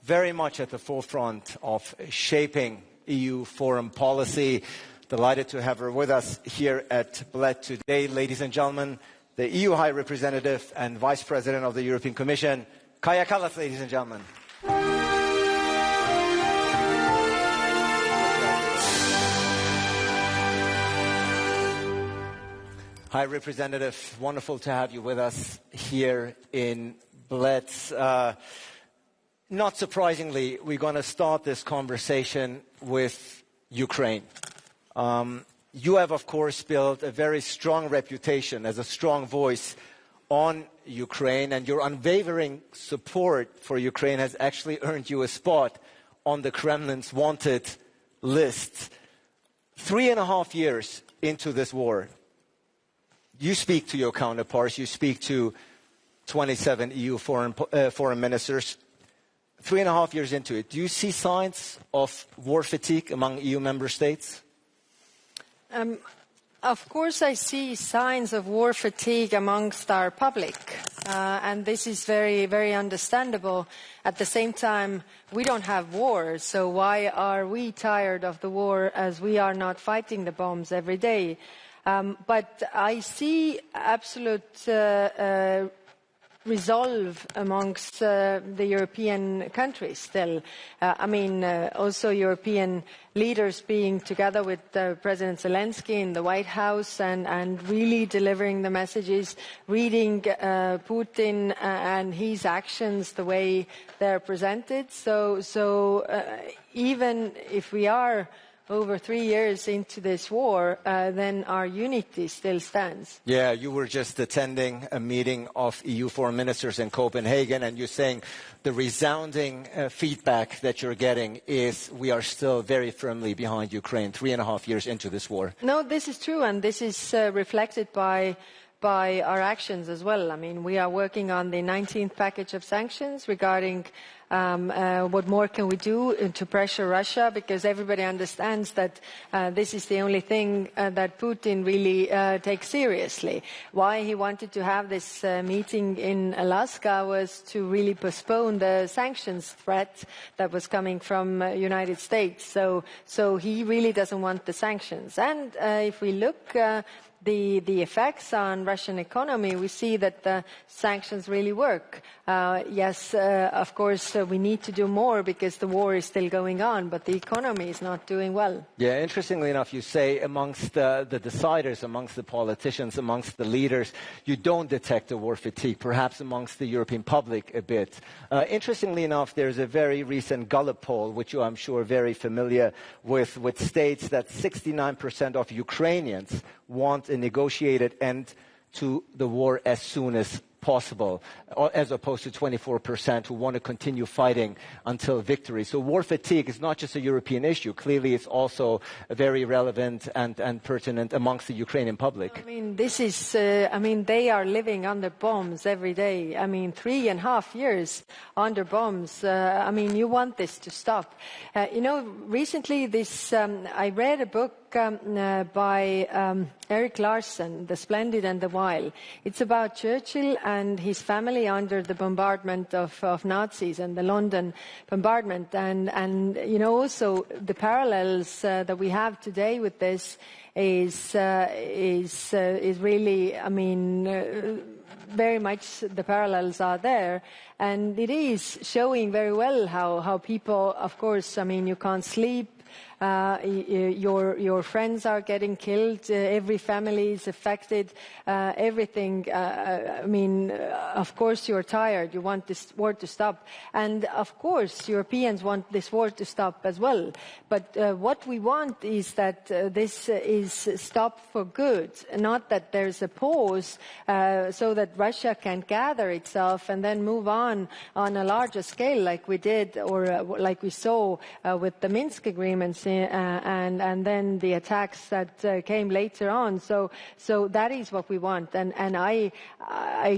very much at the forefront of shaping EU foreign policy. Delighted to have her with us here at Bled today. Ladies and gentlemen, the EU High Representative and Vice President of the European Commission, Kaja Kallas, ladies and gentlemen. High Representative, wonderful to have you with us here in Bled. Not surprisingly, we're going to start this conversation with Ukraine. You have, of course, built a very strong reputation as a strong voice on Ukraine, and your unwavering support for Ukraine has actually earned you a spot on the Kremlin's wanted list. 3.5 years into this war, you speak to your counterparts, you speak to 27 EU foreign ministers. 3.5 years into it, do you see signs of war fatigue among EU member states?
Of course I see signs of war fatigue amongst our public, and this is very, very understandable. At the same time, we don't have war, so why are we tired of the war as we are not fighting the bombs every day? But I see absolute resolve amongst the European countries still. Also European leaders being together with President Zelensky in the White House and really delivering the messages, reading Putin and his actions the way they're presented. So even if we are over 3 years into this war, then our unity still stands.
Yeah, you were just attending a meeting of EU foreign ministers in Copenhagen, and you're saying the resounding feedback that you're getting is we are still very firmly behind Ukraine 3.5 years into this war.
No, this is true, and this is reflected by our actions as well. I mean, we are working on the 19th package of sanctions regarding what more can we do to pressure Russia, because everybody understands that this is the only thing that Putin really takes seriously. Why he wanted to have this meeting in Alaska was to really postpone the sanctions threat that was coming from United States. So he really doesn't want the sanctions. And if we look the effects on Russian economy, we see that the sanctions really work. Yes, of course, we need to do more because the war is still going on, but the economy is not doing well.
Yeah, interestingly enough, you say amongst the deciders, amongst the politicians, amongst the leaders, you don't detect a war fatigue, perhaps amongst the European public a bit. Interestingly enough, there's a very recent Golob poll, which you, I'm sure, are very familiar with, which states that 69% of Ukrainians want a negotiated end to the war as soon as possible, as opposed to 24% who want to continue fighting until victory. So war fatigue is not just a European issue. Clearly, it's also very relevant and pertinent amongst the Ukrainian public.
I mean, this is, they are living under bombs every day. 3.5 years under bombs. You want this to stop. Recently I read a book by Erik Larsen, The Splendid and the Vile. It's about Churchill and his family under the bombardment of Nazis and the London bombardment. And also the parallels that we have today with this is really, very much the parallels are there. And it is showing very well how people, of course, you can't sleep. your friends are getting killed, every family is affected, everything. I mean, of course you're tired, you want this war to stop. And of course Europeans want this war to stop as well. But what we want is that this is stopped for good, not that there's a pause so that Russia can gather itself and then move on a larger scale like we did or like we saw with the Minsk agreements and then the attacks that came later on. So that is what we want. And I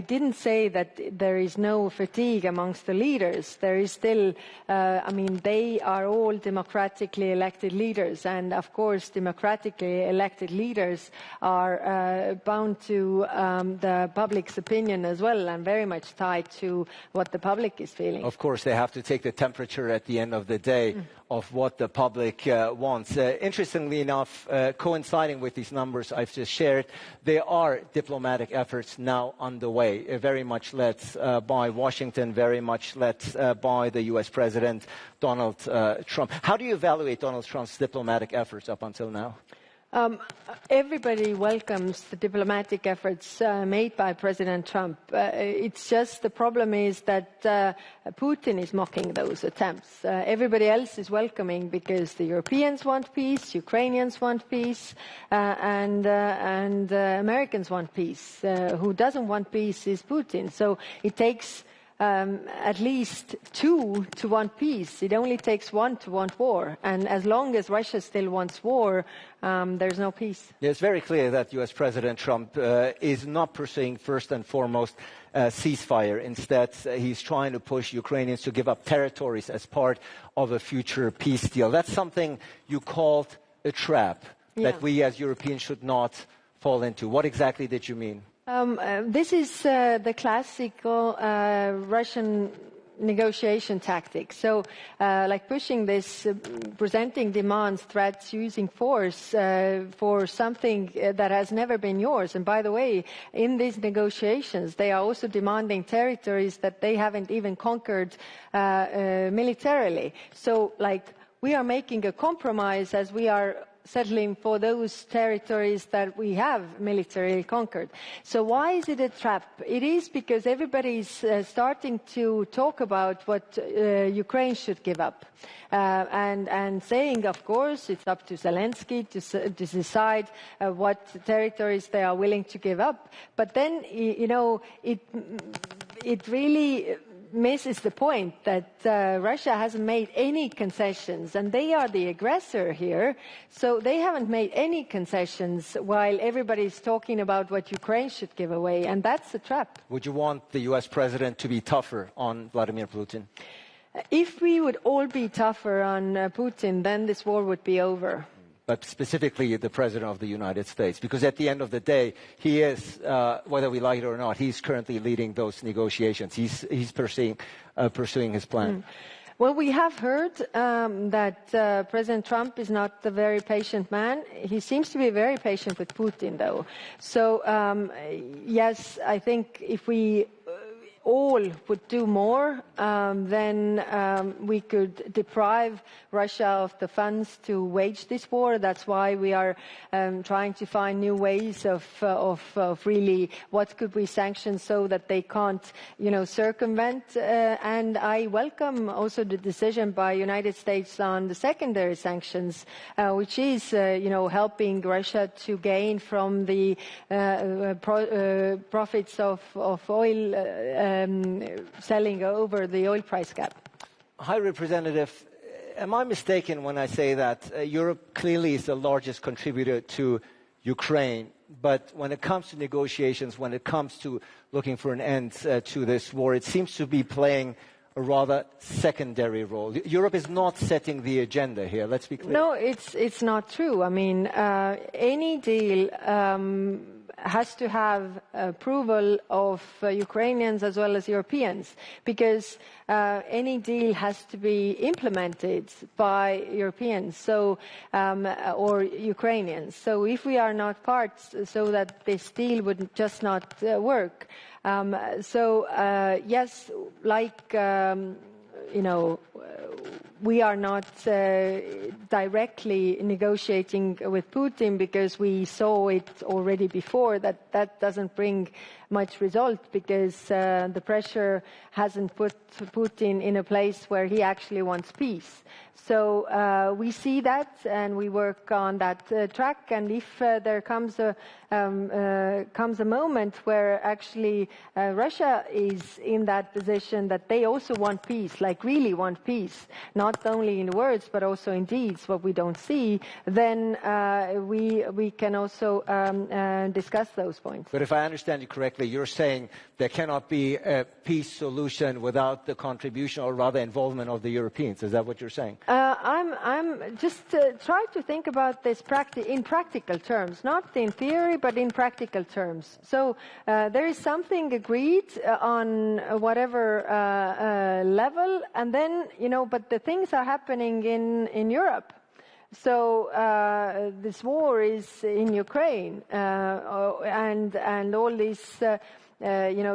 didn't say that there is no fatigue amongst the leaders. There is still, I mean, they are all democratically elected leaders. And of course, democratically elected leaders are bound to the public's opinion as well and very much tied to what the public is feeling.
Of course, they have to take the temperature at the end of the day of what the public wants. Interestingly enough, coinciding with these numbers I've just shared, there are diplomatic efforts now underway, very much led by Washington, very much led by the US President Donald Trump. How do you evaluate Donald Trump's diplomatic efforts up until now?
Everybody welcomes the diplomatic efforts made by President Trump. It's just the problem is that Putin is mocking those attempts. Everybody else is welcoming because the Europeans want peace, Ukrainians want peace, and Americans want peace. Who doesn't want peace is Putin. So it takes at least two to want peace. It only takes one to want war. And as long as Russia still wants war, there's no peace.
Yeah, it's very clear that US President Trump is not pursuing first and foremost ceasefire. Instead, he's trying to push Ukrainians to give up territories as part of a future peace deal. That's something you called a trap that we as Europeans should not fall into. What exactly did you mean?
This is the classical Russian negotiation tactic. So, like pushing this, presenting demands, threats, using force for something that has never been yours. And by the way, in these negotiations, they are also demanding territories that they haven't even conquered militarily. So, like, we are making a compromise as we are settling for those territories that we have militarily conquered. So why is it a trap? It is because everybody is starting to talk about what Ukraine should give up. And saying, of course, it's up to Zelensky to decide what territories they are willing to give up. But then, you know, it really misses the point that Russia hasn't made any concessions, and they are the aggressor here. So they haven't made any concessions while everybody's talking about what Ukraine should give away, and that's the trap.
Would you want the US president to be tougher on Vladimir Putin?
If we would all be tougher on Putin, then this war would be over.
But specifically the President of the United States, because at the end of the day, he is, whether we like it or not, he's currently leading those negotiations. He's pursuing his plan.
Well, we have heard that President Trump is not a very patient man. He seems to be very patient with Putin, though. So, yes, I think if we all would do more, then we could deprive Russia of the funds to wage this war. That's why we are trying to find new ways of really what could we sanction so that they can't, you know, circumvent. And I welcome also the decision by United States on the secondary sanctions, which is, you know, helping Russia to gain from the profits of oil selling over the oil price cap.
High Representative, am I mistaken when I say that Europe clearly is the largest contributor to Ukraine, but when it comes to negotiations, when it comes to looking for an end to this war, it seems to be playing a rather secondary role? Europe is not setting the agenda here, let's be clear.
No, it's not true. I mean, any deal has to have approval of Ukrainians as well as Europeans, because any deal has to be implemented by Europeans, so or Ukrainians. So if we are not part, so that this deal would just not work. Yes, like you know, we are not directly negotiating with Putin because we saw it already before that doesn't bring much result because the pressure hasn't put Putin in a place where he actually wants peace. So we see that and we work on that track, and if there comes a moment where actually Russia is in that position that they also want peace, like really want peace, not only in words but also in deeds, what we don't see, then we can also discuss those points.
But if I understand you correctly, you're saying there cannot be a peace solution without the contribution or rather involvement of the Europeans. Is that what you're saying?
I'm just try to think about this in practical terms, not in theory, but in practical terms. So there is something agreed on whatever level, and then, but the things are happening in Europe. So this war is in Ukraine, and all these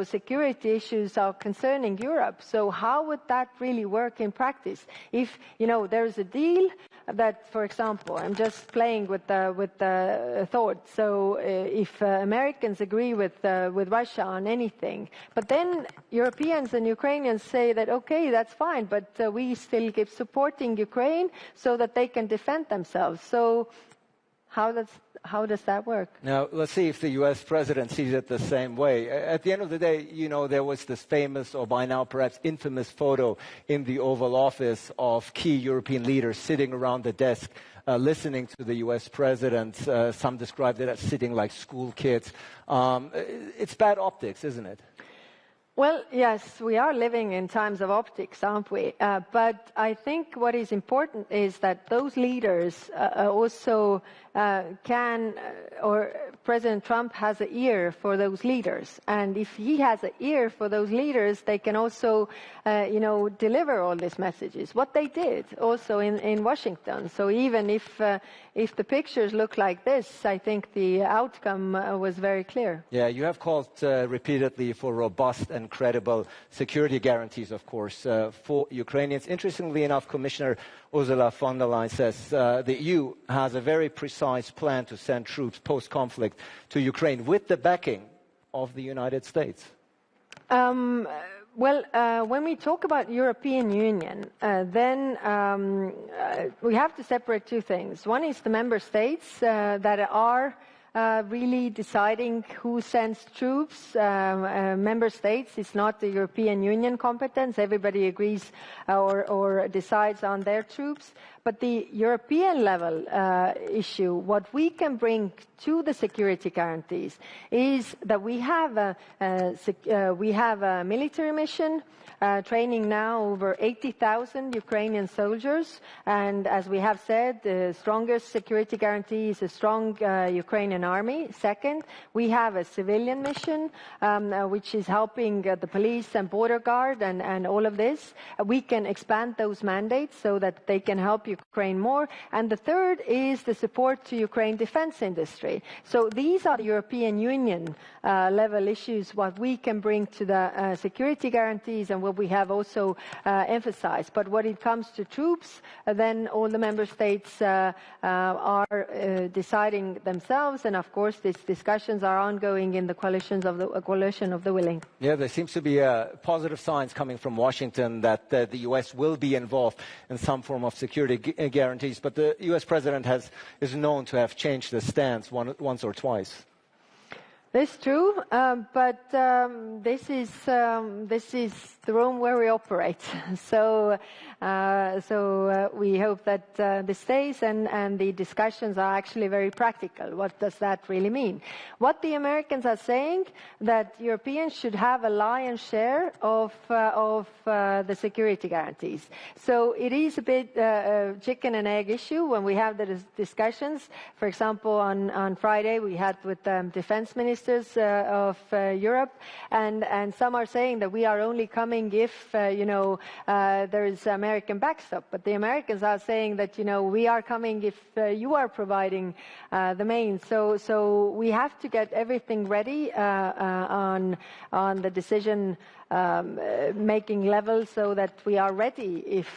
security issues are concerning Europe. So how would that really work in practice? If there's a deal that, for example, I'm just playing with the thought. So if Americans agree with Russia on anything, but then Europeans and Ukrainians say that okay, that's fine, but we still keep supporting Ukraine so that they can defend themselves. So how does that work?
Now, let's see if the U.S. president sees it the same way. At the end of the day, there was this famous, or by now perhaps infamous, photo in the Oval Office of key European leaders sitting around the desk, listening to the U.S. president. Some described it as sitting like school kids. It's bad optics, isn't it?
Well, yes, we are living in times of optics, aren't we? But I think what is important is that those leaders also or President Trump has an ear for those leaders. And if he has an ear for those leaders, they can also, deliver all these messages. What they did also in Washington. So even if the pictures look like this, I think the outcome was very clear.
Yeah, you have called repeatedly for robust and credible security guarantees, of course, for Ukrainians. Interestingly enough, Commissioner Ursula von der Leyen says the EU has a very precise plan to send troops post-conflict to Ukraine with the backing of the United States.
When we talk about European Union, then we have to separate two things. One is the member states that are really deciding who sends troops. Member states, it's not the European Union competence. Everybody agrees or decides on their troops. But the European level issue, what we can bring to the security guarantees is that we have a military mission training now over 80,000 Ukrainian soldiers. And as we have said, the strongest security guarantee is a strong Ukrainian army. Second, we have a civilian mission, which is helping the police and border guard and all of this. We can expand those mandates so that they can help Ukraine more. And the third is the support to Ukraine defense industry. So these are the European Union level issues, what we can bring to the security guarantees and what we have also emphasized. But when it comes to troops, then all the member states are deciding themselves. And of course, these discussions are ongoing in the coalition of the willing. Yeah,
there seems to be positive signs coming from Washington that the U.S. will be involved in some form of security guarantees. But the U.S. president is known to have changed the stance once or twice.
That's true, but this is the room where we operate. So we hope that this stays, and the discussions are actually very practical. What does that really mean? What the Americans are saying, that Europeans should have a lion's share of the security guarantees. So it is a bit chicken and egg issue when we have the discussions. For example, on Friday we had with defense ministers of Europe, and some are saying that we are only coming if there is American backstop. But the Americans are saying that, we are coming if you are providing the main. So we have to get everything ready on the decision making level so that we are ready if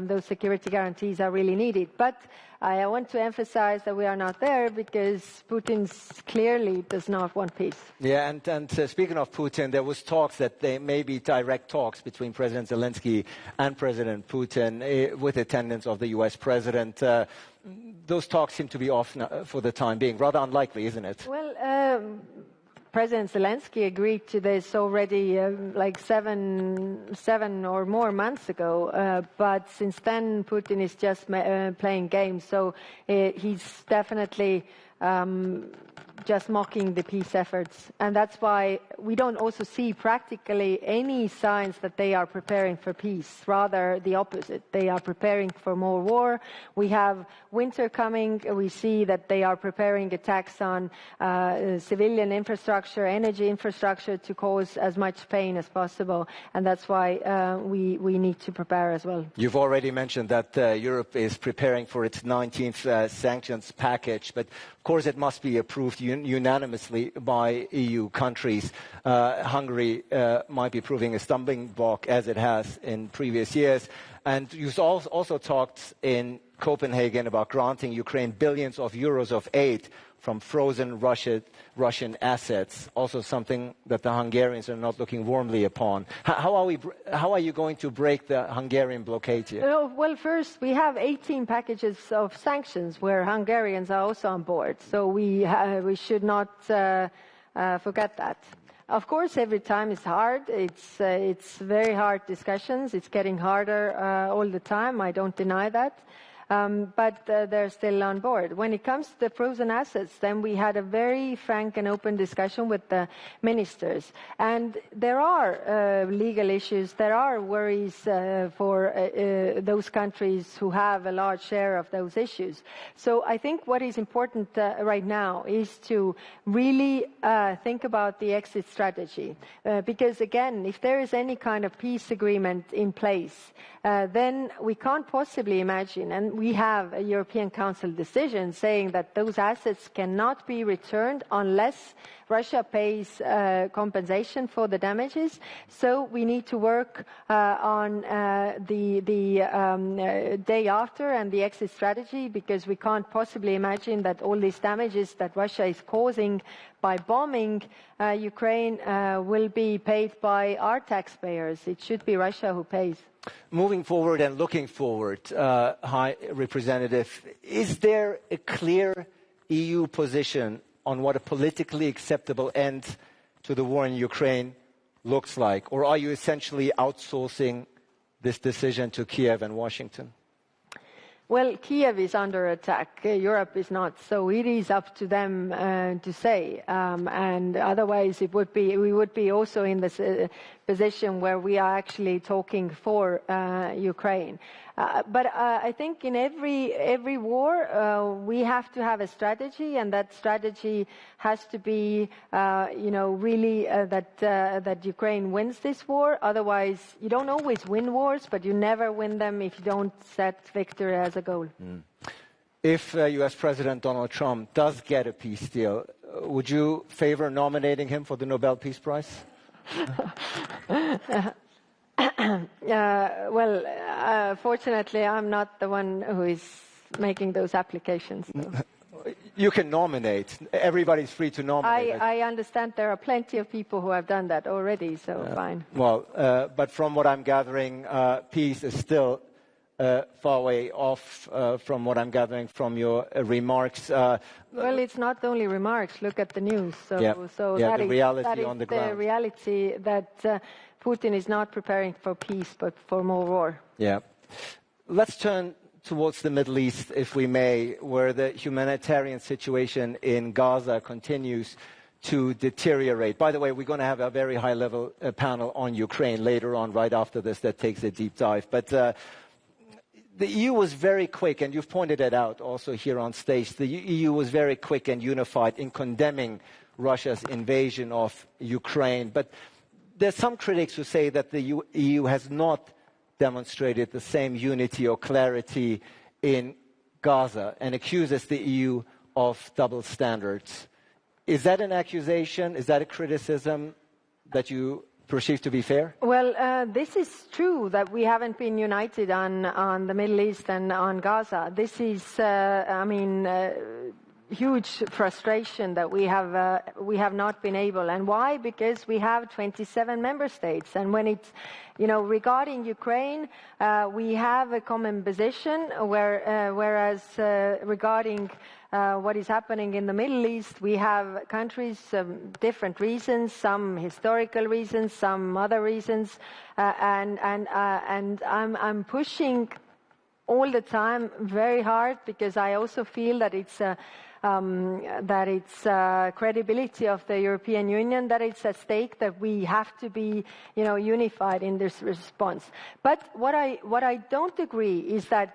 those security guarantees are really needed. But I want to emphasize that we are not there because Putin clearly does not want peace.
Yeah, and speaking of Putin, there was talks that there may be direct talks between President Zelensky and President Putin with attendance of the US president. Those talks seem to be off for the time being. Rather unlikely, isn't it?
Well, President Zelensky agreed to this already like seven or more months ago, but since then Putin is just playing games. So he's definitely just mocking the peace efforts, and that's why we don't also see practically any signs that they are preparing for peace. Rather the opposite. They are preparing for more war. We have winter coming. We see that they are preparing attacks on civilian infrastructure, energy infrastructure, to cause as much pain as possible, and that's why we need to prepare as well.
You've already mentioned that Europe is preparing for its 19th sanctions package, but of course it must be approved unanimously by EU countries. Hungary might be proving a stumbling block as it has in previous years. And you've also talked in Copenhagen about granting Ukraine billions of euros of aid from frozen Russian assets, also something that the Hungarians are not looking warmly upon. How are you going to break the Hungarian blockade here?
Well, first, we have 18 packages of sanctions where Hungarians are also on board, so we should not forget that. Of course, every time is hard. It's very hard discussions. It's getting harder all the time. I don't deny that. But they're still on board. When it comes to the frozen assets, then we had a very frank and open discussion with the ministers. And there are legal issues, there are worries for those countries who have a large share of those issues. So I think what is important right now is to really think about the exit strategy. Because again, if there is any kind of peace agreement in place, then we can't possibly imagine, and we have a European Council decision saying that those assets cannot be returned unless Russia pays compensation for the damages. So we need to work on the day after and the exit strategy, because we can't possibly imagine that all these damages that Russia is causing by bombing Ukraine will be paid by our taxpayers. It should be Russia who pays.
Moving forward and looking forward, High Representative, is there a clear EU position on what a politically acceptable end to the war in Ukraine looks like? Or are you essentially outsourcing this decision to Kiev and Washington?
Well, Kiev is under attack. Europe is not. So it is up to them to say. And otherwise, we would be also in this position where we are actually talking for Ukraine. But I think in every war, we have to have a strategy, and that strategy has to be, really that Ukraine wins this war. Otherwise, you don't always win wars, but you never win them if you don't set victory as a goal.
If U.S. President Donald Trump does get a peace deal, would you favor nominating him for the Nobel Peace Prize?
Fortunately, I'm not the one who is making those applications. So.
You can nominate. Everybody's free to nominate.
I understand there are plenty of people who have done that already, so fine.
Well, but from what I'm gathering, peace is still far way off from what I'm gathering from your remarks.
Well, it's not only remarks. Look at the news. So
the reality on the ground.
The reality that Putin is not preparing for peace, but for more war.
Yeah. Let's turn towards the Middle East, if we may, where the humanitarian situation in Gaza continues to deteriorate. By the way, we're going to have a very high-level panel on Ukraine later on, right after this, that takes a deep dive. But the EU was very quick, and you've pointed it out also here on stage. The EU was very quick and unified in condemning Russia's invasion of Ukraine. But there's some critics who say that the EU has not demonstrated the same unity or clarity in Gaza and accuses the EU of double standards. Is that an accusation? Is that a criticism that you perceive to be fair?
Well, this is true that we haven't been united on the Middle East and on Gaza. This is, huge frustration that we have not been able. And why? Because we have 27 member states, and when it's, regarding Ukraine, we have a common position, whereas regarding what is happening in the Middle East, we have countries, different reasons, some historical reasons, some other reasons, and I'm pushing all the time very hard, because I also feel that it's credibility of the European Union, that it's at stake, that we have to be, unified in this response. But what I don't agree is that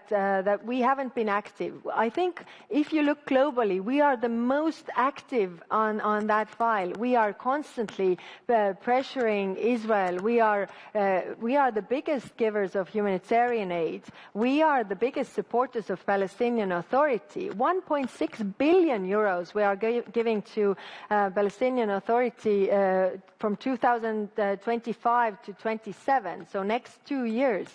we haven't been active. I think if you look globally, we are the most active on that file. We are constantly pressuring Israel. We are the biggest givers of humanitarian aid. We are the biggest supporters of Palestinian Authority. 1.6 billion euros we are giving to Palestinian Authority from 2025 to 27, so next 2 years.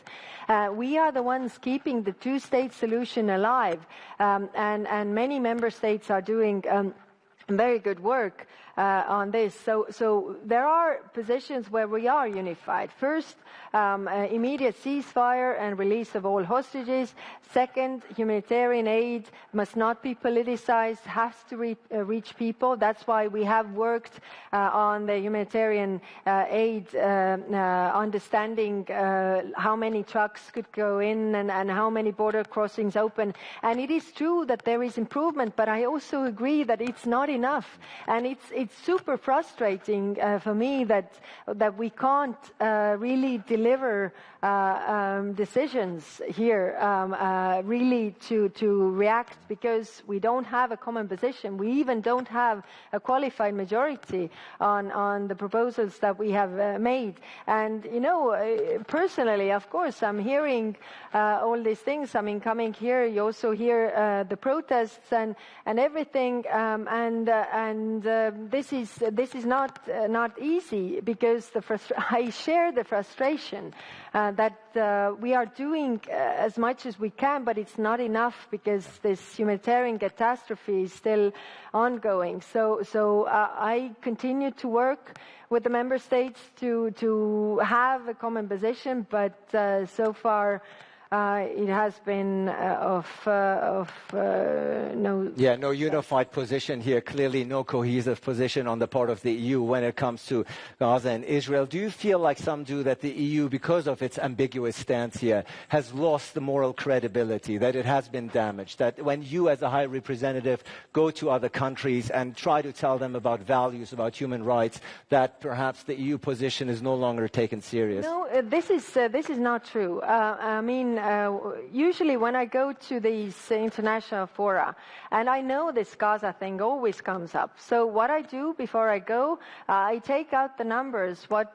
We are the ones keeping the two-state solution alive, and many member states are doing very good work on this. So there are positions where we are unified. First, immediate ceasefire and release of all hostages. Second, humanitarian aid must not be politicized, has to reach people. That's why we have worked on the humanitarian aid, understanding how many trucks could go in and how many border crossings open. And it is true that there is improvement, but I also agree that it's not enough. And it's super frustrating for me that we can't really deliver decisions here, really to react, because we don't have a common position. We even don't have a qualified majority on the proposals that we have made. And personally, of course, I'm hearing all these things. I mean, coming here, you also hear the protests and everything, and this is not easy, because I share the frustration that we are doing as much as we can, but it's not enough, because this humanitarian catastrophe is still ongoing. So I continue to work with the member states to have a common position, but so far it has been no
unified position here. Clearly no cohesive position on the part of the EU when it comes to Gaza and Israel. Do you feel, like some do, that the EU, because of its ambiguous stance here, has lost the moral credibility, that it has been damaged, that when you as a High Representative go to other countries and try to tell them about values, about human rights, that perhaps the EU position is no longer taken serious?
No, this is not true. Usually when I go to these international fora, and I know this Gaza thing always comes up. So what I do before I go, I take out the numbers. For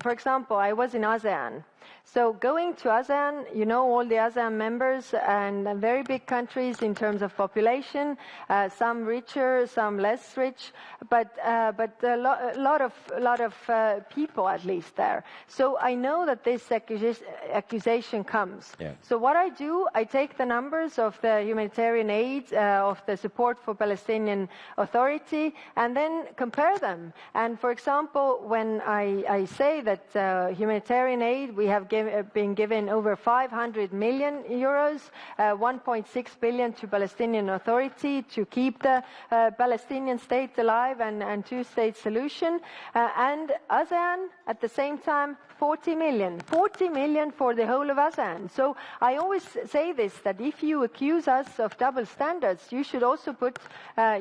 example, I was in ASEAN. So going to ASEAN, all the ASEAN members, and very big countries in terms of population, some richer, some less rich, but a lot of people at least there. So I know that this accusation comes. Yeah. So what I do, I take the numbers of the humanitarian aid, of the support for Palestinian Authority, and then compare them. And for example, when I say that humanitarian aid, we have been given over 500 million euros, 1.6 billion to Palestinian Authority to keep the Palestinian state alive and two-state solution, and ASEAN at the same time 40 million for the whole of ASEAN. So I always say this, that if you accuse us of double standards, you should also put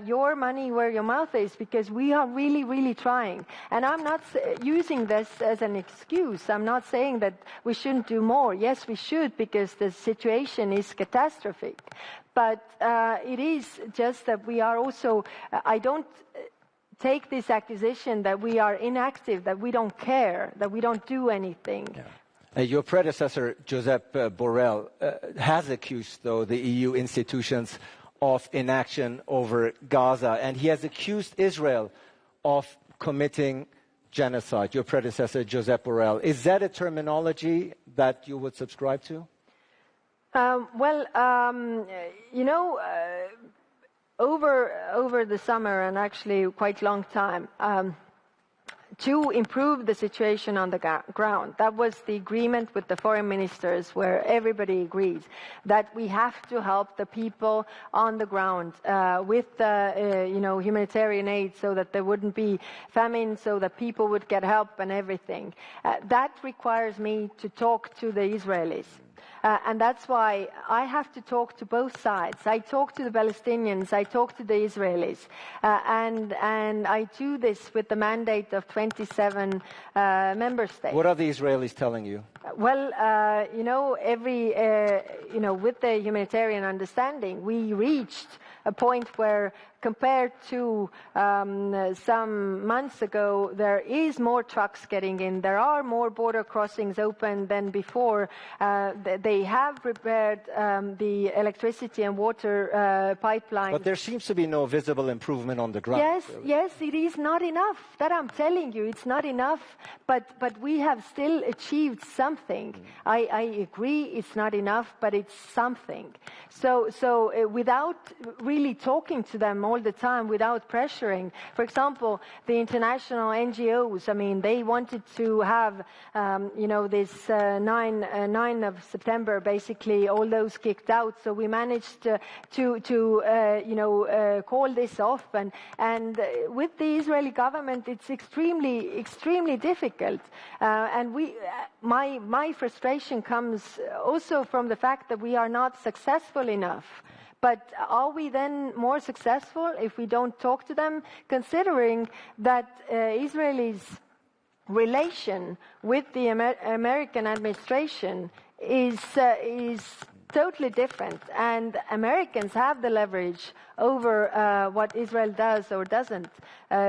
your money where your mouth is, because we are really, really trying. And I'm not using this as an excuse. I'm not saying that we shouldn't do more. Yes, we should, because the situation is catastrophic. But it is just that we are also, I don't take this accusation that we are inactive, that we don't care, that we don't do anything.
Yeah. Your predecessor, Josep Borrell, has accused, though, the EU institutions of inaction over Gaza, and he has accused Israel of committing genocide. Your predecessor, Josep Borrell. Is that a terminology that you would subscribe to?
Over the summer, and actually quite long time, to improve the situation on the ground. That was the agreement with the foreign ministers, where everybody agrees that we have to help the people on the ground with humanitarian aid, so that there wouldn't be famine, so that people would get help and everything. That requires me to talk to the Israelis. And that's why I have to talk to both sides. I talk to the Palestinians, I talk to the Israelis, and I do this with the mandate of 27 member states.
What are the Israelis telling you?
Well, with the humanitarian understanding, we reached a point where, compared to some months ago, there is more trucks getting in. There are more border crossings open than before. They have prepared the electricity and water pipeline.
But there seems to be no visible improvement on the ground.
Yes,
really.
yes, it is not enough. That I'm telling you, it's not enough. But we have still achieved something. I agree, it's not enough, but it's something. So without really talking to them all the time, without pressuring, for example, the international NGOs, I mean, they wanted to have, this 9 of September, basically, all those kicked out. So we managed to call this off. And with the Israeli government, it's extremely, extremely difficult. And my frustration comes also from the fact that we are not successful enough. But are we then more successful if we don't talk to them, considering that Israel's relation with the American administration is totally different, and Americans have the leverage over what Israel does or doesn't,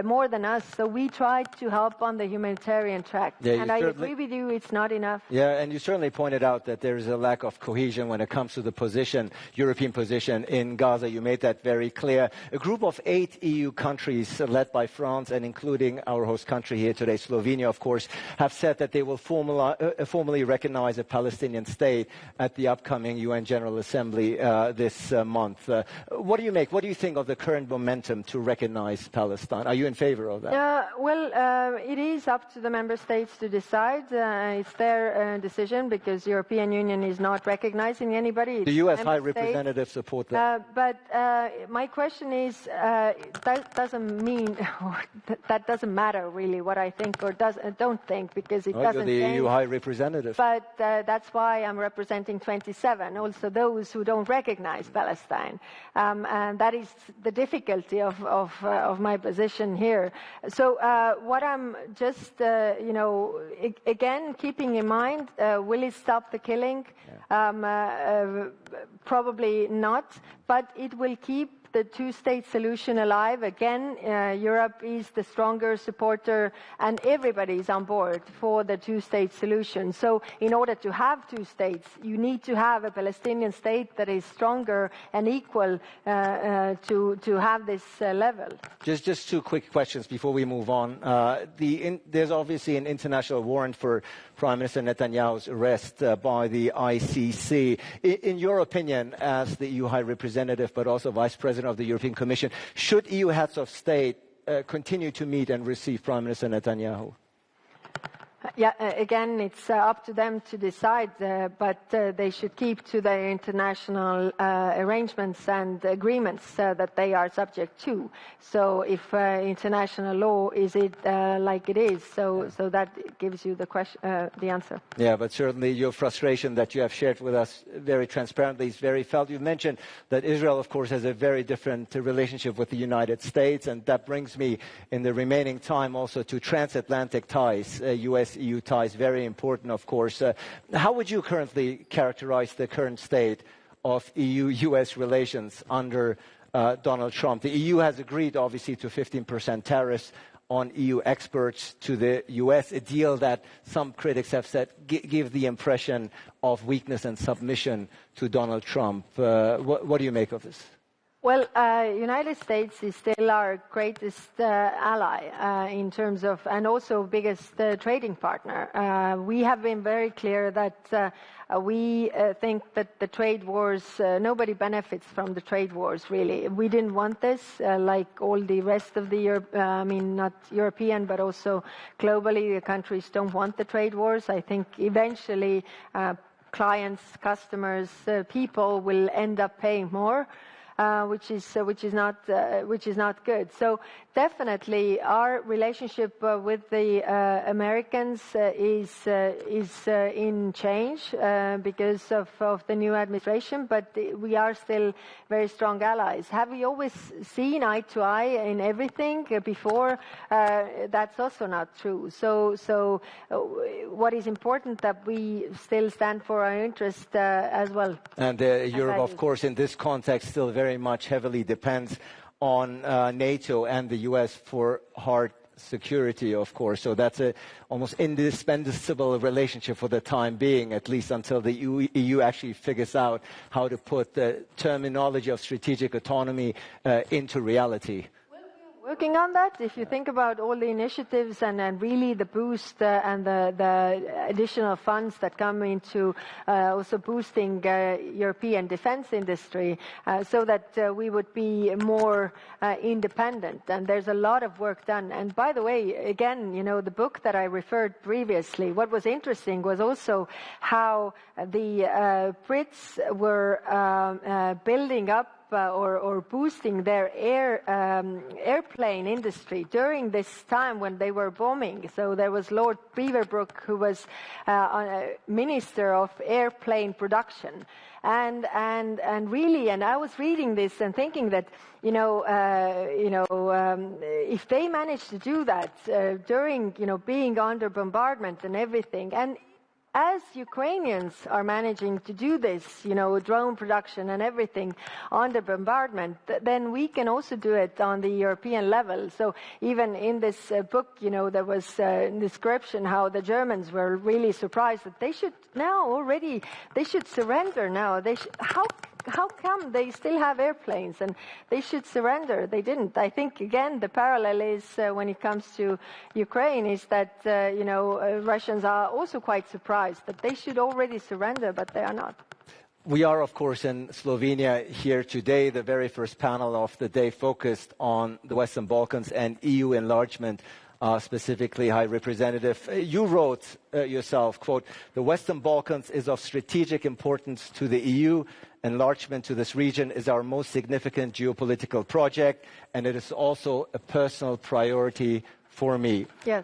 more than us. So we try to help on the humanitarian track.
Yeah,
and I agree with you, it's not enough.
Yeah, and you certainly pointed out that there is a lack of cohesion when it comes to the European position in Gaza. You made that very clear. A group of 8 EU countries, led by France and including our host country here today, Slovenia, of course, have said that they will formally recognize a Palestinian state at the upcoming UN General Assembly this month. What do you make? What do you think of the current momentum to recognize Palestine? Are you in favor of that?
It is up to the member states to decide. It's their decision, because the European Union is not recognizing anybody.
The U.S. High Representative support that.
But my question is, that doesn't mean, that doesn't matter really what I think or don't think, because it doesn't
you're the
change.
EU High Representative.
But that's why I'm representing 27, also those who don't recognize Palestine. And that is the difficulty of my position here. So what I'm just, again, keeping in mind, will it stop the killing? Yeah. Probably not, but it will keep the two-state solution alive. Again, Europe is the stronger supporter, and everybody is on board for the two-state solution. So in order to have two states, you need to have a Palestinian state that is stronger and equal to have this level.
Just 2 quick questions before we move on. There's obviously an international warrant for Prime Minister Netanyahu's arrest by the ICC. In your opinion, as the EU High Representative, but also Vice President of the European Commission, should EU heads of state continue to meet and receive Prime Minister Netanyahu?
Again, it's up to them to decide, but they should keep to the international arrangements and agreements that they are subject to. So if international law is like it is, so that gives you the answer.
Yeah, but certainly your frustration that you have shared with us very transparently is very felt. You mentioned that Israel, of course, has a very different relationship with the United States, and that brings me in the remaining time also to transatlantic ties, US-EU ties, very important, of course. How would you currently characterize the current state of EU-US relations under Donald Trump. The EU has agreed, obviously, to 15% tariffs on EU exports to the US, a deal that some critics have said give the impression of weakness and submission to Donald Trump. What do you make of this?
Well, United States is still our greatest ally in terms of, and also biggest trading partner. We have been very clear that we think that the trade wars, nobody benefits from the trade wars, really. We didn't want this, like all the rest of the Europe, not European, but also globally, the countries don't want the trade wars. I think eventually clients, customers, people will end up paying more. Which is not good. So definitely, our relationship with the Americans is in change because of the new administration. But we are still very strong allies. Have we always seen eye to eye in everything before? That's also not true. So what is important that we still stand for our interest as well.
And Europe, of course, in this context, still very much heavily depends on NATO and the US for hard security, of course. So that's a almost indispensable relationship for the time being, at least until the EU actually figures out how to put the terminology of strategic autonomy into reality.
Working on that. If you think about all the initiatives and really the boost and the additional funds that come into also boosting European defense industry so that we would be more independent. And there's a lot of work done. And by the way, again, the book that I referred previously, what was interesting was also how the Brits were building up or boosting their airplane industry during this time when they were bombing. So there was Lord Beaverbrook, who was Minister of Airplane Production. And really, and I was reading this and thinking that, if they managed to do that during, being under bombardment and everything, and as Ukrainians are managing to do this, drone production and everything under bombardment, then we can also do it on the European level. So even in this book, there was a description how the Germans were really surprised that they should surrender now. How come they still have airplanes and they should surrender? They didn't. I think, again, the parallel is when it comes to Ukraine is that, Russians are also quite surprised that they should already surrender, but they are not.
We are, of course, in Slovenia here today. The very first panel of the day focused on the Western Balkans and EU enlargement. Specifically, High Representative, you wrote yourself, quote, "The Western Balkans is of strategic importance to the EU. Enlargement to this region is our most significant geopolitical project, and it is also a personal priority for me."
Yes.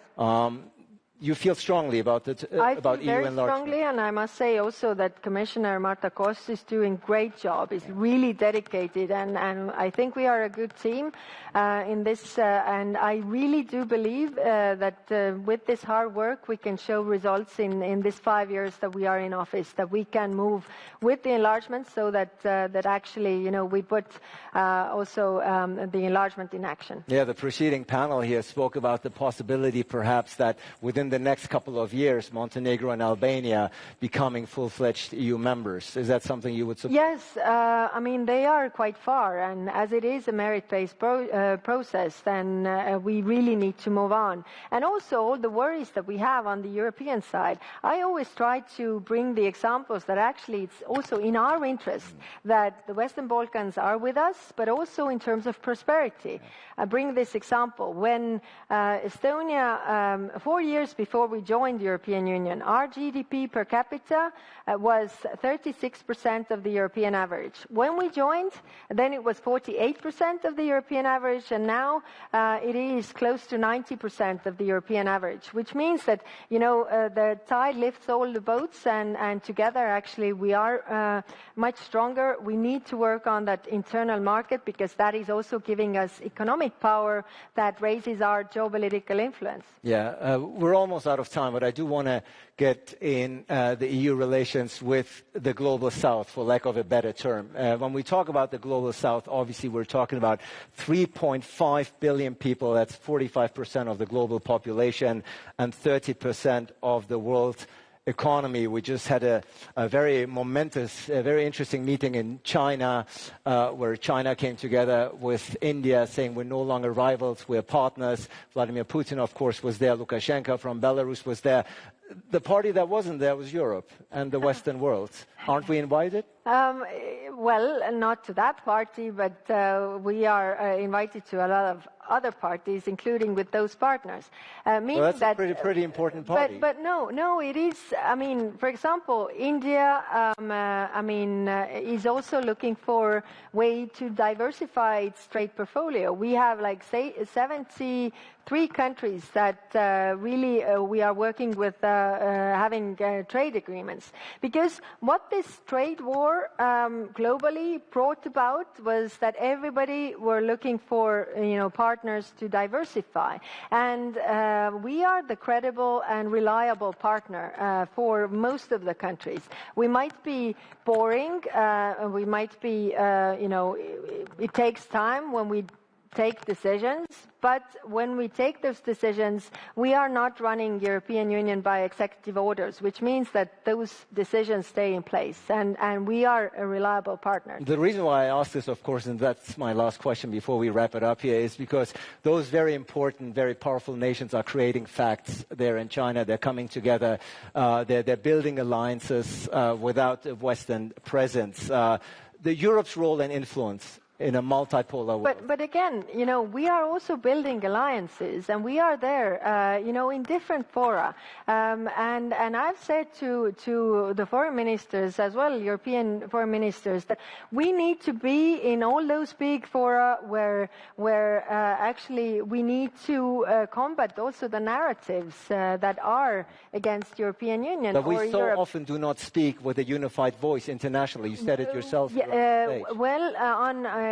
You feel strongly about it, about EU enlargement? I feel very strongly,
and I must say also that Commissioner Marta Costa is doing a great job. Is really dedicated, and I think we are a good team in this. And I really do believe that with this hard work, we can show results in this 5 years that we are in office. That we can move with the enlargement, so that actually, we put also the enlargement in action.
Yeah, the preceding panel here spoke about the possibility, perhaps, that within the next couple of years, Montenegro and Albania becoming full-fledged EU members. Is that something you would support?
Yes, they are quite far, and as it is a merit-based process, then we really need to move on. And also all the worries that we have on the European side, I always try to bring the examples that actually it's also in our interest that the Western Balkans are with us, but also in terms of prosperity. I bring this example. When Estonia, 4 years before we joined the European Union, our GDP per capita was 36% of the European average. When we joined, then it was 48% of the European average, and now it is close to 90% of the European average, which means that, the tide lifts all the boats, and together, actually, we are much stronger. We need to work on that internal market, because that is also giving us economic power that raises our geopolitical influence.
Yeah, we're almost almost out of time, but I do want to get in the EU relations with the Global South, for lack of a better term. When we talk about the Global South, obviously we're talking about 3.5 billion people. That's 45% of the global population and 30% of the world economy. We just had a very momentous, very interesting meeting in China, where China came together with India, saying we're no longer rivals, we're partners. Vladimir Putin, of course, was there. Lukashenko from Belarus was there. The party that wasn't there was Europe and the Western world. Aren't we invited?
Well, not to that party, but we are invited to a lot of other parties, including with those partners.
Well, that's a pretty important party.
But no, it is. I mean, for example, India, is also looking for a way to diversify its trade portfolio. We have, like, say, 73 countries that really we are working with having trade agreements. Because what this trade war globally brought about was that everybody were looking for, partners to diversify. And we are the credible and reliable partner for most of the countries. We might be boring, we might be, it takes time when we take decisions, but when we take those decisions, we are not running European Union by executive orders, which means that those decisions stay in place, and we are a reliable partner.
The reason why I ask this, of course, and that's my last question before we wrap it up here, is because those very important, very powerful nations are creating facts there in China. They're coming together. They're building alliances without a Western presence. The Europe's role and influence in a multipolar world.
But again, we are also building alliances, and we are there, in different fora. And I've said to the foreign ministers as well, European foreign ministers, that we need to be in all those big fora where actually we need to combat also the narratives that are against European Union.
But we so often do not speak with a unified voice internationally. You said it yourself.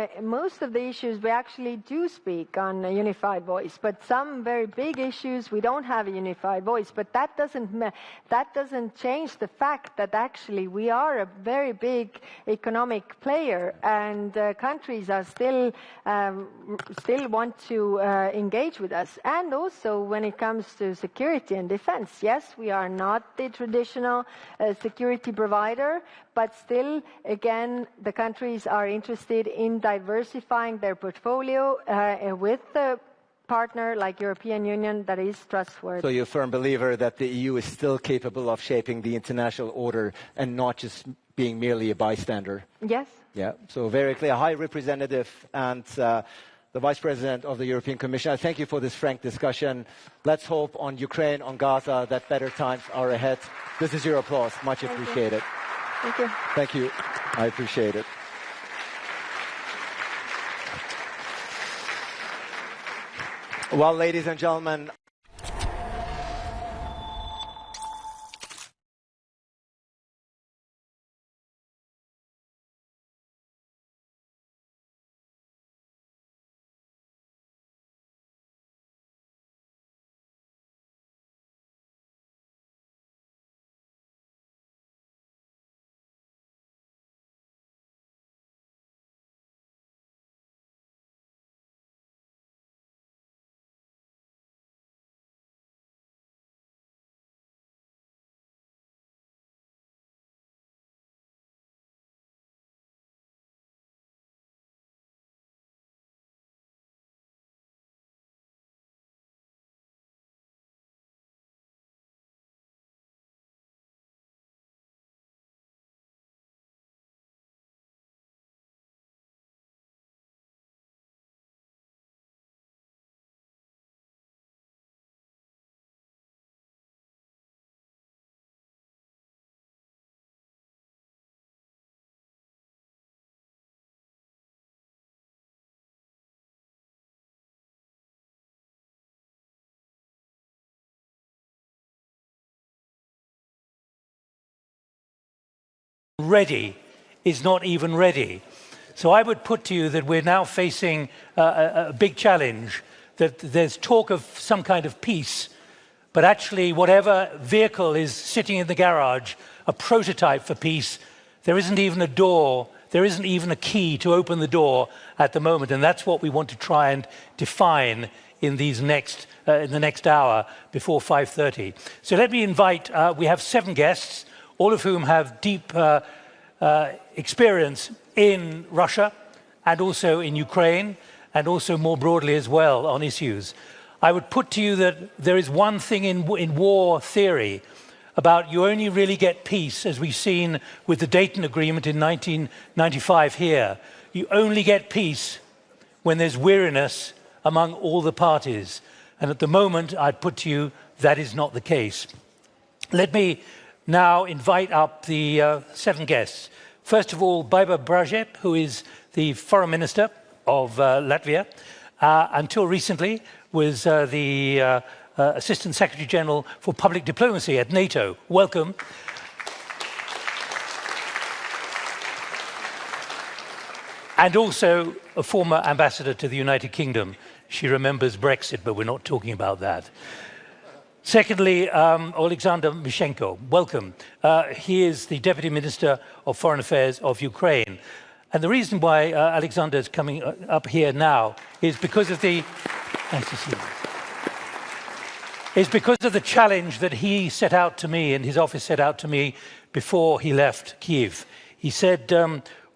On most of the issues we actually do speak on a unified voice, but some very big issues we don't have a unified voice. But that doesn't change the fact that actually we are a very big economic player, and countries are still want to engage with us. And also when it comes to security and defense, yes, we are not the traditional security provider, but still, again, the countries are interested in diversifying their portfolio with a partner like European Union that is trustworthy.
So you're a firm believer that the EU is still capable of shaping the international order and not just being merely a bystander?
Yes.
Yeah, so very clear. High Representative and the Vice President of the European Commission, I thank you for this frank discussion. Let's hope on Ukraine, on Gaza, that better times are ahead. This is your applause. Much appreciated.
Thank you.
Thank you. I appreciate it. Well, ladies and gentlemen,
ready is not even ready. So I would put to you that we're now facing a big challenge, that there's talk of some kind of peace, but actually whatever vehicle is sitting in the garage, a prototype for peace, there isn't even a door, there isn't even a key to open the door at the moment, and that's what we want to try and define in these in the next hour before 5:30. So let me invite, we have 7 guests, all of whom have deep experience in Russia and also in Ukraine and also more broadly as well on issues. I would put to you that there is one thing in war theory about you only really get peace, as we've seen with the Dayton Agreement in 1995 here. You only get peace when there's weariness among all the parties. And at the moment, I'd put to you, that is not the case. Let me now invite up the 7 guests. First of all, Baiba Braze, who is the Foreign Minister of Latvia, until recently was the Assistant Secretary General for Public Diplomacy at NATO. Welcome. And also a former ambassador to the United Kingdom. She remembers Brexit, but we're not talking about that. Secondly, Alexander Mishenko, welcome. He is the Deputy Minister of Foreign Affairs of Ukraine. And the reason why Alexander is coming up here now is because of the... Nice to see you. Is because of the challenge that he set out to me and his office set out to me before he left Kyiv. He said,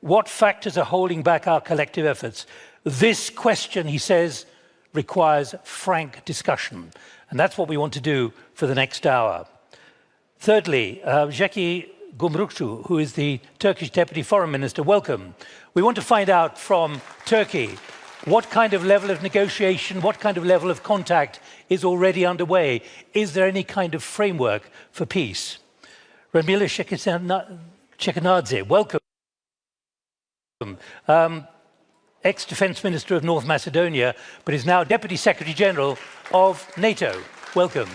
what factors are holding back our collective efforts? This question, he says, requires frank discussion. And that's what we want to do for the next hour. Thirdly, Zeki Gumrukcu, who is the Turkish Deputy Foreign Minister, welcome. We want to find out from Turkey what kind of level of negotiation, what kind of level of contact is already underway. Is there any kind of framework for peace? Radmila Shekhanadze, welcome. Ex-Defence Minister of North Macedonia, but is now Deputy Secretary General of NATO. Welcome.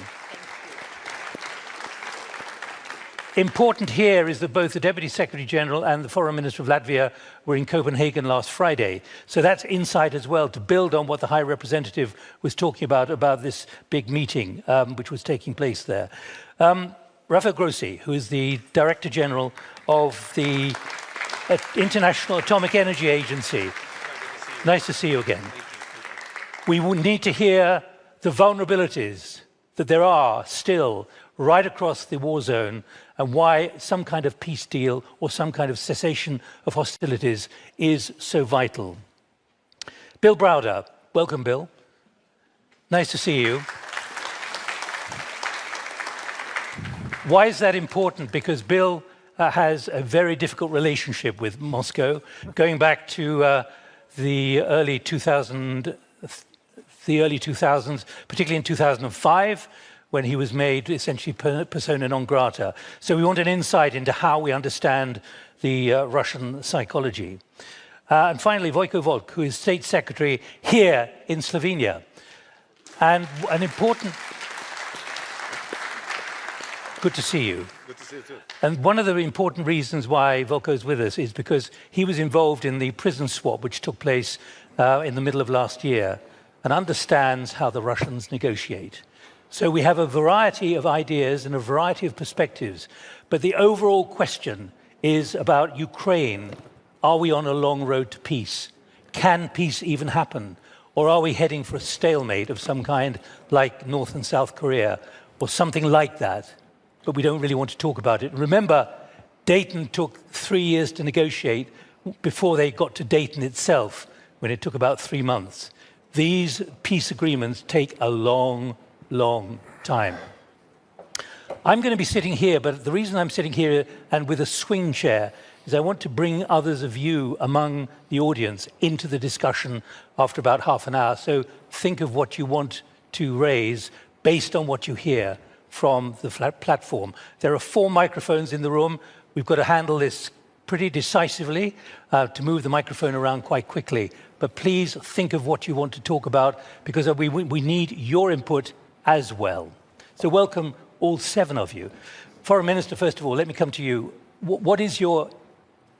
Important here is that both the Deputy Secretary General and the Foreign Minister of Latvia were in Copenhagen last Friday. So that's insight as well to build on what the High Representative was talking about this big meeting which was taking place there. Rafael Grossi, who is the Director General of the International Atomic Energy Agency. Nice to see you again. We will need to hear the vulnerabilities that there are still right across the war zone and why some kind of peace deal or some kind of cessation of hostilities is so vital. Bill Browder, welcome, Bill. Nice to see you. Why is that important? Because Bill has a very difficult relationship with Moscow, going back to the early 2000s, particularly in 2005, when he was made essentially persona non grata. So we want an insight into how we understand the Russian psychology. And finally, Vojko Volk, who is State Secretary here in Slovenia. And an important... Good to see you. Good to see you too. And one of the important reasons why Volko is with us is because he was involved in the prison swap which took place in the middle of last year and understands how the Russians negotiate. So we have a variety of ideas and a variety of perspectives, but the overall question is about Ukraine. Are we on a long road to peace? Can peace even happen? Or are we heading for a stalemate of some kind like North and South Korea or something like that? But we don't really want to talk about it. Remember, Dayton took 3 years to negotiate before they got to Dayton itself, when it took about 3 months. These peace agreements take a long time. I'm going to be sitting here, but the reason I'm sitting here and with a swing chair is I want to bring others of you among the audience into the discussion after about half an hour. So think of what you want to raise based on what you hear from the platform. There are 4 microphones in the room. We've got to handle this pretty decisively to move the microphone around quite quickly. But please think of what you want to talk about, because we need your input as well. So welcome all 7 of you. Foreign Minister, first of all, let me come to you. What is your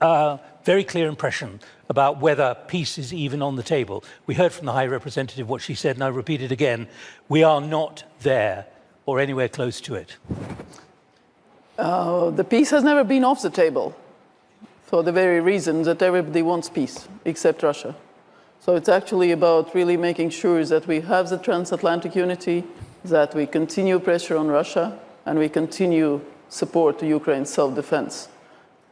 very clear impression about whether peace is even on the table? We heard from the High Representative what she said, and I repeat it again. We are not there or anywhere close to it?
The peace has never been off the table for the very reason that everybody wants peace, except Russia. So it's actually about really making sure that we have the transatlantic unity, that we continue pressure on Russia, and we continue support to Ukraine's self-defense,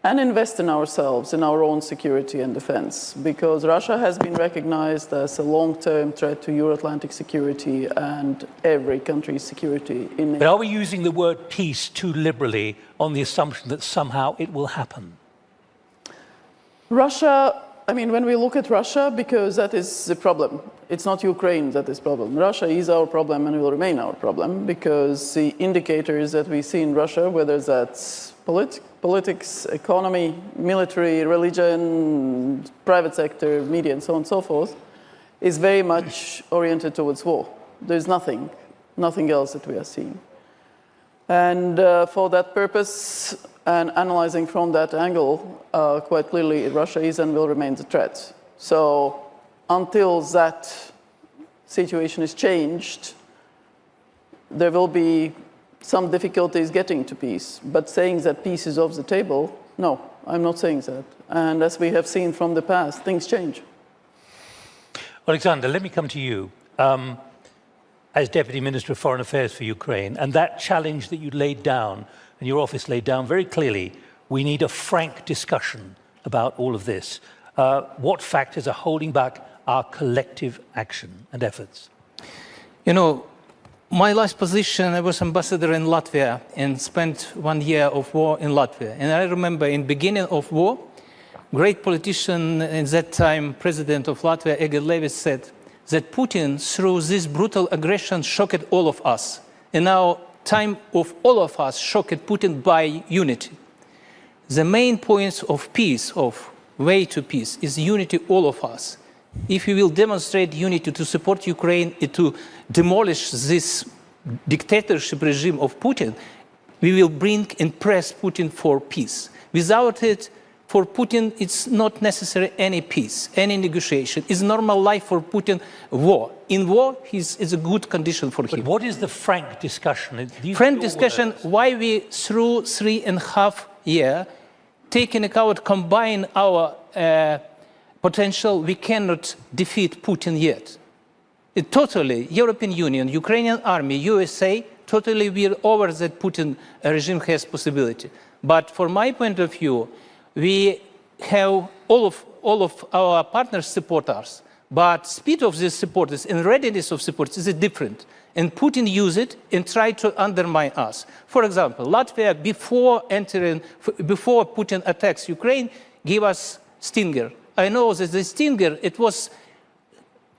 and invest in ourselves, in our own security and defense, because Russia has been recognized as a long-term threat to Euro-Atlantic security and every country's security.
But are we using the word peace too liberally on the assumption that somehow it will happen?
Russia, I mean, when we look at Russia, because that is the problem. It's not Ukraine that is the problem. Russia is our problem and will remain our problem, because the indicators that we see in Russia, whether that's politics, economy, military, religion, private sector, media, and so on and so forth, is very much oriented towards war. There's nothing else that we are seeing. And for that purpose, and analyzing from that angle, quite clearly, Russia is and will remain the threat. So until that situation is changed, there will be some difficulties getting to peace. But saying that peace is off the table, no, I'm not saying that. And as we have seen from the past, things change.
Alexander, let me come to you as Deputy Minister of Foreign Affairs for Ukraine, and that challenge that you laid down and your office laid down very clearly. We need a frank discussion about all of this. What factors are holding back our collective action and efforts?
You know, my last position, I was ambassador in Latvia and spent 1 year of war in Latvia. And I remember in the beginning of war, great politician at that time, President of Latvia, Egil Levis, said that Putin, through this brutal aggression, shocked all of us. And now time of all of us shocked Putin by unity. The main points of peace, of way to peace, is unity all of us. If we will demonstrate unity to support Ukraine, to demolish this dictatorship regime of Putin, we will bring and press Putin for peace. Without it, for Putin, it's not necessary any peace, any negotiation. It's normal life for Putin, war. In war, it's a good condition for him.
But what is the frank discussion?
Frank discussion, why we, through 3.5 years, taking account, combine our potential, we cannot defeat Putin yet. It totally, European Union, Ukrainian army, USA, totally we're over that Putin regime has possibility. But from my point of view, we have all of our partners support us, but speed of these supporters and readiness of supporters is different. And Putin use it and try to undermine us. For example, Latvia, before Putin attacks Ukraine, gave us Stinger. I know that the Stinger, it was,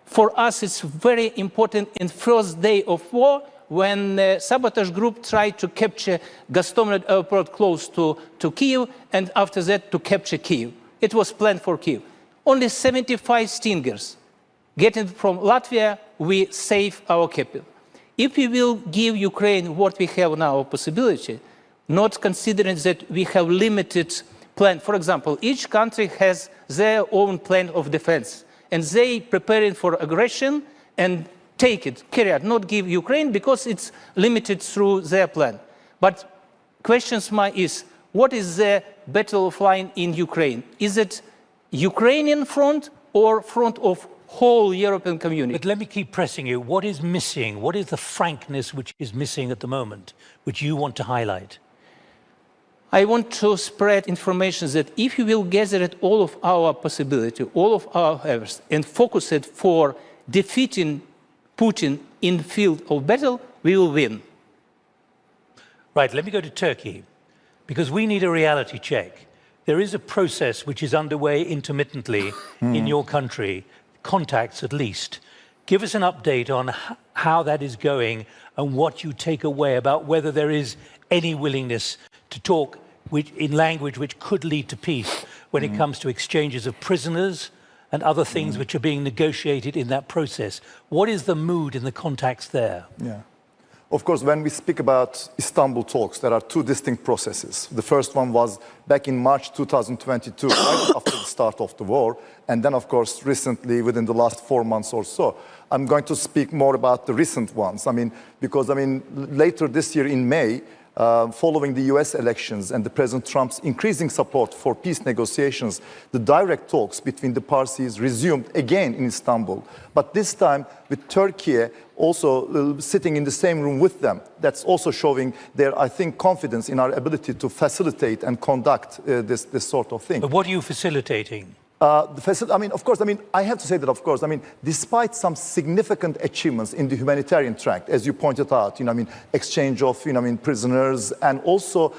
for us, it's very important in first day of war, when the sabotage group tried to capture Gostomel airport close to Kyiv, and after that to capture Kyiv. It was planned for Kyiv. Only 75 Stingers. Getting from Latvia, we save our capital. If we will give Ukraine what we have now, a possibility, not considering that we have limited plan. For example, each country has their own plan of defense, and they preparing for aggression and take it, carry out, not give Ukraine because it's limited through their plan. But question is, what is the battle line in Ukraine? Is it Ukrainian front or front of whole European community?
But let me keep pressing you. What is missing? What is the frankness which is missing at the moment, which you want to highlight?
I want to spread information that if we will gather it all of our possibility, all of our efforts, and focus it for defeating Putin in the field of battle, we will win.
Right, let me go to Turkey, because we need a reality check. There is a process which is underway intermittently in your country, contacts at least. Give us an update on how that is going and what you take away about whether there is any willingness to talk in language which could lead to peace when it comes to exchanges of prisoners and other things which are being negotiated in that process. What is the mood in the contacts there?
Yeah. Of course, when we speak about Istanbul talks, there are two distinct processes. The first one was back in March 2022, right after the start of the war. And then, of course, recently, within the last 4 months or so. I'm going to speak more about the recent ones. Because later this year in May, following the US elections and the President Trump's increasing support for peace negotiations, the direct talks between the parties resumed again in Istanbul. But this time with Turkey also sitting in the same room with them. That's also showing their, I think, confidence in our ability to facilitate and conduct this sort of thing.
But what are you facilitating?
Of course, I have to say that, of course, despite some significant achievements in the humanitarian track, as you pointed out, exchange of, prisoners, and also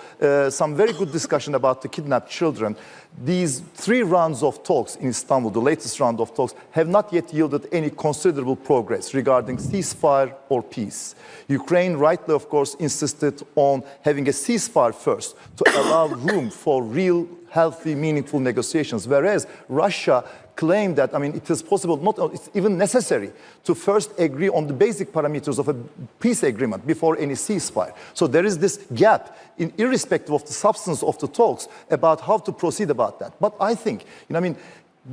some very good discussion about the kidnapped children, these 3 rounds of talks in Istanbul, the latest round of talks, have not yet yielded any considerable progress regarding ceasefire or peace. Ukraine rightly, of course, insisted on having a ceasefire first to allow room for real, healthy, meaningful negotiations, whereas Russia claimed that, it is possible, it's even necessary to first agree on the basic parameters of a peace agreement before any ceasefire. So there is this gap, irrespective of the substance of the talks, about how to proceed about that. But I think,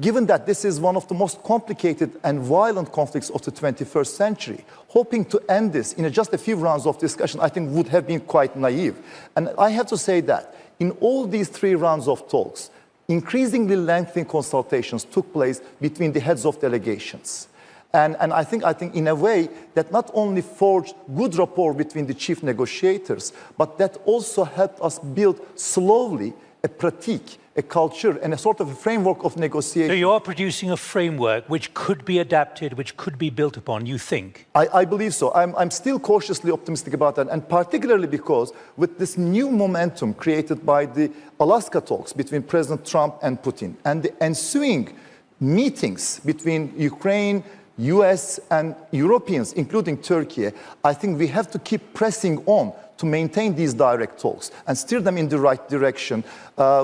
given that this is one of the most complicated and violent conflicts of the 21st century, hoping to end this in just a few rounds of discussion, I think would have been quite naive. And I have to say that in all these 3 rounds of talks, increasingly lengthy consultations took place between the heads of delegations. And I think in a way that not only forged good rapport between the chief negotiators, but that also helped us build slowly a pratique, a culture, and a sort of a framework of negotiation.
So you are producing a framework which could be adapted, which could be built upon, you think?
I believe so. I'm still cautiously optimistic about that, and particularly because with this new momentum created by the Alaska talks between President Trump and Putin, and the ensuing meetings between Ukraine, US, and Europeans, including Turkey, I think we have to keep pressing on to maintain these direct talks and steer them in the right direction,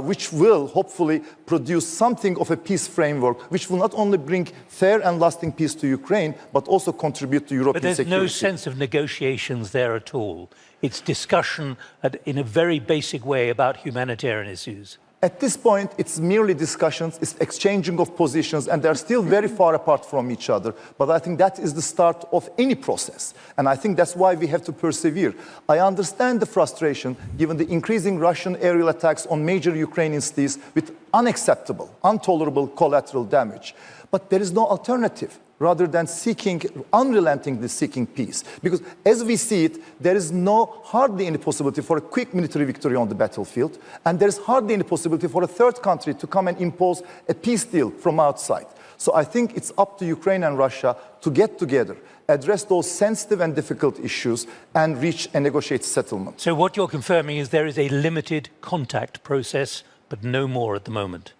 which will hopefully produce something of a peace framework, which will not only bring fair and lasting peace to Ukraine, but also contribute to European security.
But there's no sense of negotiations there at all. It's discussion in a very basic way about humanitarian issues.
At this point, it's merely discussions, it's exchanging of positions, and they're still very far apart from each other. But I think that is the start of any process. And I think that's why we have to persevere. I understand the frustration, given the increasing Russian aerial attacks on major Ukrainian cities with unacceptable, intolerable collateral damage. But there is no alternative, rather than unrelentingly seeking peace. Because as we see it, there is hardly any possibility for a quick military victory on the battlefield, and there is hardly any possibility for a third country to come and impose a peace deal from outside. So I think it's up to Ukraine and Russia to get together, address those sensitive and difficult issues, and reach a negotiated settlement.
So what you're confirming is there is a limited contact process, but no more at the moment.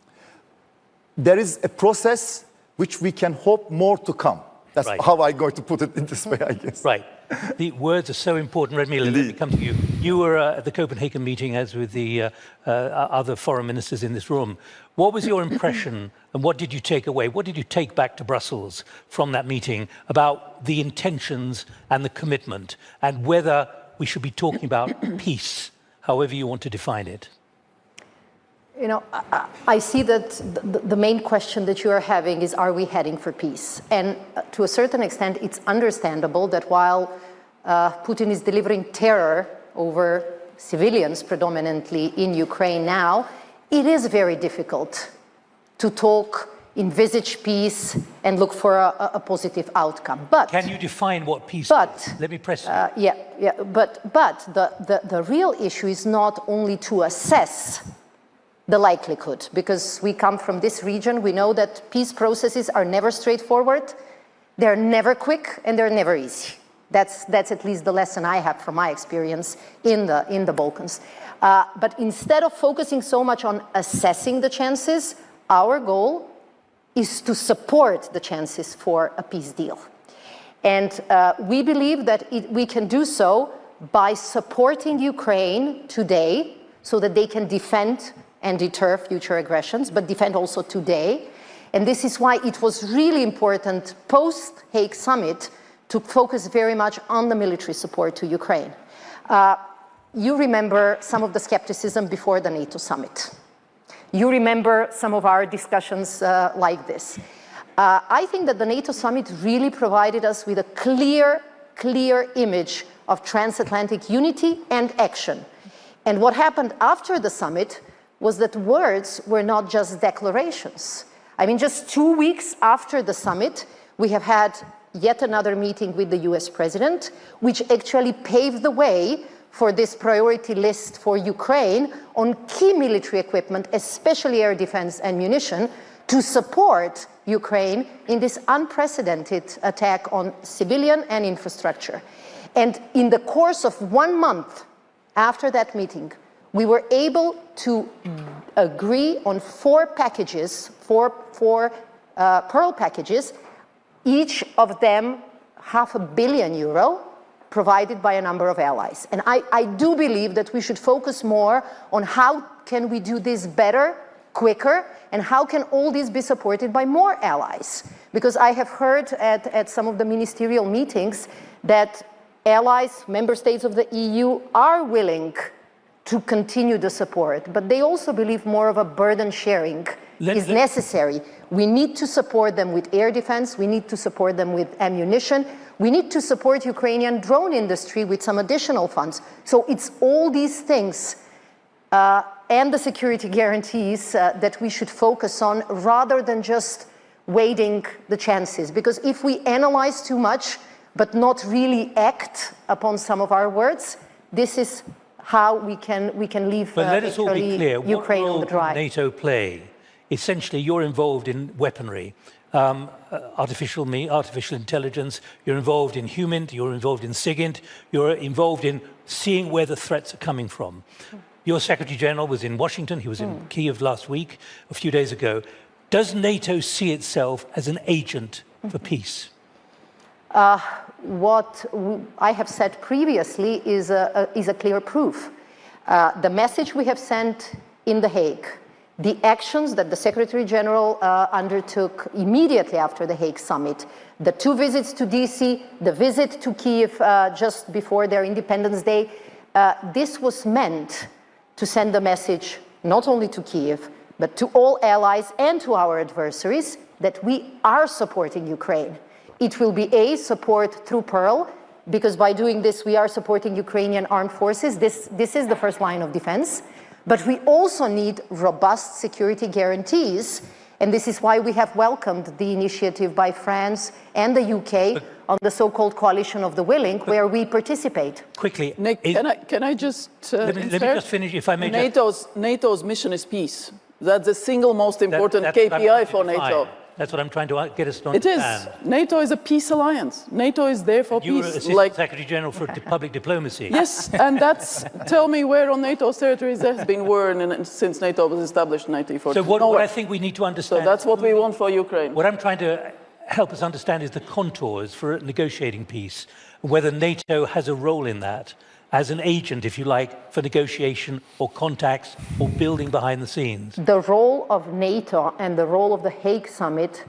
There is a process which we can hope more to come. That's right. How I'm going to put it in this way, I guess.
Right. The words are so important. Radmila, let me come to you. You were at the Copenhagen meeting, as with the other foreign ministers in this room. What was your impression, and what did you take away? What did you take back to Brussels from that meeting about the intentions and the commitment, and whether we should be talking about peace, however you want to define it?
I see that the main question that you are having is, are we heading for peace? And to a certain extent, it's understandable that while Putin is delivering terror over civilians, predominantly in Ukraine now, it is very difficult to talk, envisage peace, and look for a positive outcome. But
can you define what peace is? Let me press you.
But the real issue is not only to assess the likelihood, because we come from this region, we know that peace processes are never straightforward, they're never quick, and they're never easy. That's at least the lesson I have from my experience in the Balkans. But instead of focusing so much on assessing the chances, our goal is to support the chances for a peace deal. And we believe that we can do so by supporting Ukraine today so that they can defend and deter future aggressions, but defend also today. And this is why it was really important post-Hague summit to focus very much on the military support to Ukraine. You remember some of the skepticism before the NATO summit. You remember some of our discussions like this. I think that the NATO summit really provided us with a clear image of transatlantic unity and action. And what happened after the summit was that words were not just declarations. I mean, just 2 weeks after the summit, we have had yet another meeting with the US president, which actually paved the way for this priority list for Ukraine on key military equipment, especially air defense and munition, to support Ukraine in this unprecedented attack on civilian and infrastructure. And in the course of 1 month after that meeting, we were able to agree on 4 packages, four Pearl packages, each of them €500 million, provided by a number of allies. And I do believe that we should focus more on how can we do this better, quicker, and how can all this be supported by more allies. Because I have heard at some of the ministerial meetings that allies, member states of the EU, are willing to continue the support, but they also believe more of a burden sharing is necessary. We need to support them with air defense, we need to support them with ammunition, we need to support Ukrainian drone industry with some additional funds. So it's all these things and the security guarantees that we should focus on rather than just waiting the chances. Because if we analyze too much but not really act upon some of our words, this is how we can leave
but let us all be clear,
Ukraine on the drive.
What role does NATO play? Essentially, you're involved in weaponry, artificial intelligence, you're involved in HUMINT, you're involved in SIGINT, you're involved in seeing where the threats are coming from. Your Secretary General was in Washington, he was in Kiev last week, a few days ago. Does NATO see itself as an agent for peace? What I have said previously is a clear proof. The message we have sent in The Hague, the actions that the Secretary General undertook immediately after the Hague summit, the 2 visits to DC, the visit to Kiev just before their Independence Day, this was meant to send a message not only to Kiev, but to all allies and to our adversaries that we are supporting Ukraine. It will be support through Pearl, because by doing this we are supporting Ukrainian armed forces. This is the first line of defense. But we also need robust security guarantees, and this is why we have welcomed the initiative by France and the UK on the so-called coalition of the willing, where we participate.
Quickly, Nick, can I just
let me just finish, if I may.
NATO's mission is peace. That's the single most important KPI for NATO.
That's what I'm trying to get us to understand.
It is. NATO is a peace alliance. NATO is there for peace.
You were Assistant Secretary General for Public Diplomacy.
Yes, and that's, tell me where on NATO's territories there has been war since NATO was established in 1940.
So what I think we need to understand...
So that's what we want for Ukraine.
What I'm trying to help us understand is the contours for negotiating peace, whether NATO has a role in that, as an agent, if you like, for negotiation or contacts or building behind the scenes.
The role of NATO and the role of the Hague Summit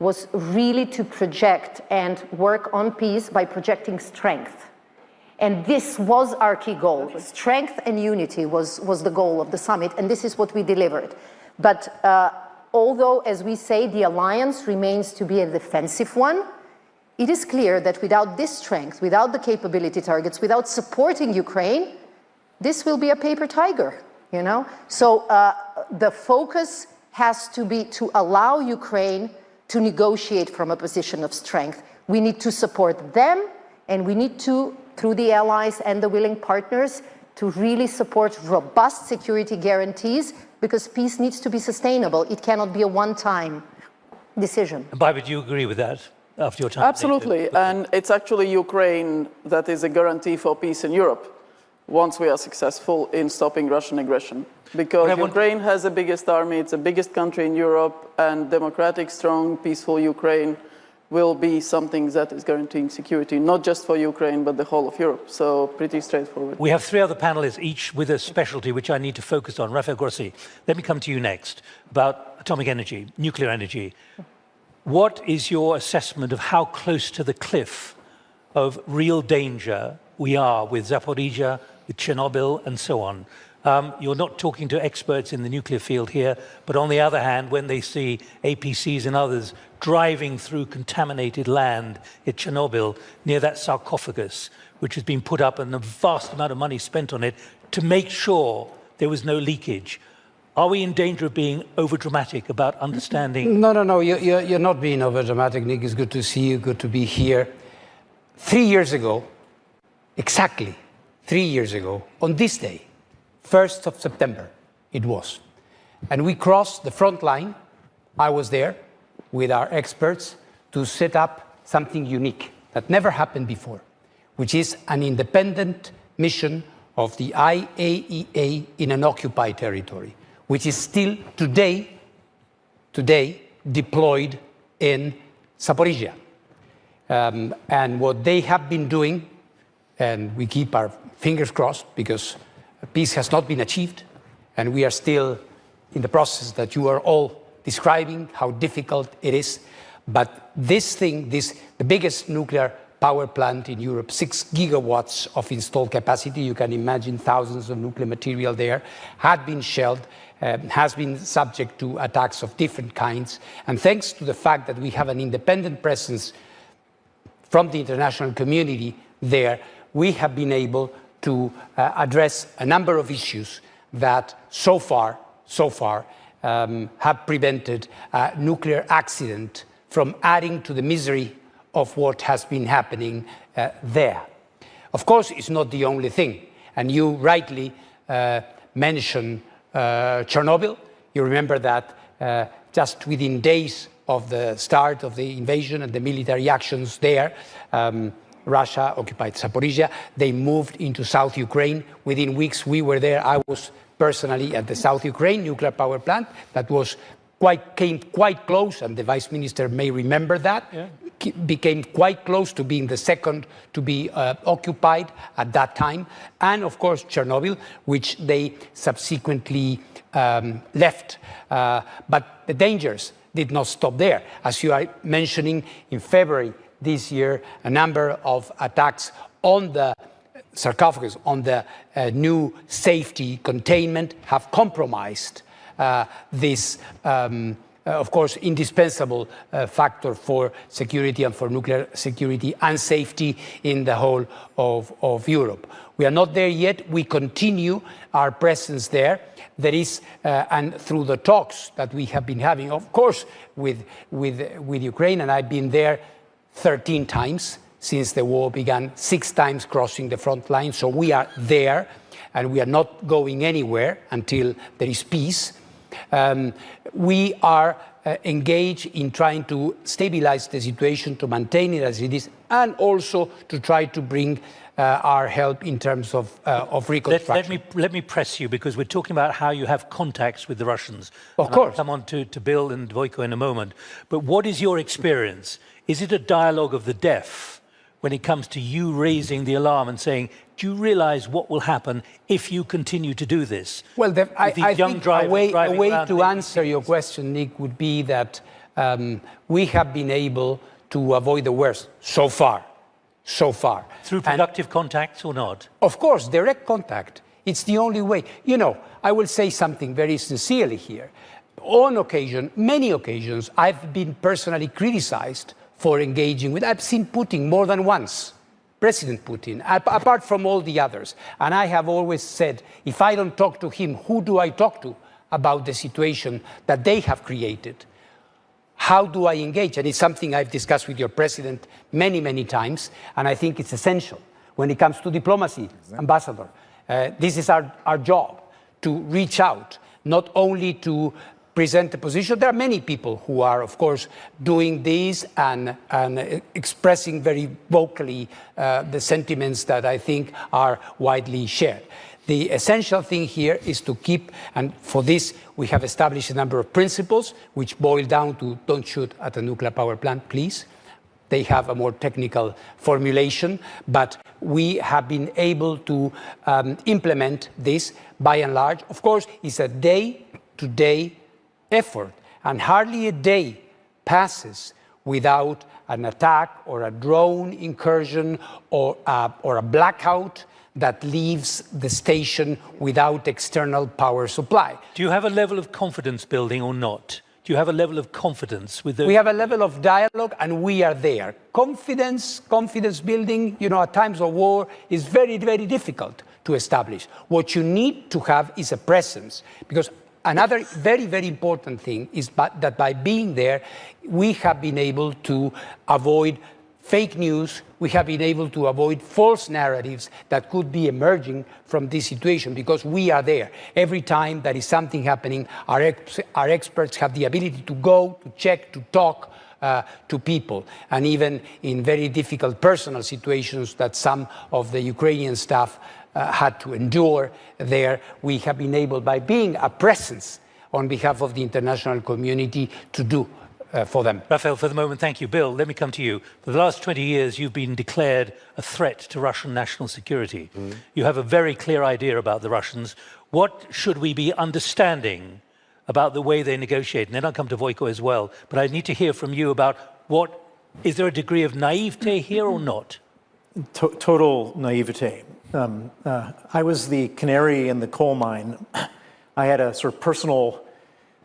was really to project and work on peace by projecting strength. And this was our key goal. Strength and unity was the goal of the summit, and this is what we delivered. But although, as we say, the alliance remains to be a defensive one, it is clear that without this strength, without the capability targets, without supporting Ukraine, this will be a paper tiger, you know? So the focus has to be to allow Ukraine to negotiate from a position of strength. We need to support them, and we need to, through the allies and the willing partners, to really support robust security guarantees, because peace needs to be sustainable. It cannot be a one-time decision.
And Baiba, do you agree with that? After your time?
Absolutely, and it's actually Ukraine that is a guarantee for peace in Europe once we are successful in stopping Russian aggression. Because Ukraine has the biggest army, it's the biggest country in Europe, and democratic, strong, peaceful Ukraine will be something that is guaranteeing security, not just for Ukraine, but the whole of Europe. So pretty straightforward.
We have 3 other panelists, each with a specialty which I need to focus on. Rafael, Grossi, let me come to you next about atomic energy, nuclear energy. What is your assessment of how close to the cliff of real danger we are with Zaporizhzhia, with Chernobyl, and so on. You're not talking to experts in the nuclear field here, but on the other hand, when they see APCs and others driving through contaminated land at Chernobyl near that sarcophagus, which has been put up and a vast amount of money spent on it to make sure there was no leakage. Are we in danger of being overdramatic about understanding?
No, you're not being overdramatic, Nick. It's good to see you, good to be here. 3 years ago, exactly 3 years ago, on this day, 1st of September, it was. And we crossed the front line. I was there with our experts to set up something unique that never happened before, which is an independent mission of the IAEA in an occupied territory, which is still today deployed in Zaporizhzhia. And what they have been doing, and we keep our fingers crossed because peace has not been achieved, and we are still in the process that you are all describing, how difficult it is. But this thing, the biggest nuclear power plant in Europe, 6 gigawatts of installed capacity, you can imagine thousands of nuclear material there, had been shelled, has been subject to attacks of different kinds. And thanks to the fact that we have an independent presence from the international community there, we have been able to address a number of issues that so far have prevented a nuclear accident from adding to the misery of what has been happening there. Of course, it's not the only thing, and you rightly mentioned Chernobyl. You remember that just within days of the start of the invasion and the military actions there, Russia occupied Zaporizhzhia. They moved into South Ukraine. Within weeks, we were there. I was personally at the South Ukraine nuclear power plant that came quite close, and the Vice Minister may remember that. Yeah. Became quite close to being the second to be occupied at that time. And of course, Chernobyl, which they subsequently left. But the dangers did not stop there. As you are mentioning, in February this year, a number of attacks on the sarcophagus, on the new safety containment, have compromised this, of course, indispensable factor for security and for nuclear security and safety in the whole of Europe. We are not there yet. We continue our presence there. There is, and through the talks that we have been having, of course, with Ukraine, and I've been there 13 times since the war began, 6 times crossing the front line. So we are there, and we are not going anywhere until there is peace. We are engaged in trying to stabilize the situation, to maintain it as it is, and also to try to bring our help in terms of reconstruction.
Let me press you, because we're talking about how you have contacts with the Russians.
Of course.
I'll come on to Bill and Vojko in a moment. But what is your experience? Is it a dialogue of the deaf when it comes to you raising the alarm and saying, do you realize what will happen if you continue to do this?
Well, I think a way to answer your question, Nick, would be that we have been able to avoid the worst so far.
Through productive contacts or not?
Of course, direct contact. It's the only way. You know, I will say something very sincerely here. On occasion, many occasions, I've been personally criticized for engaging with. I've seen Putin more than once, President Putin, apart from all the others. And I have always said, if I don't talk to him, who do I talk to about the situation that they have created? How do I engage? And it's something I've discussed with your president many, many times, and I think it's essential when it comes to diplomacy, Ambassador. This is our job, to reach out, not only to present a position. There are many people who are, of course, doing this and expressing very vocally the sentiments that I think are widely shared. The essential thing here is to keep, and for this we have established a number of principles which boil down to don't shoot at a nuclear power plant, please. They have a more technical formulation, but we have been able to implement this by and large. Of course, it's a day-to-day effort, and hardly a day passes without an attack or a drone incursion or a blackout that leaves the station without external power supply.
Do you have a level of confidence building or not? Do you have a level of confidence with the...
We have a level of dialogue and we are there. Confidence building, you know, at times of war is very, very difficult to establish. What you need to have is a presence, because another very, very important thing is that by being there, we have been able to avoid fake news, we have been able to avoid false narratives that could be emerging from this situation, because we are there. Every time there is something happening, our experts have the ability to go, to check, to talk to people. And even in very difficult personal situations that some of the Ukrainian staff had to endure there, we have been able, by being a presence on behalf of the international community, to do for them.
Rafael, for the moment, thank you. Bill, let me come to you. For the last 20 years, you've been declared a threat to Russian national security. You have a very clear idea about the Russians. What should we be understanding about the way they negotiate? And then I'll come to Vojko as well. But I need to hear from you about is there a degree of naivete here or not?
Total naivete. I was the canary in the coal mine. I had a sort of personal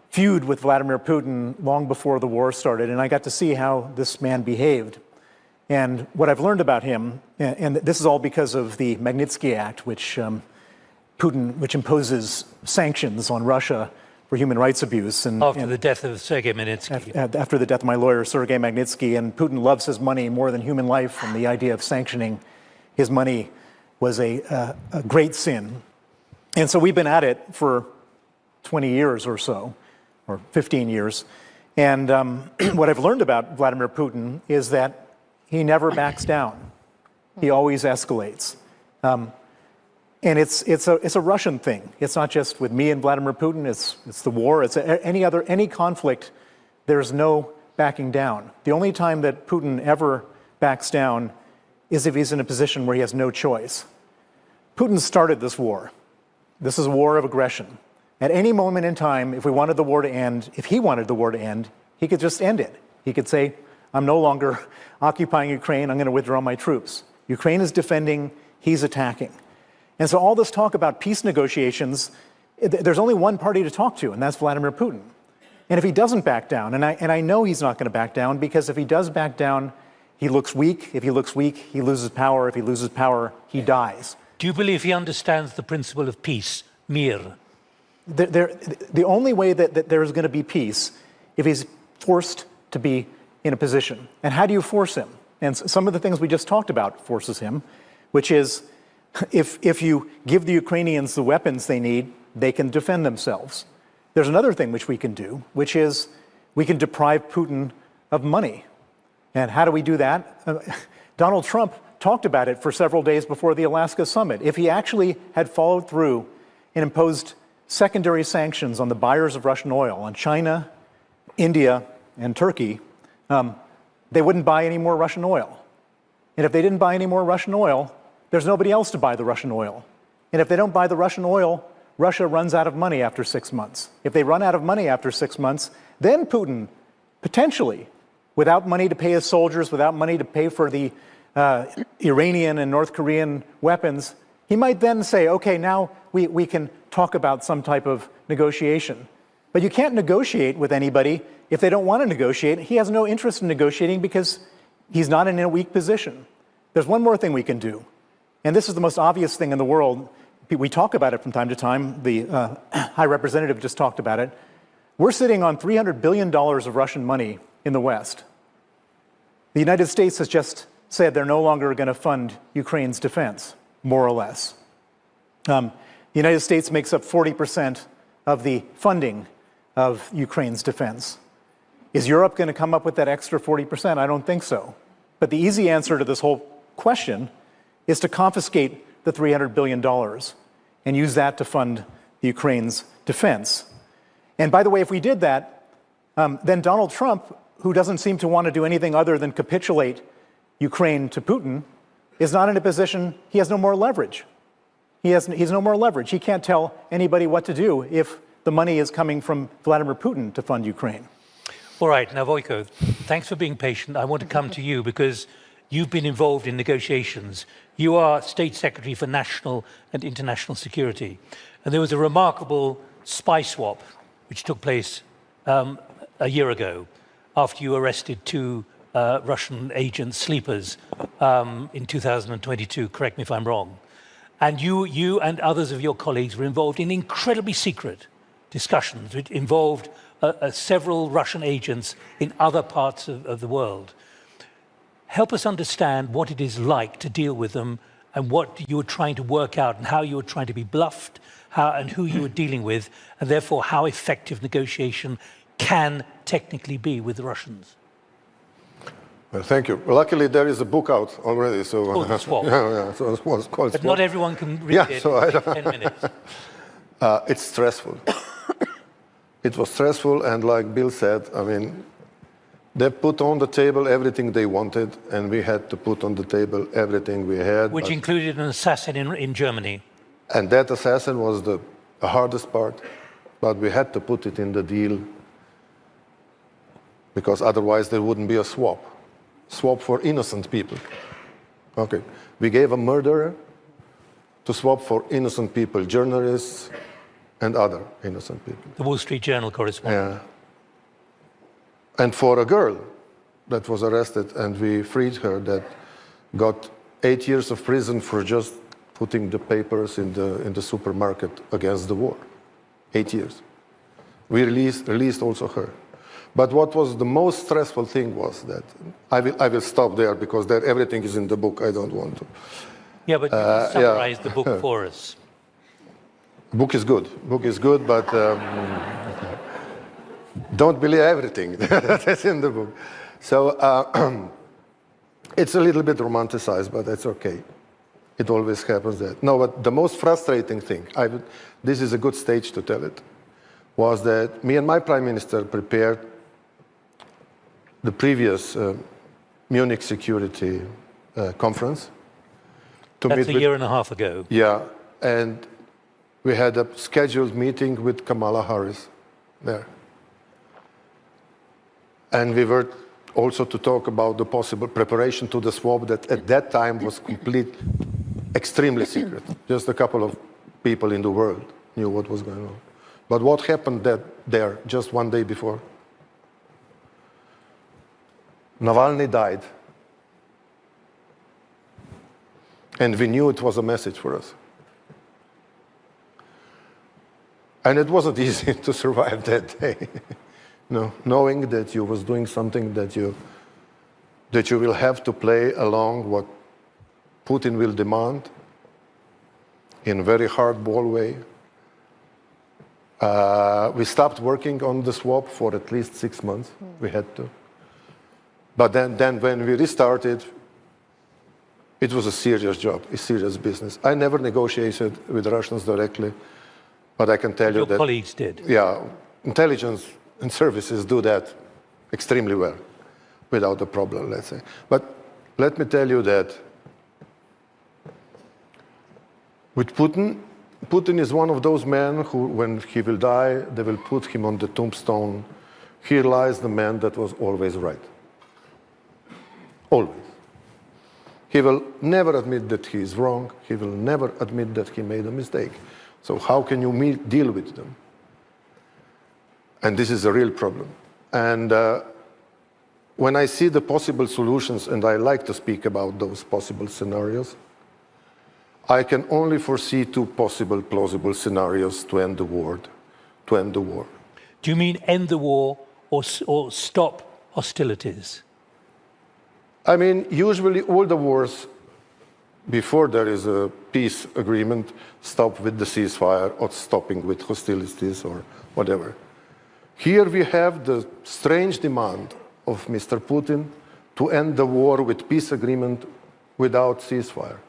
feud with Vladimir Putin long before the war started, and I got to see how this man behaved. And what I've learned about him, and this is all because of the Magnitsky Act, which imposes sanctions on Russia for human rights abuse. And
after the death of Sergei Magnitsky.
After the death of my lawyer, Sergei Magnitsky, and Putin loves his money more than human life, and the idea of sanctioning his money was a great sin. And so we've been at it for 20 years or so, or 15 years. And what I've learned about Vladimir Putin is that he never backs down. He always escalates. And it's a Russian thing. It's not just with me and Vladimir Putin. It's the war. It's any conflict. There's no backing down. The only time that Putin ever backs down is if he's in a position where he has no choice. Putin started this war. This is a war of aggression. At any moment in time, if we wanted the war to end, if he wanted the war to end, he could just end it. He could say, I'm no longer occupying Ukraine, I'm going to withdraw my troops. Ukraine is defending, he's attacking. And so all this talk about peace negotiations, there's only one party to talk to, and that's Vladimir Putin. And if he doesn't back down, and I know he's not going to back down, because if he does back down, he looks weak. If he looks weak, he loses power. If he loses power, he dies.
Do you believe he understands the principle of peace, mir?
The only way that there is going to be peace if he's forced to be in a position. And how do you force him? And some of the things we just talked about forces him, which is if you give the Ukrainians the weapons they need, they can defend themselves. There's another thing which we can do, which is we can deprive Putin of money. And how do we do that? Donald Trump talked about it for several days before the Alaska summit. If he actually had followed through and imposed secondary sanctions on the buyers of Russian oil, on China, India, and Turkey, they wouldn't buy any more Russian oil. And if they didn't buy any more Russian oil, there's nobody else to buy the Russian oil. And if they don't buy the Russian oil, Russia runs out of money after 6 months. If they run out of money after 6 months, then Putin, potentially, without money to pay his soldiers, without money to pay for the Iranian and North Korean weapons, he might then say, okay, now we can talk about some type of negotiation. But you can't negotiate with anybody if they don't want to negotiate. He has no interest in negotiating because he's not in a weak position. There's one more thing we can do. And this is the most obvious thing in the world. We talk about it from time to time. The High Representative just talked about it. We're sitting on $300 billion of Russian money in the West. The United States has just said they're no longer going to fund Ukraine's defense, more or less. The United States makes up 40% of the funding of Ukraine's defense. Is Europe going to come up with that extra 40%? I don't think so. But the easy answer to this whole question is to confiscate the $300 billion and use that to fund the Ukraine's defense. And by the way, if we did that, then Donald Trump, who doesn't seem to want to do anything other than capitulate Ukraine to Putin, is not in a position, he has no more leverage. He has no more leverage. He can't tell anybody what to do if the money is coming from Vladimir Putin to fund Ukraine.
All right, now Vojko, thanks for being patient. I want to come to you because you've been involved in negotiations. You are State Secretary for National and International Security. And there was a remarkable spy swap which took place a year ago after you arrested two Russian agent sleepers in 2022, correct me if I'm wrong. And you and others of your colleagues were involved in incredibly secret discussions which involved several Russian agents in other parts of the world. Help us understand what it is like to deal with them and what you were trying to work out and how you were trying to be bluffed and who you were dealing with, and therefore how effective negotiation can technically be with the Russians.
Well, thank you. Well, luckily, there is a book out already. So,
oh, the swap.
Yeah, so it was called
But
swap.
not everyone can read it in 10 minutes.
It's stressful. It was stressful, and like Bill said, I mean, they put on the table everything they wanted, and we had to put on the table everything we had.
Which included an assassin in Germany.
And that assassin was the hardest part, but we had to put it in the deal because otherwise there wouldn't be a swap. Swap for innocent people. Okay. We gave a murderer to swap for innocent people, journalists and other innocent people.
The Wall Street Journal correspondent.
Yeah. And for a girl that was arrested and we freed her, that got 8 years of prison for just putting the papers in the supermarket against the war. 8 years. We released also her. But what was the most stressful thing was that, I will stop there because there everything is in the book, I don't want to.
Yeah, but you can summarize the book for us.
Book is good, but don't believe everything that's in the book. So it's a little bit romanticized, but that's okay. It always happens that. No, but the most frustrating thing, this is a good stage to tell it, was that me and my prime minister prepared the previous Munich security conference.
That's a year and a half ago.
Yeah, and we had a scheduled meeting with Kamala Harris there. And we were also to talk about the possible preparation to the swap that at that time was extremely secret. Just a couple of people in the world knew what was going on. But what happened there just one day before? Navalny died. And we knew it was a message for us. And it wasn't easy to survive that day. No, knowing that you was doing something that you will have to play along what Putin will demand in a very hardball way. We stopped working on the swap for at least 6 months. We had to. But then when we restarted, it was a serious job, a serious business. I never negotiated with the Russians directly, but I can tell you that...
Your colleagues did?
Yeah, intelligence and services do that extremely well, without a problem, let's say. But let me tell you that with Putin is one of those men who, when he will die, they will put him on the tombstone. Here lies the man that was always right. Always. He will never admit that he is wrong. He will never admit that he made a mistake. So how can you deal with them? And this is a real problem. And when I see the possible solutions, and I like to speak about those possible scenarios, I can only foresee 2 possible plausible scenarios to end the war.
Do you mean end the war or stop hostilities?
I mean, usually all the wars, before there is a peace agreement, stop with the ceasefire or stopping with hostilities or whatever. Here we have the strange demand of Mr. Putin to end the war with peace agreement without ceasefire.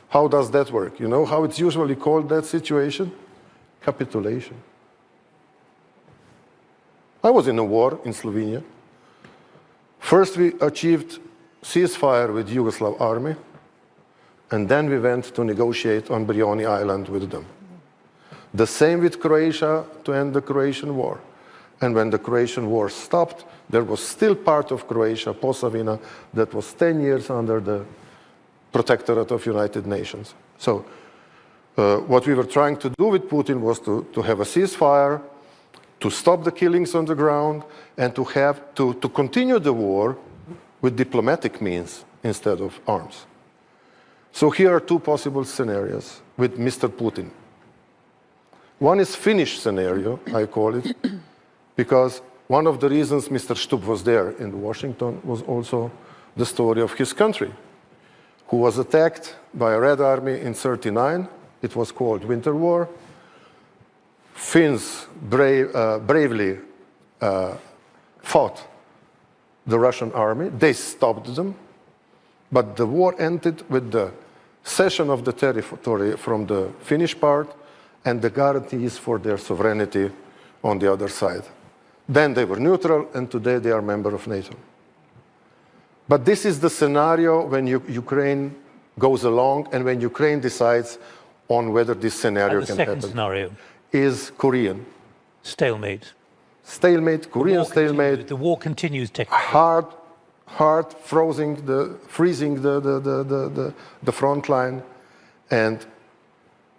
How does that work? You know how it's usually called, that situation? Capitulation. I was in a war in Slovenia. First we achieved ceasefire with Yugoslav army, and then we went to negotiate on Brioni Island with them. The same with Croatia to end the Croatian war. And when the Croatian war stopped, there was still part of Croatia, Posavina, that was 10 years under the protectorate of United Nations. So what we were trying to do with Putin was to have a ceasefire, to stop the killings on the ground, and to continue the war with diplomatic means instead of arms. So here are two possible scenarios with Mr. Putin. One is Finnish scenario, I call it, because one of the reasons Mr. Stubb was there in Washington was also the story of his country, who was attacked by a Red Army in '39. It was called Winter War. Finns bravely fought the Russian army. They stopped them, but the war ended with the cession of the territory from the Finnish part and the guarantees for their sovereignty on the other side. Then they were neutral, and today they are a member of NATO. But this is the scenario when Ukraine goes along and when Ukraine decides on whether this scenario can happen.
The second scenario
is Korean.
Stalemate.
Stalemate, Korean stalemate.
The war continues technically.
Hard freezing the front line and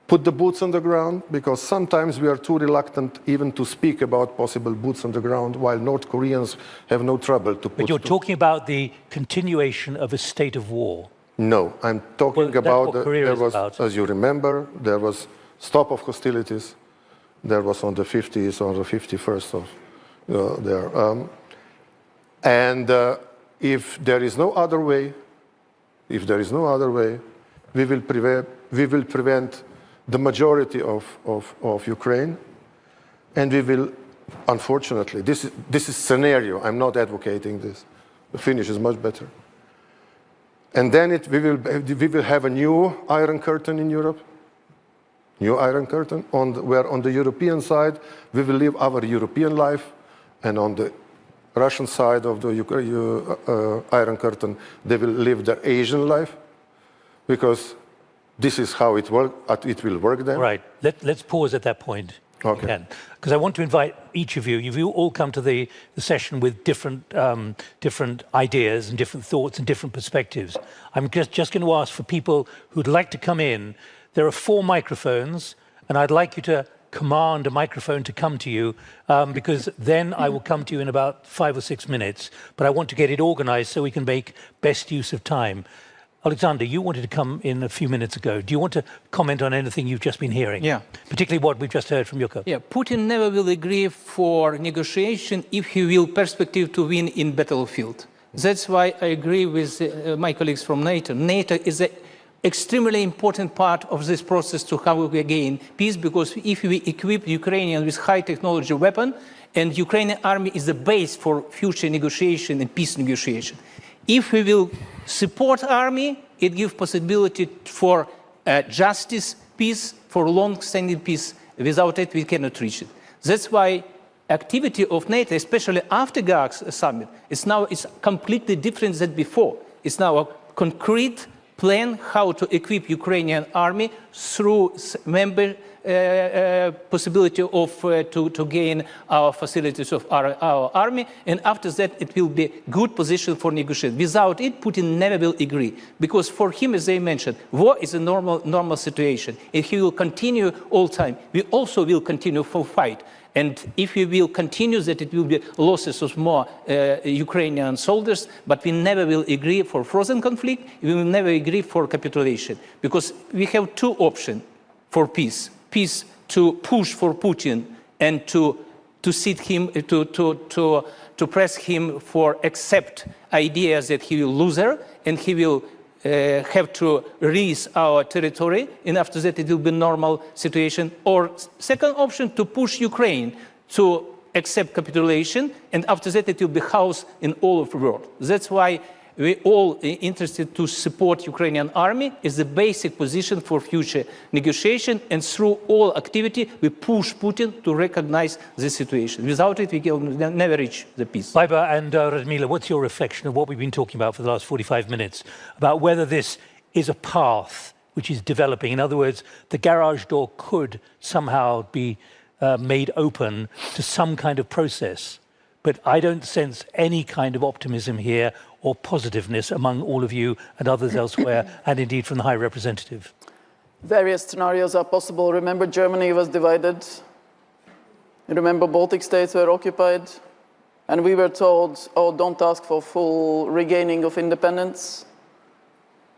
put the boots on the ground, because sometimes we are too reluctant even to speak about possible boots on the ground, while North Koreans have no trouble to put...
But you're talking about the continuation of a state of war.
No, I'm talking about,
there was,
as you remember, there was stop of hostilities. There was on the 50th or the 51st of there. If there is no other way, we will prevent the majority of Ukraine, and we will, unfortunately, this is scenario. I'm not advocating this. The Finnish is much better. And then we will have a new Iron Curtain in Europe. New Iron Curtain, where on the European side we will live our European life, and on the Russian side of the Iron Curtain they will live their Asian life, because this is how it will work then.
Right. Let's pause at that point.
Okay.
Because I want to invite each of you. You've all come to the session with different ideas and different thoughts and different perspectives. I'm just going to ask for people who'd like to come in. There are 4 microphones, and I'd like you to command a microphone to come to you, because then I will come to you in about 5 or 6 minutes. But I want to get it organized so we can make best use of time. Alexander, you wanted to come in a few minutes ago. Do you want to comment on anything you've just been hearing?
Yeah.
Particularly what we've just heard from Milojko.
Yeah, Putin never will agree for negotiation if he will perspective to win in battlefield. That's why I agree with my colleagues from NATO. NATO is an extremely important part of this process to how we gain peace, because if we equip Ukrainians with high technology weapon, and Ukrainian army is the base for future negotiation and peace negotiation. If we will support army, it gives possibility for justice, peace, for long-standing peace. Without it, we cannot reach it. That's why activity of NATO, especially after Gag's summit, is completely different than before. It's now a concrete plan how to equip Ukrainian army through possibility of to gain our facilities of our army, and after that it will be good position for negotiation. Without it, Putin never will agree, because for him, as they mentioned, war is a normal situation. If he will continue all time, we also will continue for fight. And if we will continue that, it will be losses of more Ukrainian soldiers, but we never will agree for frozen conflict, we will never agree for capitulation, because we have 2 options for peace. Peace to push for Putin and to sit him, to press him for accept ideas that he will lose her and he will have to release our territory, and after that it will be normal situation. Or second option, to push Ukraine to accept capitulation, and after that it will be house in all of the world. That's why we all interested to support Ukrainian army is the basic position for future negotiation, and through all activity we push Putin to recognize the situation. Without it, we can never reach the peace.
Baiba and Radmila, what's your reflection of what we've been talking about for the last 45 minutes, about whether this is a path which is developing? In other words, the garage door could somehow be made open to some kind of process. But I don't sense any kind of optimism here or positiveness among all of you and others elsewhere, and indeed from the High Representative.
Various scenarios are possible. Remember, Germany was divided. Remember, Baltic states were occupied. And we were told, oh, don't ask for full regaining of independence.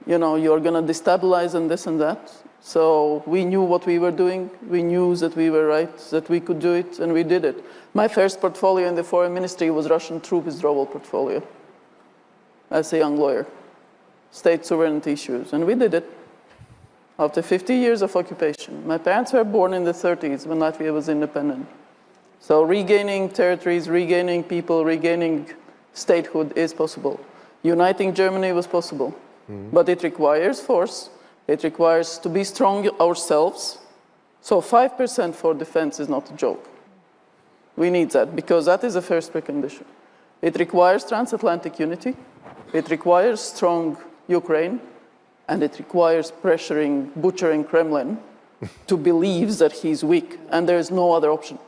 You know, you're going to destabilize and this and that. So we knew what we were doing. We knew that we were right, that we could do it, and we did it. My first portfolio in the foreign ministry was Russian troop withdrawal portfolio as a young lawyer. State sovereignty issues, and we did it after 50 years of occupation. My parents were born in the 30s when Latvia was independent. So regaining territories, regaining people, regaining statehood is possible. Uniting Germany was possible, but it requires force. It requires to be strong ourselves. So 5% for defense is not a joke. We need that because that is the first precondition. It requires transatlantic unity. It requires strong Ukraine. And it requires pressuring, butchering Kremlin to believe that he's weak. And there is no other option.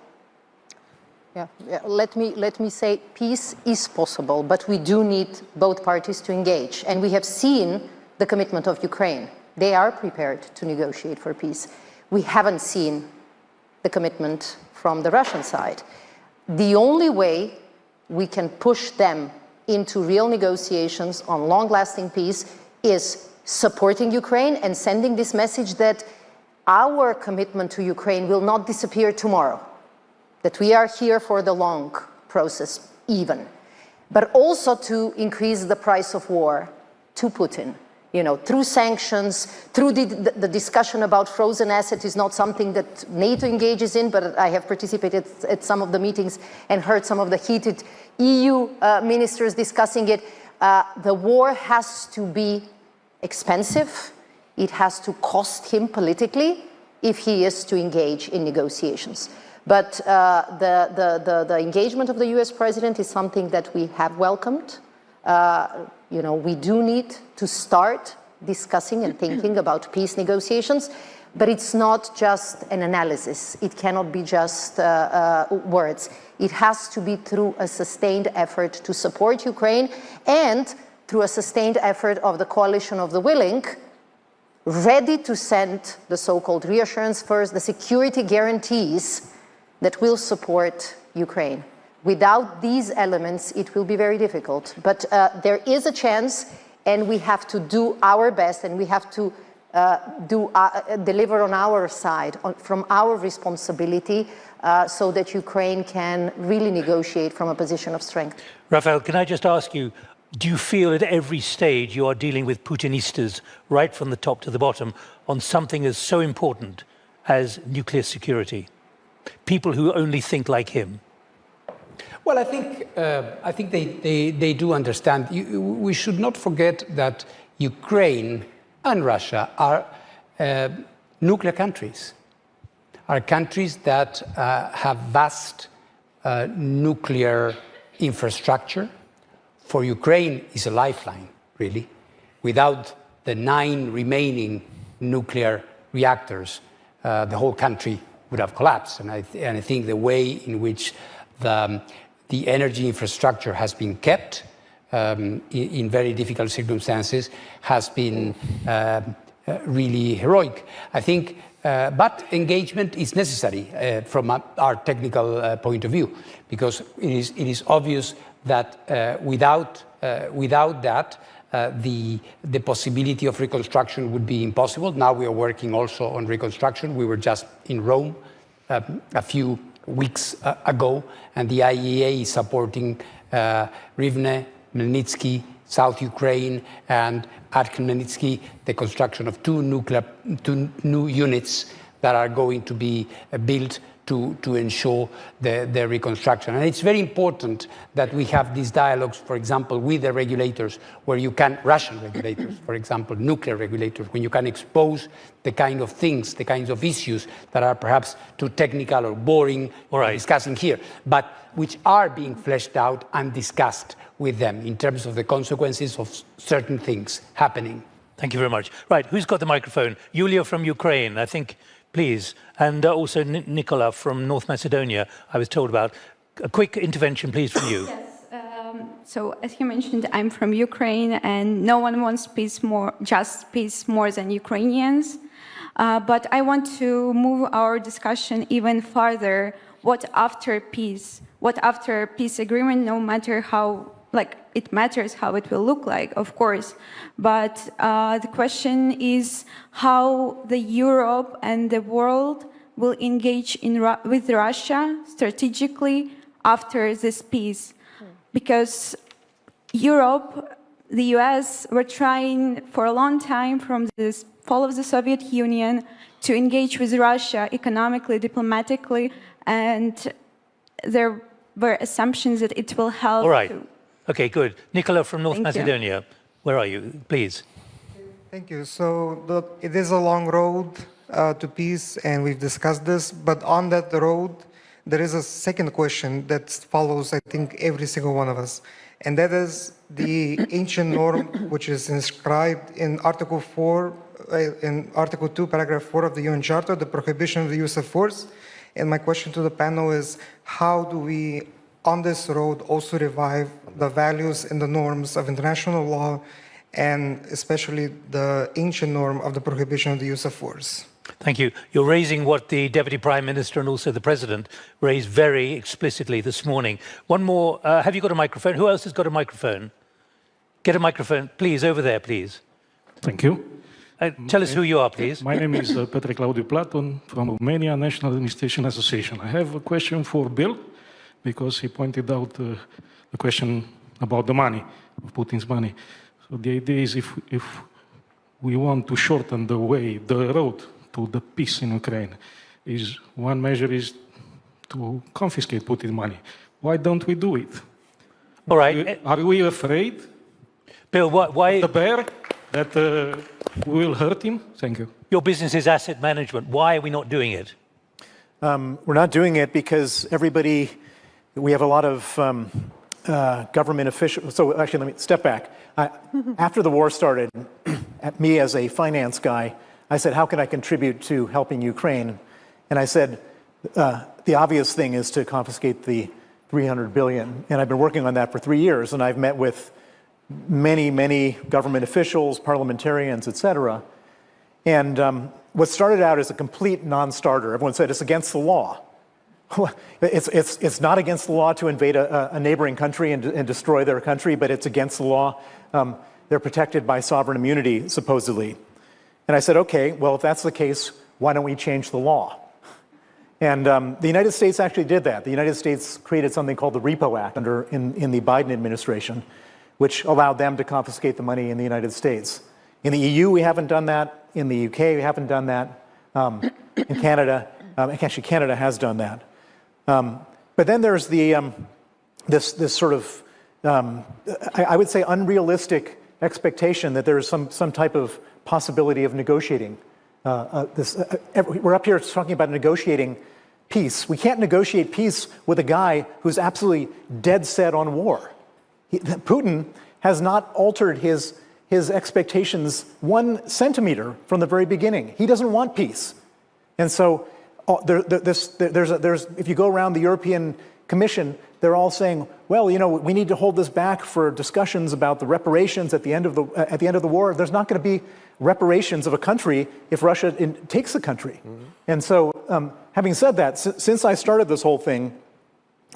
Yeah. Let me say peace is possible, but we do need both parties to engage. And we have seen the commitment of Ukraine. They are prepared to negotiate for peace. We haven't seen the commitment from the Russian side. The only way we can push them into real negotiations on long-lasting peace is supporting Ukraine and sending this message that our commitment to Ukraine will not disappear tomorrow, that we are here for the long process even, but also to increase the price of war to Putin. You know, through sanctions, through the discussion about frozen assets is not something that NATO engages in, but I have participated at some of the meetings and heard some of the heated EU ministers discussing it. The war has to be expensive. It has to cost him politically if he is to engage in negotiations. But the engagement of the US president is something that we have welcomed. You know, we do need to start discussing and thinking about peace negotiations, but it's not just an analysis. It cannot be just words. It has to be through a sustained effort to support Ukraine and through a sustained effort of the coalition of the willing, ready to send the so-called reassurance first, the security guarantees that will support Ukraine. Without these elements, it will be very difficult. But there is a chance, and we have to do our best, and we have to deliver on our side, from our responsibility, so that Ukraine can really negotiate from a position of strength.
Rafael, can I just ask you, do you feel at every stage you are dealing with Putinistas, right from the top to the bottom, on something as so important as nuclear security? People who only think like him.
Well, I think they do understand. We should not forget that Ukraine and Russia are nuclear countries, are countries that have vast nuclear infrastructure. For Ukraine, is a lifeline, really. Without the 9 remaining nuclear reactors, the whole country would have collapsed. And I think the way in which the energy infrastructure has been kept in very difficult circumstances has been really heroic. I think, but engagement is necessary from our technical point of view, because it is obvious that without that, the possibility of reconstruction would be impossible. Now we are working also on reconstruction. We were just in Rome a few weeks ago, and the IAEA is supporting Rivne, Magnitsky, South Ukraine, and at Magnitsky, the construction of two new units that are going to be built to ensure the reconstruction. And it's very important that we have these dialogues, for example, with the regulators, where you can, Russian regulators, for example, nuclear regulators, when you can expose the kind of things, the kinds of issues that are perhaps too technical or boring or discussing here, but which are being fleshed out and discussed with them in terms of the consequences of certain things happening.
Thank you very much. Right, who's got the microphone? Yulia from Ukraine. I think please. And also Nicola from North Macedonia, I was told about. A quick intervention, please, from you.
Yes. So, as you mentioned, I'm from Ukraine, and no one wants peace more than Ukrainians. But I want to move our discussion even farther. What after peace? What after peace agreement? No matter how, it matters how it will look like, of course. But the question is how the Europe and the world will engage with Russia strategically after this peace. Because Europe, the US, were trying for a long time from the fall of the Soviet Union to engage with Russia economically, diplomatically, and there were assumptions that it will help.
All right. Okay, good. Nicola from North Macedonia, where are you? Please.
Thank you. So it is a long road to peace, and we've discussed this, but on that road, there is a second question that follows, I think, every single one of us. And that is the ancient norm, which is inscribed in Article 4, in Article 2, Paragraph 4 of the UN Charter, the prohibition of the use of force. And my question to the panel is, how do we, on this road, also revive the values and the norms of international law, and especially the ancient norm of the prohibition of the use of force?
Thank you. You're raising what the Deputy Prime Minister and also the President raised very explicitly this morning. One more. Have you got a microphone? Who else has got a microphone? Get a microphone, please, over there, please.
Thank you.
Tell us who you are, please.
My name is Petre Claudiu Platon from Romania National Administration Association. I have a question for Bill, because he pointed out the question about the money, of Putin's money. So the idea is if we want to shorten the way, the road to the peace in Ukraine, one measure is to confiscate Putin's money. Why don't we do it?
All right.
Are we afraid,
Bill, why
the bear, that we will hurt him? Thank you.
Your business is asset management. Why are we not doing it?
We're not doing it because we have a lot of government officials. So actually, let me step back. After the war started, me as a finance guy, I said, how can I contribute to helping Ukraine? And I said, the obvious thing is to confiscate the $300 billion. And I've been working on that for 3 years, and I've met with many government officials, parliamentarians, et cetera. And what started out as a complete non-starter, everyone said it's against the law. It's not against the law to invade a neighboring country and destroy their country, but it's against the law. They're protected by sovereign immunity, supposedly. And I said, okay, well, if that's the case, why don't we change the law? And the United States actually did that. The United States created something called the Repo Act in the Biden administration, which allowed them to confiscate the money in the United States. In the EU, we haven't done that. In the UK, we haven't done that. In Canada, actually, Canada has done that. But then there's this sort of, I would say, unrealistic expectation that there is some type of possibility of negotiating. We're up here talking about negotiating peace. We can't negotiate peace with a guy who's absolutely dead set on war. Putin has not altered his expectations 1 centimeter from the very beginning. He doesn't want peace. And so if you go around the European Commission, they're all saying, well, we need to hold this back for discussions about the reparations at the end of the war. There's not going to be reparations of a country if Russia takes the country. Mm-hmm. And so, having said that, since I started this whole thing,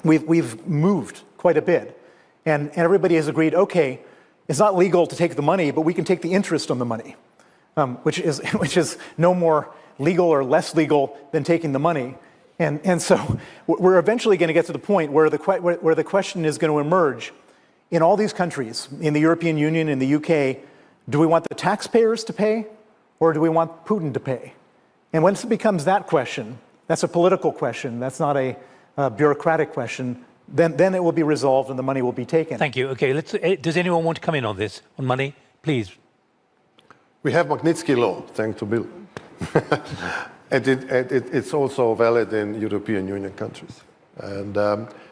we've moved quite a bit, and everybody has agreed. Okay, it's not legal to take the money, but we can take the interest on the money, which is no more legal or less legal than taking the money. And so we're eventually going to get to the point where the question is going to emerge in all these countries, in the European Union, in the UK. Do we want the taxpayers to pay, or do we want Putin to pay? And once it becomes that question, that's a political question, that's not a bureaucratic question, then it will be resolved and the money will be taken.
Thank you. Okay, does anyone want to come in on this, on money? Please.
We have Magnitsky law, thanks to Bill. And it's also valid in European Union countries. And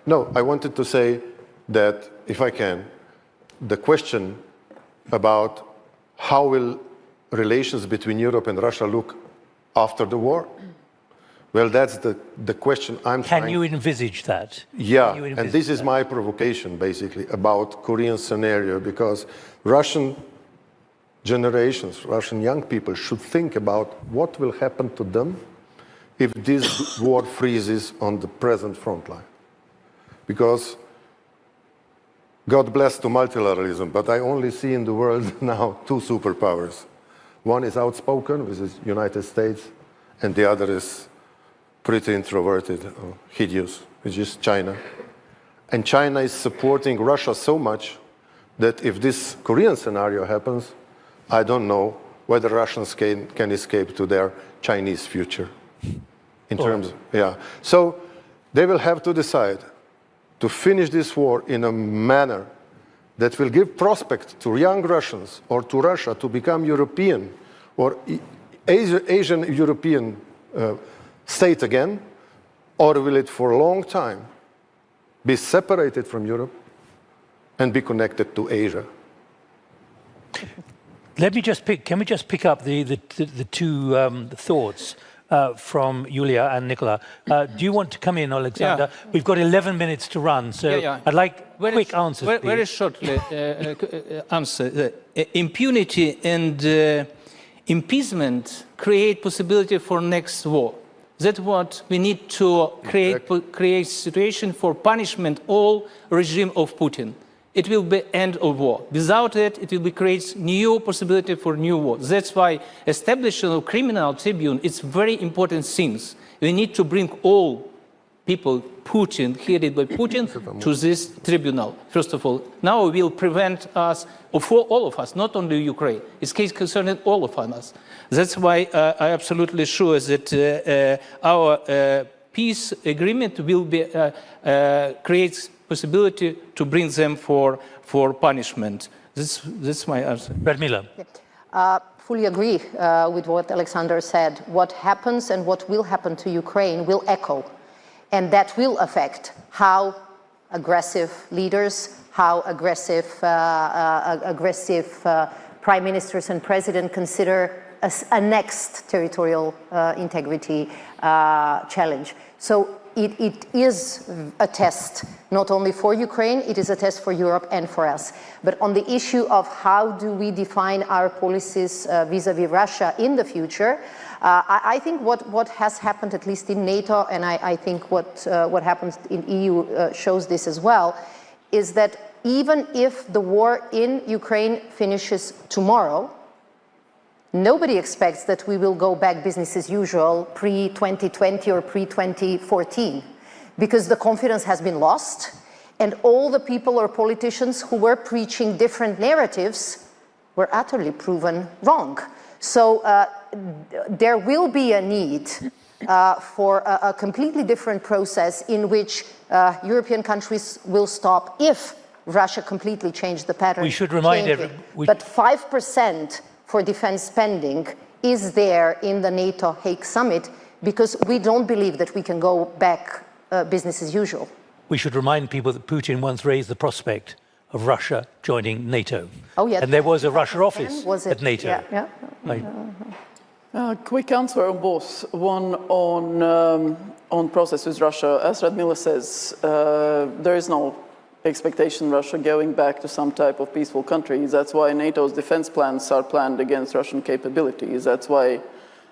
no, I wanted to say that, if I can, the question about how will relations between Europe and Russia look after the war Well, that's the question I'm trying.
Can you envisage that?
Yeah, and this is my provocation, basically, about Korean scenario, because Russian generations, Russian young people should think about what will happen to them if this war freezes on the present front line. Because God bless to multilateralism, but I only see in the world now two superpowers. One is outspoken, which is United States, and the other is pretty introverted, or hideous, which is China. And China is supporting Russia so much that if this Korean scenario happens, I don't know whether Russians can escape to their Chinese future. In terms, yeah. So they will have to decide to finish this war in a manner that will give prospect to young Russians or to Russia to become European or Asian European state again, or will it for a long time be separated from Europe and be connected to Asia?
Let me just can we just pick up the two thoughts from Julia and Nicola. Do you want to come in, Alexander? Yeah. We've got 11 minutes to run, so I'd like quick answers, please.
Very shortly answer. Impunity and appeasement create possibility for next war. That's what we need to create situation for punishment all regime of Putin. It will be end of war. Without it, it will be create new possibility for new war. That's why establishing a criminal tribunal is very important things. We need to bring all people headed by Putin to this tribunal. First of all, now we will prevent us, for all of us, not only Ukraine. It's case concerning all of us. That's why I absolutely sure that our peace agreement will be creates possibility to bring them for punishment. That's my answer.
Radmila.
Fully agree with what Alexander said. What happens and what will happen to Ukraine will echo, and that will affect how aggressive leaders, how aggressive prime ministers and president consider a next territorial integrity challenge. So it is a test, not only for Ukraine, it is a test for Europe and for us. But on the issue of how do we define our policies vis-à-vis Russia in the future, I think what has happened, at least in NATO, and I think what happens in EU shows this as well, is that even if the war in Ukraine finishes tomorrow, nobody expects that we will go back business as usual pre-2020 or pre-2014, because the confidence has been lost, and all the people or politicians who were preaching different narratives were utterly proven wrong. So there will be a need for a completely different process in which European countries will stop if Russia completely changed the pattern.
We should remind everyone.
But 5% for defense spending is there in the NATO Hague summit, because we don't believe that we can go back business as usual.
We should remind people that Putin once raised the prospect of Russia joining NATO.
Oh, yeah.
And there was a Russia office at NATO.
Yeah, yeah.
Quick answer on both. One on process with Russia. As Radmila says, there is no expectation Russia going back to some type of peaceful country. That's why NATO's defense plans are planned against Russian capabilities. That's why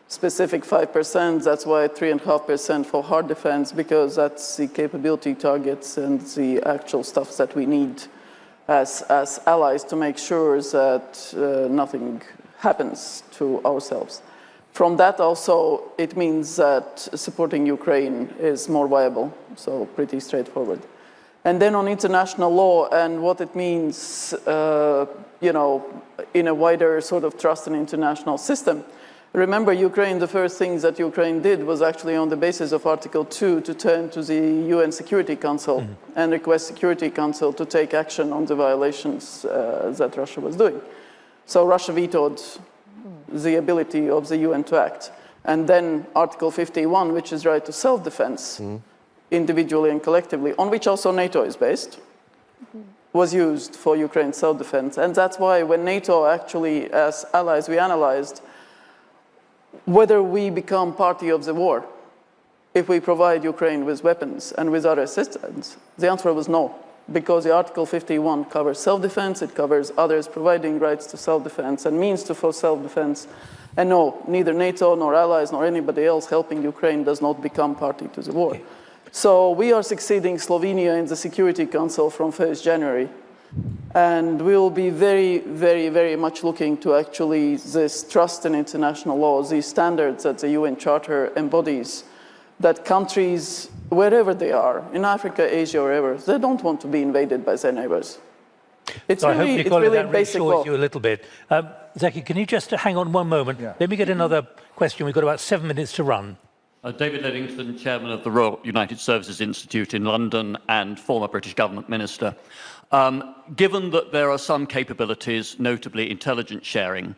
specific 5%, that's why 3.5% for hard defense, because that's the capability targets and the actual stuff that we need as allies to make sure that nothing happens to ourselves. From that also, it means that supporting Ukraine is more viable, so pretty straightforward. And then on international law and what it means, you know, in a wider sort of trust in international system. Remember, Ukraine, the first things that Ukraine did was actually on the basis of Article 2 to turn to the UN Security Council and request Security Council to take action on the violations that Russia was doing. So Russia vetoed the ability of the UN to act. And then Article 51, which is right to self-defense, individually and collectively, on which also NATO is based, was used for Ukraine's self-defense. And that's why when NATO actually, as allies, we analyzed whether we become party of the war if we provide Ukraine with weapons and with other assistance? The answer was no, because the Article 51 covers self-defense, it covers others providing rights to self-defense and means to for self-defense. And no, neither NATO nor allies nor anybody else helping Ukraine does not become party to the war. So we are succeeding Slovenia in the Security Council from 1st January. And we will be very, very, very much looking to actually this trust in international law, these standards that the UN Charter embodies, that countries, wherever they are, in Africa, Asia, wherever, they don't want to be invaded by their neighbors. It's
so
really, it's really
that
basic law.
reassures you a little bit. Zeki, can you just hang on one moment? Yeah. Let me get another question. We've got about 7 minutes to run.
David Ledington, Chairman of the Royal United Services Institute in London and former British Government Minister. Given that there are some capabilities, notably intelligence sharing,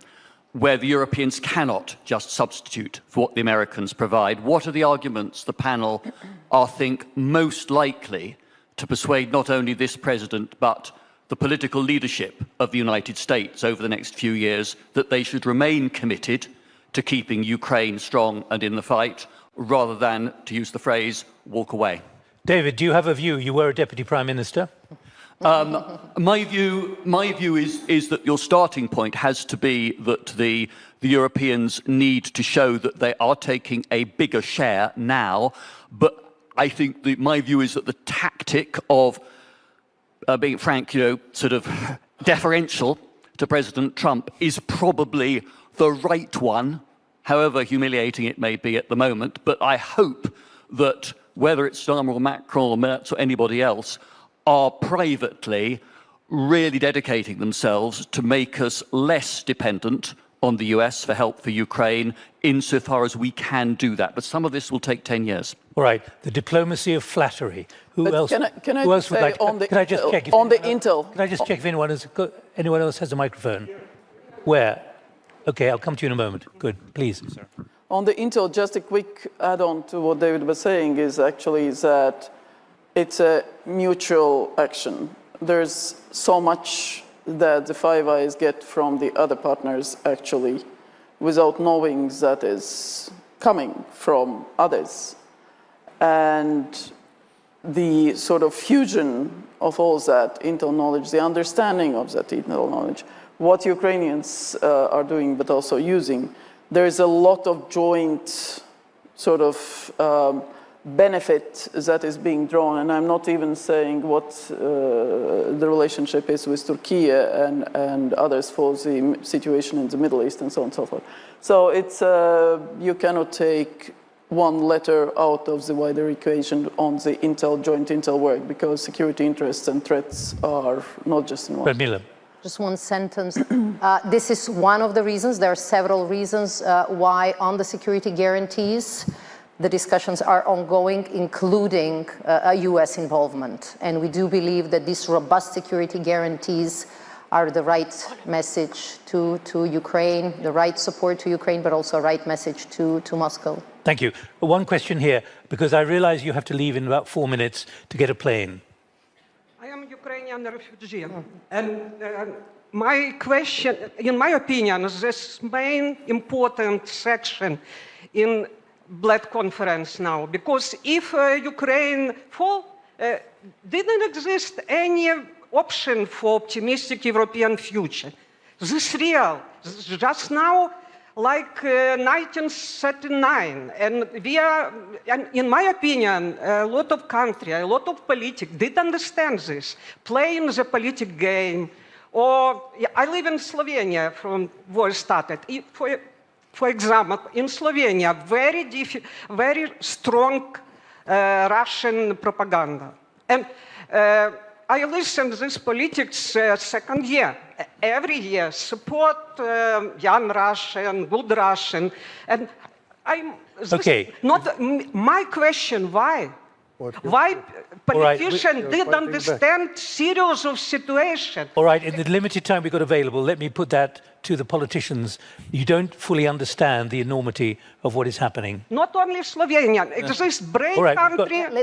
where the Europeans cannot just substitute for what the Americans provide, what are the arguments the panel think most likely to persuade not only this president but the political leadership of the United States over the next few years that they should remain committed to keeping Ukraine strong and in the fight, rather than, to use the phrase, walk away?
David, do you have a view? You were a Deputy Prime Minister.
My view is that your starting point has to be that the Europeans need to show that they are taking a bigger share now, but I think my view is that the tactic of being frank, sort of deferential to President Trump is probably the right one, however humiliating it may be at the moment. But I hope that whether it's Rama or Macron or Merz or anybody else are privately really dedicating themselves to make us less dependent on the US for help for Ukraine, insofar as we can do that. But some of this will take 10 years.
All right, the diplomacy of flattery. Who else would like to... Can I just check if
Intel?
Can I just check if anyone else has a microphone? Where? Okay, I'll come to you in a moment. Good, please. Sir.
On the Intel, just a quick add-on to what David was saying is actually that it's a mutual action. There's so much that the Five Eyes get from the other partners actually without knowing that is coming from others. And the sort of fusion of all that Intel knowledge, the understanding of that Intel knowledge, what Ukrainians are doing but also using, there is a lot of joint sort of benefit that is being drawn, and I'm not even saying what the relationship is with Turkey and others for the situation in the Middle East and so on and so forth. So it's you cannot take one letter out of the wider equation on the joint Intel work, because security interests and threats are not just in one.
Just one sentence. This is one of the reasons. There are several reasons why on the security guarantees the discussions are ongoing, including a US involvement. And we do believe that these robust security guarantees are the right message to Ukraine, the right support to Ukraine, but also a right message to Moscow.
Thank you. One question here, because I realize you have to leave in about 4 minutes to get a plane.
I am a Ukrainian refugee, and my question, in my opinion, is this main important section in Bled conference now, because if Ukraine fall, didn't exist any option for optimistic European future. This is real. Just now, like 1939, and we are, and in my opinion, a lot of country, a lot of politics did understand this, playing the political game. Or I live in Slovenia from where it started. For example, in Slovenia, very strong Russian propaganda. And I listen to this politics second year. Every year, support young Russian, good Russian. And not my question, why? Why politicians didn't understand serious of situation?
All right, in the limited time we've got available, let me put that to the politicians. You don't fully understand the enormity of what is happening.
Not only Slovenia, it exists brave country and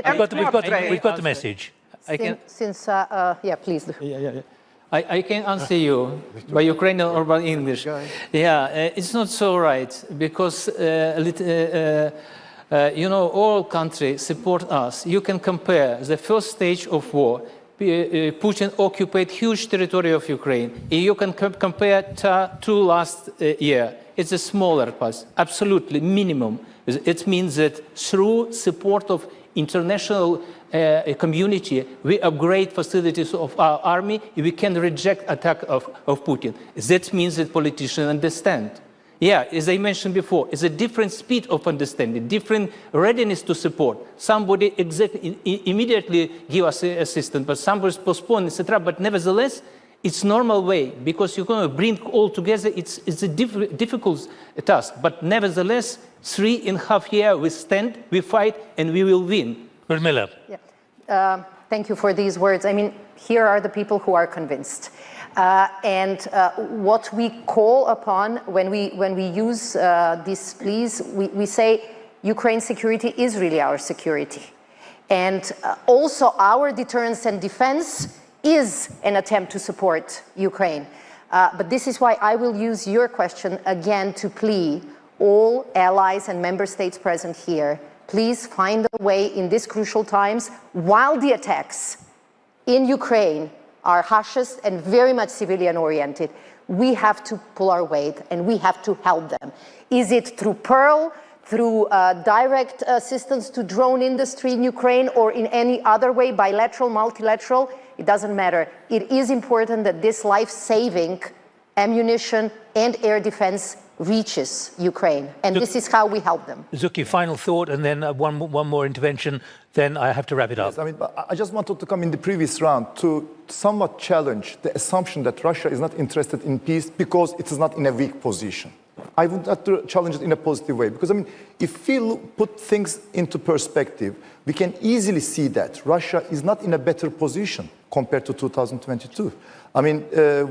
we've got the message.
Yeah, please.
I can answer you by Ukrainian or by English. Yeah, it's not so right, because you know, all countries support us. You can compare the first stage of war. Putin occupied huge territory of Ukraine. You can compare to last year. It's a smaller part, absolutely minimum. It means that through support of international community, we upgrade facilities of our army, we can reject attack of Putin. That means that politicians understand. Yeah, as I mentioned before, it's a different speed of understanding, different readiness to support. Somebody immediately give us assistance, but somebody postpone, etc. But nevertheless, it's normal way, because you're going to bring all together. It's a difficult task, but nevertheless, 3.5 years we stand, we fight, and we will win.
Miller.
Yeah. Thank you for these words. I mean, here are the people who are convinced. What we call upon when we use these pleas, we say Ukraine's security is really our security. And also our deterrence and defense is an attempt to support Ukraine. But this is why I will use your question again to plea all allies and member states present here. Please find a way in these crucial times, while the attacks in Ukraine are harshest and very much civilian-oriented, we have to pull our weight and we have to help them. Is it through Pearl, through direct assistance to drone industry in Ukraine, or in any other way, bilateral, multilateral? It doesn't matter. It is important that this life-saving ammunition and air defense reaches Ukraine, and this is how we help them.
Zeki, final thought, and then one more intervention, then I have to wrap it up.
Yes, I mean, I just wanted to come in the previous round to somewhat challenge the assumption that Russia is not interested in peace because it is not in a weak position. I would have to challenge it in a positive way, because I mean, if we put things into perspective, we can easily see that Russia is not in a better position compared to 2022. I mean,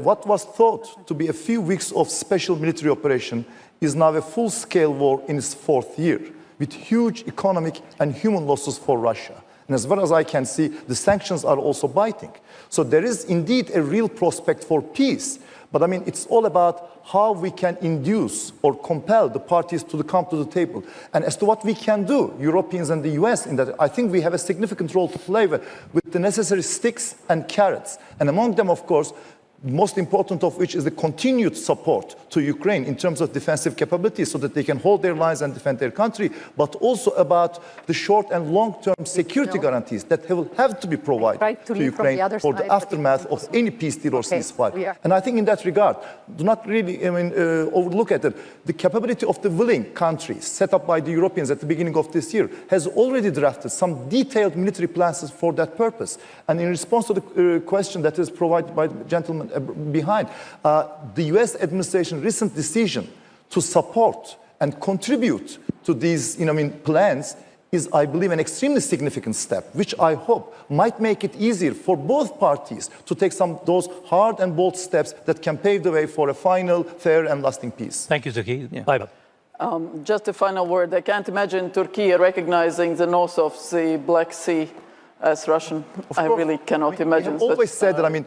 what was thought to be a few weeks of special military operation is now a full-scale war in its 4th year, with huge economic and human losses for Russia. And as far as I can see, the sanctions are also biting. So there is indeed a real prospect for peace. But I mean, it's all about how we can induce or compel the parties to come to the table. And as to what we can do, Europeans and the US, in that, I think we have a significant role to play with the necessary sticks and carrots. And among them, of course, most important of which is the continued support to Ukraine in terms of defensive capabilities so that they can hold their lines and defend their country, but also about the short and long-term security guarantees that will have to be provided to Ukraine for the aftermath of any peace deal or ceasefire. And I think in that regard, do not really overlook at it. The capability of the willing countries set up by the Europeans at the beginning of this year has already drafted some detailed military plans for that purpose. And in response to the question that is provided by the gentleman behind, the US administration recent decision to support and contribute to these plans is, I believe, an extremely significant step, which I hope might make it easier for both parties to take those hard and bold steps that can pave the way for a final, fair and lasting peace.
Thank you, Zeki. Yeah. Baiba.
Just a final word. I can't imagine Turkey recognizing the north of the Black Sea as Russian. I really cannot imagine.
We have always said that, I mean,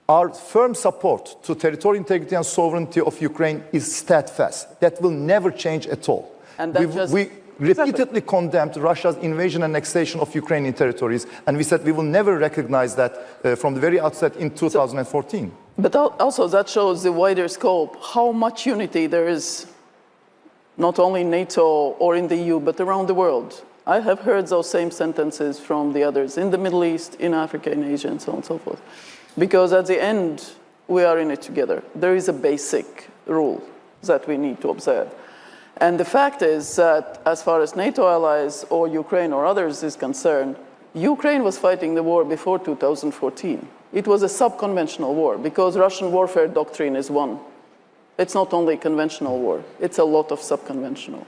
our firm support to territorial integrity and sovereignty of Ukraine is steadfast. That will never change at all.
And
we repeatedly condemned Russia's invasion and annexation of Ukrainian territories, and we said we will never recognize that from the very outset in 2014.
But also that shows the wider scope, how much unity there is, not only in NATO or in the EU, but around the world. I have heard those same sentences from the others in the Middle East, in Africa, in Asia, and so on and so forth. Because at the end, we are in it together. There is a basic rule that we need to observe. And the fact is that as far as NATO allies or Ukraine or others is concerned, Ukraine was fighting the war before 2014. It was a sub-conventional war because Russian warfare doctrine is one. It's not only conventional war, it's a lot of sub-conventional.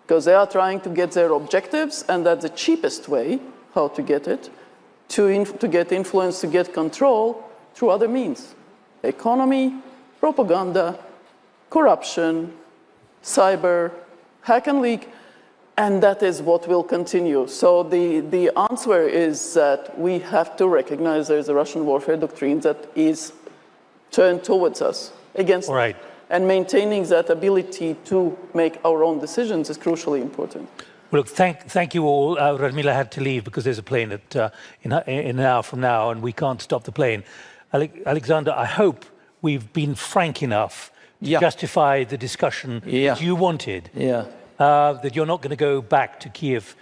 Because they are trying to get their objectives, and that's the cheapest way how to get it, to get influence, to get control, through other means. Economy, propaganda, corruption, cyber, hack and leak, and that is what will continue. So the answer is that we have to recognize there's a Russian warfare doctrine that is turned towards us, against us. And maintaining that ability to make our own decisions is crucially important.
Well, look, thank you all. Radmila had to leave because there's a plane at, in an hour from now, and we can't stop the plane. Alexander, I hope we've been frank enough to justify the discussion that you wanted. That you're not going to go back to Kiev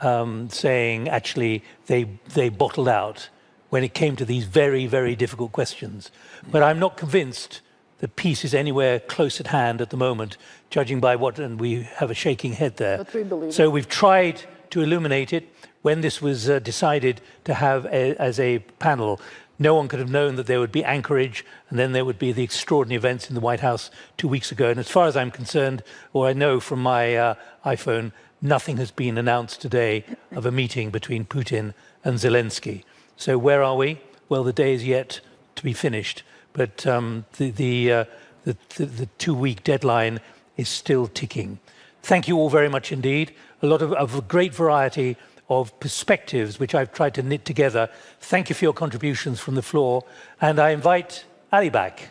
saying, actually, they bottled out when it came to these very, very difficult questions. But I'm not convinced that peace is anywhere close at hand at the moment, judging by what, and we have a shaking head there.
But we believe
so we've tried to illuminate it. When this was decided to have as a panel, no one could have known that there would be Anchorage, and then there would be the extraordinary events in the White House 2 weeks ago. And as far as I'm concerned, or I know from my iPhone, nothing has been announced today of a meeting between Putin and Zelensky. So where are we? Well, the day is yet to be finished. But the 2-week deadline is still ticking. Thank you all very much indeed. A lot of a great variety of perspectives which I've tried to knit together. Thank you for your contributions from the floor. And I invite Ali back.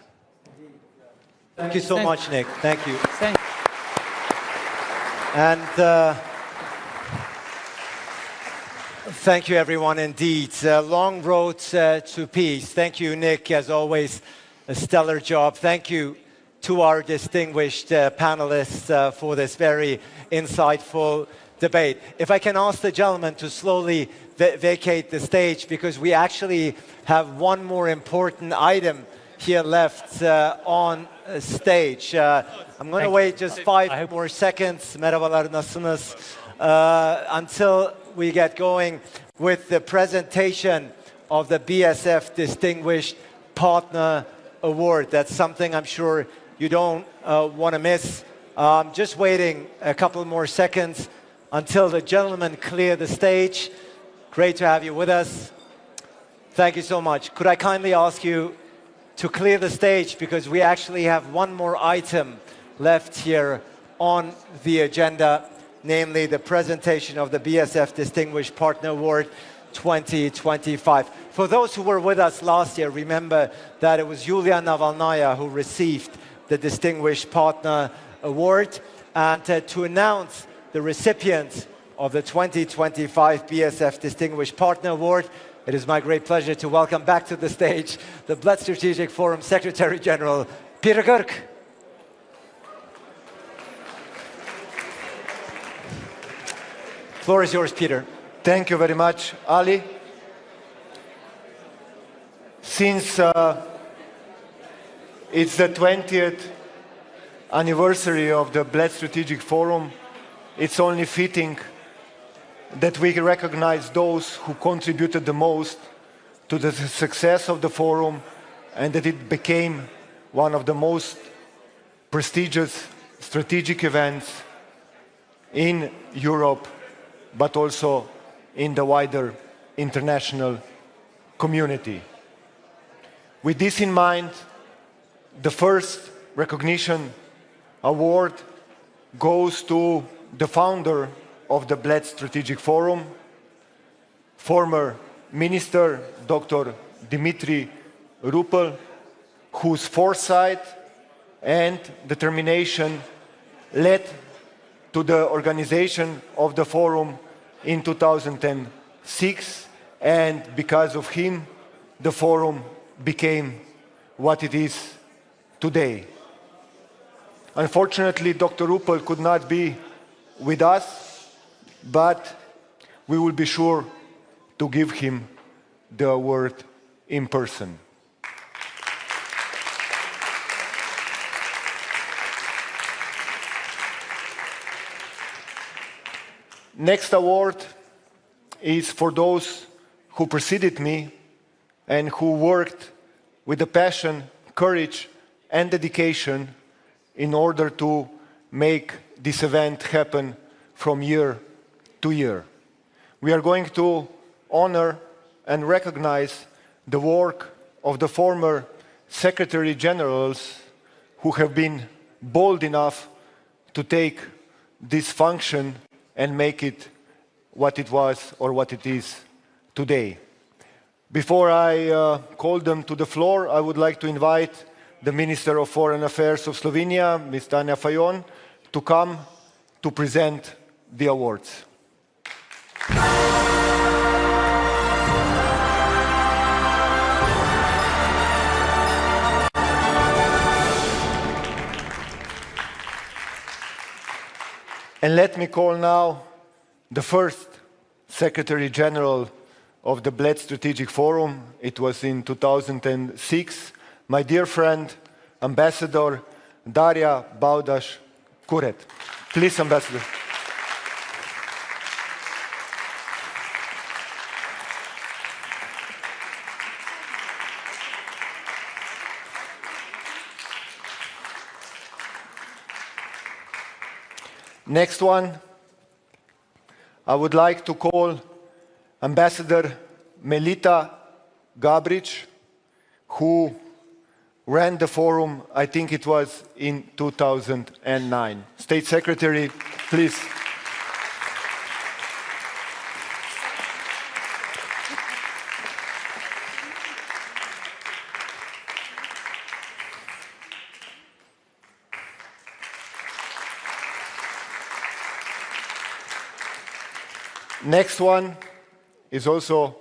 Thank you so much, Nick. Thank you.
Thank you.
And thank you, everyone, indeed. Long road to peace. Thank you, Nick, as always, a stellar job. Thank you to our distinguished panelists for this very insightful debate. If I can ask the gentleman to slowly vacate the stage, because we actually have one more important item here left on stage. I'm going to wait just 5 more seconds. Merhabalar, nasılsınız? Until we get going with the presentation of the BSF Distinguished Partner Award. That's something I'm sure you don't want to miss. Just waiting a couple more seconds until the gentlemen clear the stage. Great to have you with us. Thank you so much. Could I kindly ask you to clear the stage, because we actually have one more item left here on the agenda, namely the presentation of the BSF Distinguished Partner Award 2025. For those who were with us last year, remember that it was Yulia Navalnaya who received the Distinguished Partner Award. And to announce the recipients of the 2025 BSF Distinguished Partner Award, it is my great pleasure to welcome back to the stage the Bled Strategic Forum Secretary General, Peter Kirk. Floor is yours, Peter.
Thank you very much, Ali. Since it's the 20th anniversary of the Bled Strategic Forum, it's only fitting that we recognize those who contributed the most to the success of the forum, and that it became one of the most prestigious strategic events in Europe, but also in the wider international community. With this in mind, the first recognition award goes to the founder of the Bled Strategic Forum, former Minister Dr. Dimitri Rupel, whose foresight and determination led to the organization of the forum in 2006, and because of him, the forum became what it is today. Unfortunately, Dr. Rupel could not be with us, but we will be sure to give him the award in person. Next award is for those who preceded me and who worked with the passion, courage, and dedication in order to make this event happen from year to year. We are going to honor and recognize the work of the former Secretary Generals who have been bold enough to take this function and make it what it was or what it is today. Before I call them to the floor, I would like to invite the Minister of Foreign Affairs of Slovenia, Ms. Tanja Fajon, to come to present
the awards. And let me call now the first Secretary General of the Bled Strategic Forum. It was in 2006. My dear friend, Ambassador Darja Baudaš-Kuret. Please, Ambassador. Next one, I would like to call Ambassador Melita Gabric, who ran the forum, I think it was in 2009. State Secretary, please. Next one is also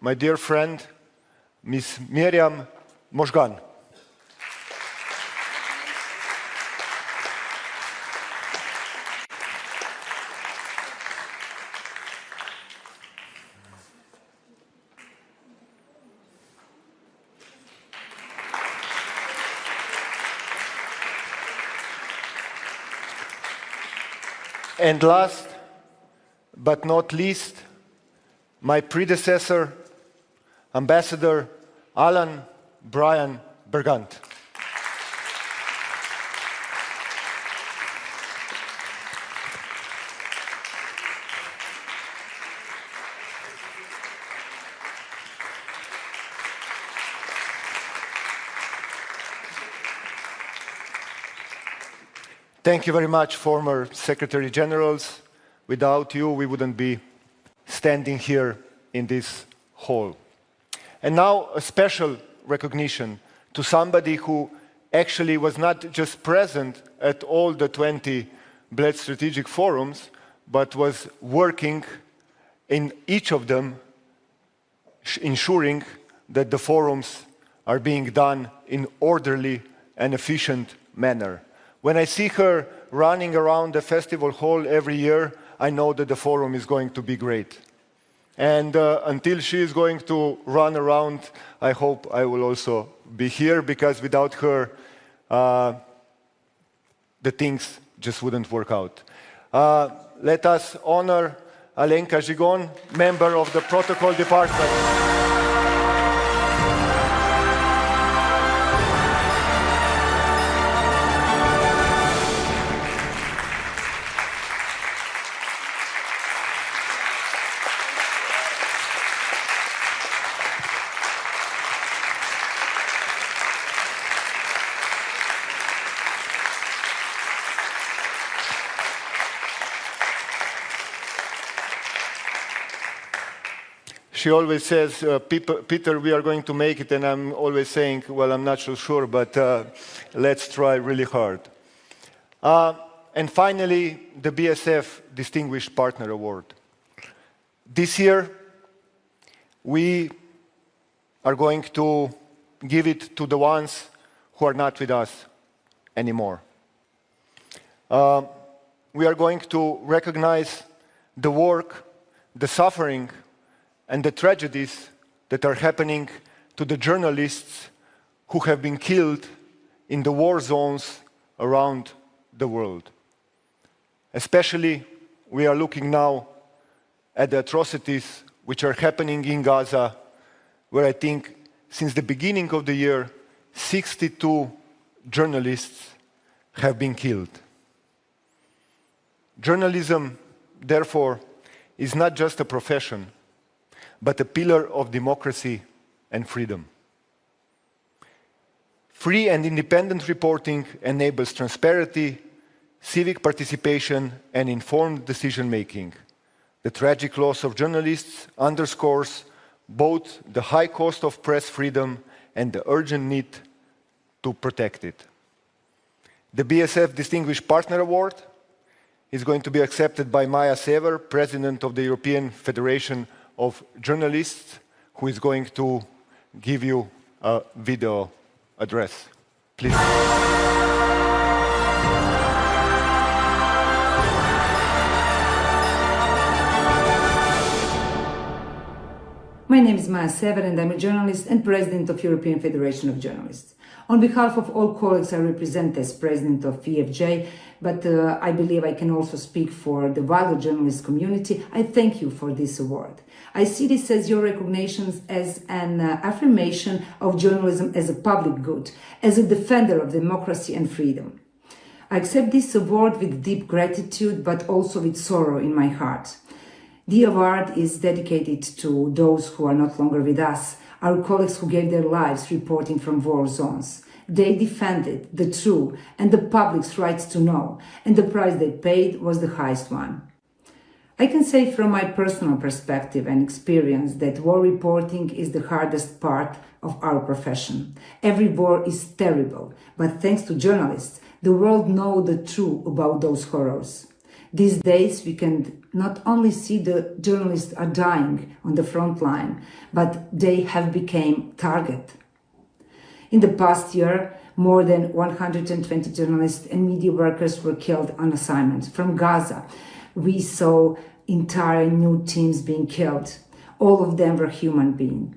my dear friend, Ms. Miriam Moșgan. And last but not least, my predecessor, Ambassador Alan Brian Bergant. Thank you very much, former Secretary Generals. Without you, we wouldn't be standing here in this hall. And now a special recognition to somebody who actually was not just present at all the 20 Bled Strategic Forums, but was working in each of them, ensuring that the forums are being done in orderly and efficient manner. When I see her running around the festival hall every year, I know that the forum is going to be great. And until she is going to run around, I hope I will also be here, because without her, the things just wouldn't work out. Let us honor Alenka Žigon, member of the Protocol Department. She always says, Peter, we are going to make it, and I'm always saying, well, I'm not so sure, but let's try really hard. And finally, the BSF Distinguished Partner Award. This year, we are going to give it to the ones who are not with us anymore. We are going to recognize the work, the suffering, and the tragedies that are happening to the journalists who have been killed in the war zones around the world. Especially, we are looking now at the atrocities which are happening in Gaza, where I think since the beginning of the year, 62 journalists have been killed. Journalism, therefore, is not just a profession, but a pillar of democracy and freedom. Free and independent reporting enables transparency, civic participation, and informed decision-making. The tragic loss of journalists underscores both the high cost of press freedom and the urgent need to protect it. The BSF Distinguished Partner Award is going to be accepted by Maja Sever, President of the European Federation of Journalists, who is going to give you a video address. Please.
My name is Maja Sever and I'm a journalist and President of European Federation of Journalists. On behalf of all colleagues I represent as President of EFJ, but I believe I can also speak for the wider journalist community, I thank you for this award. I see this as your recognition as an affirmation of journalism as a public good, as a defender of democracy and freedom. I accept this award with deep gratitude, but also with sorrow in my heart. The award is dedicated to those who are not longer with us, our colleagues who gave their lives reporting from war zones. They defended the true and the public's rights to know, and the price they paid was the highest one. I can say from my personal perspective and experience that war reporting is the hardest part of our profession. Every war is terrible, but thanks to journalists, the world knows the truth about those horrors. These days, we can not only see the journalists are dying on the front line, but they have become target. In the past year, more than 120 journalists and media workers were killed on assignment. From Gaza, we saw entire new teams being killed. All of them were human beings,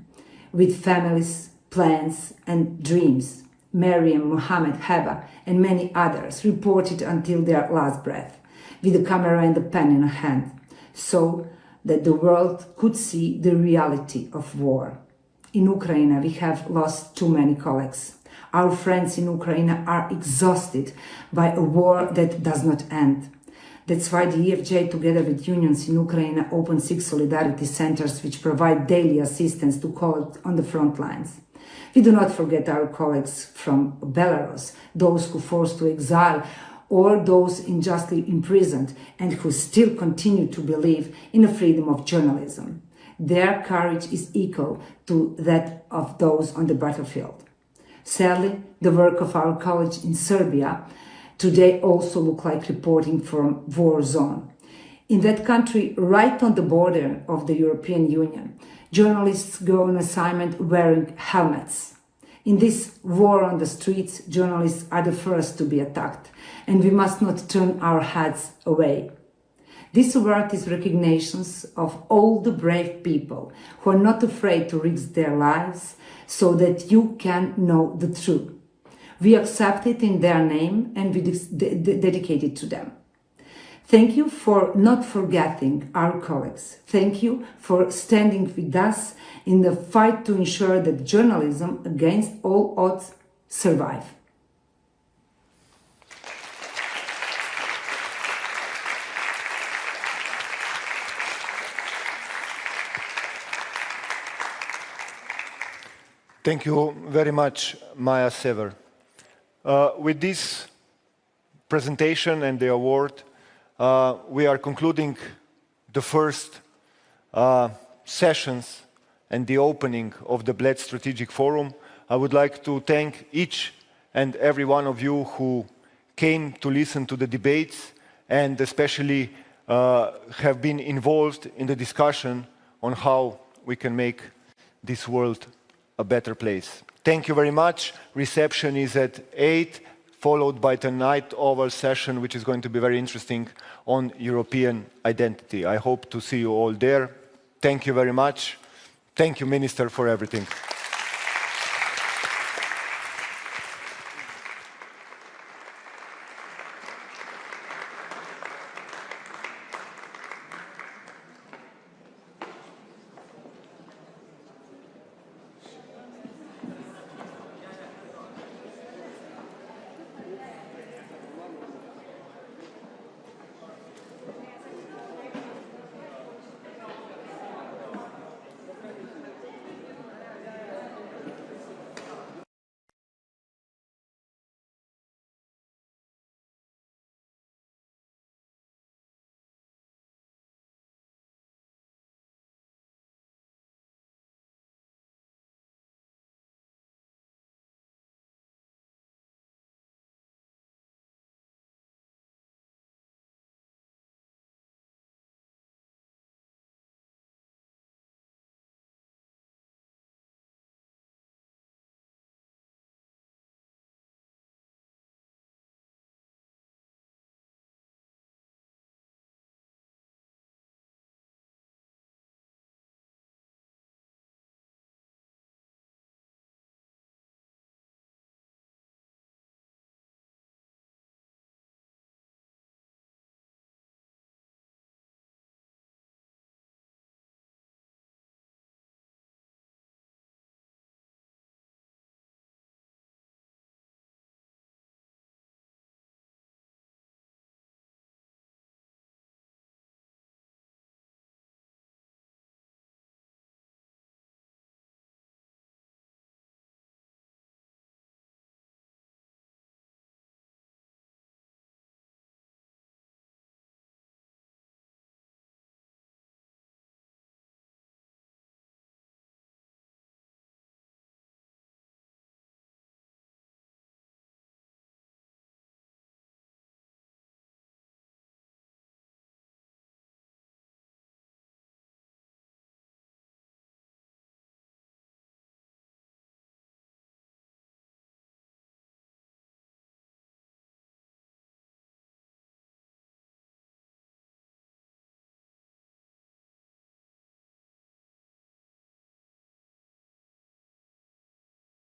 with families, plans, and dreams. Mariam, Mohammed, Heba, and many others reported until their last breath, with a camera and a pen in a hand, so that the world could see the reality of war. In Ukraine, we have lost too many colleagues. Our friends in Ukraine are exhausted by a war that does not end. That's why the EFJ, together with unions in Ukraine, opened 6 solidarity centers which provide daily assistance to colleagues on the front lines. We do not forget our colleagues from Belarus, those who forced to exile, or those unjustly imprisoned and who still continue to believe in the freedom of journalism. Their courage is equal to that of those on the battlefield. Sadly, the work of our colleagues in Serbia today also look like reporting from war zone. In that country, right on the border of the European Union, journalists go on assignment wearing helmets. In this war on the streets, journalists are the first to be attacked, and we must not turn our heads away. This award is recognition of all the brave people who are not afraid to risk their lives so that you can know the truth. We accept it in their name and we dedicate it to them. Thank you for not forgetting our colleagues. Thank you for standing with us in the fight to ensure that journalism against all odds survive.
Thank you very much, Maja Sever. With this presentation and the award, we are concluding the first sessions and the opening of the Bled Strategic Forum. I would like to thank each and every one of you who came to listen to the debates and especially have been involved in the discussion on how we can make this world a better place. Thank you very much. Reception is at 8, followed by the night oval session, which is going to be very interesting on European identity. I hope to see you all there. Thank you very much. Thank you, Minister, for everything.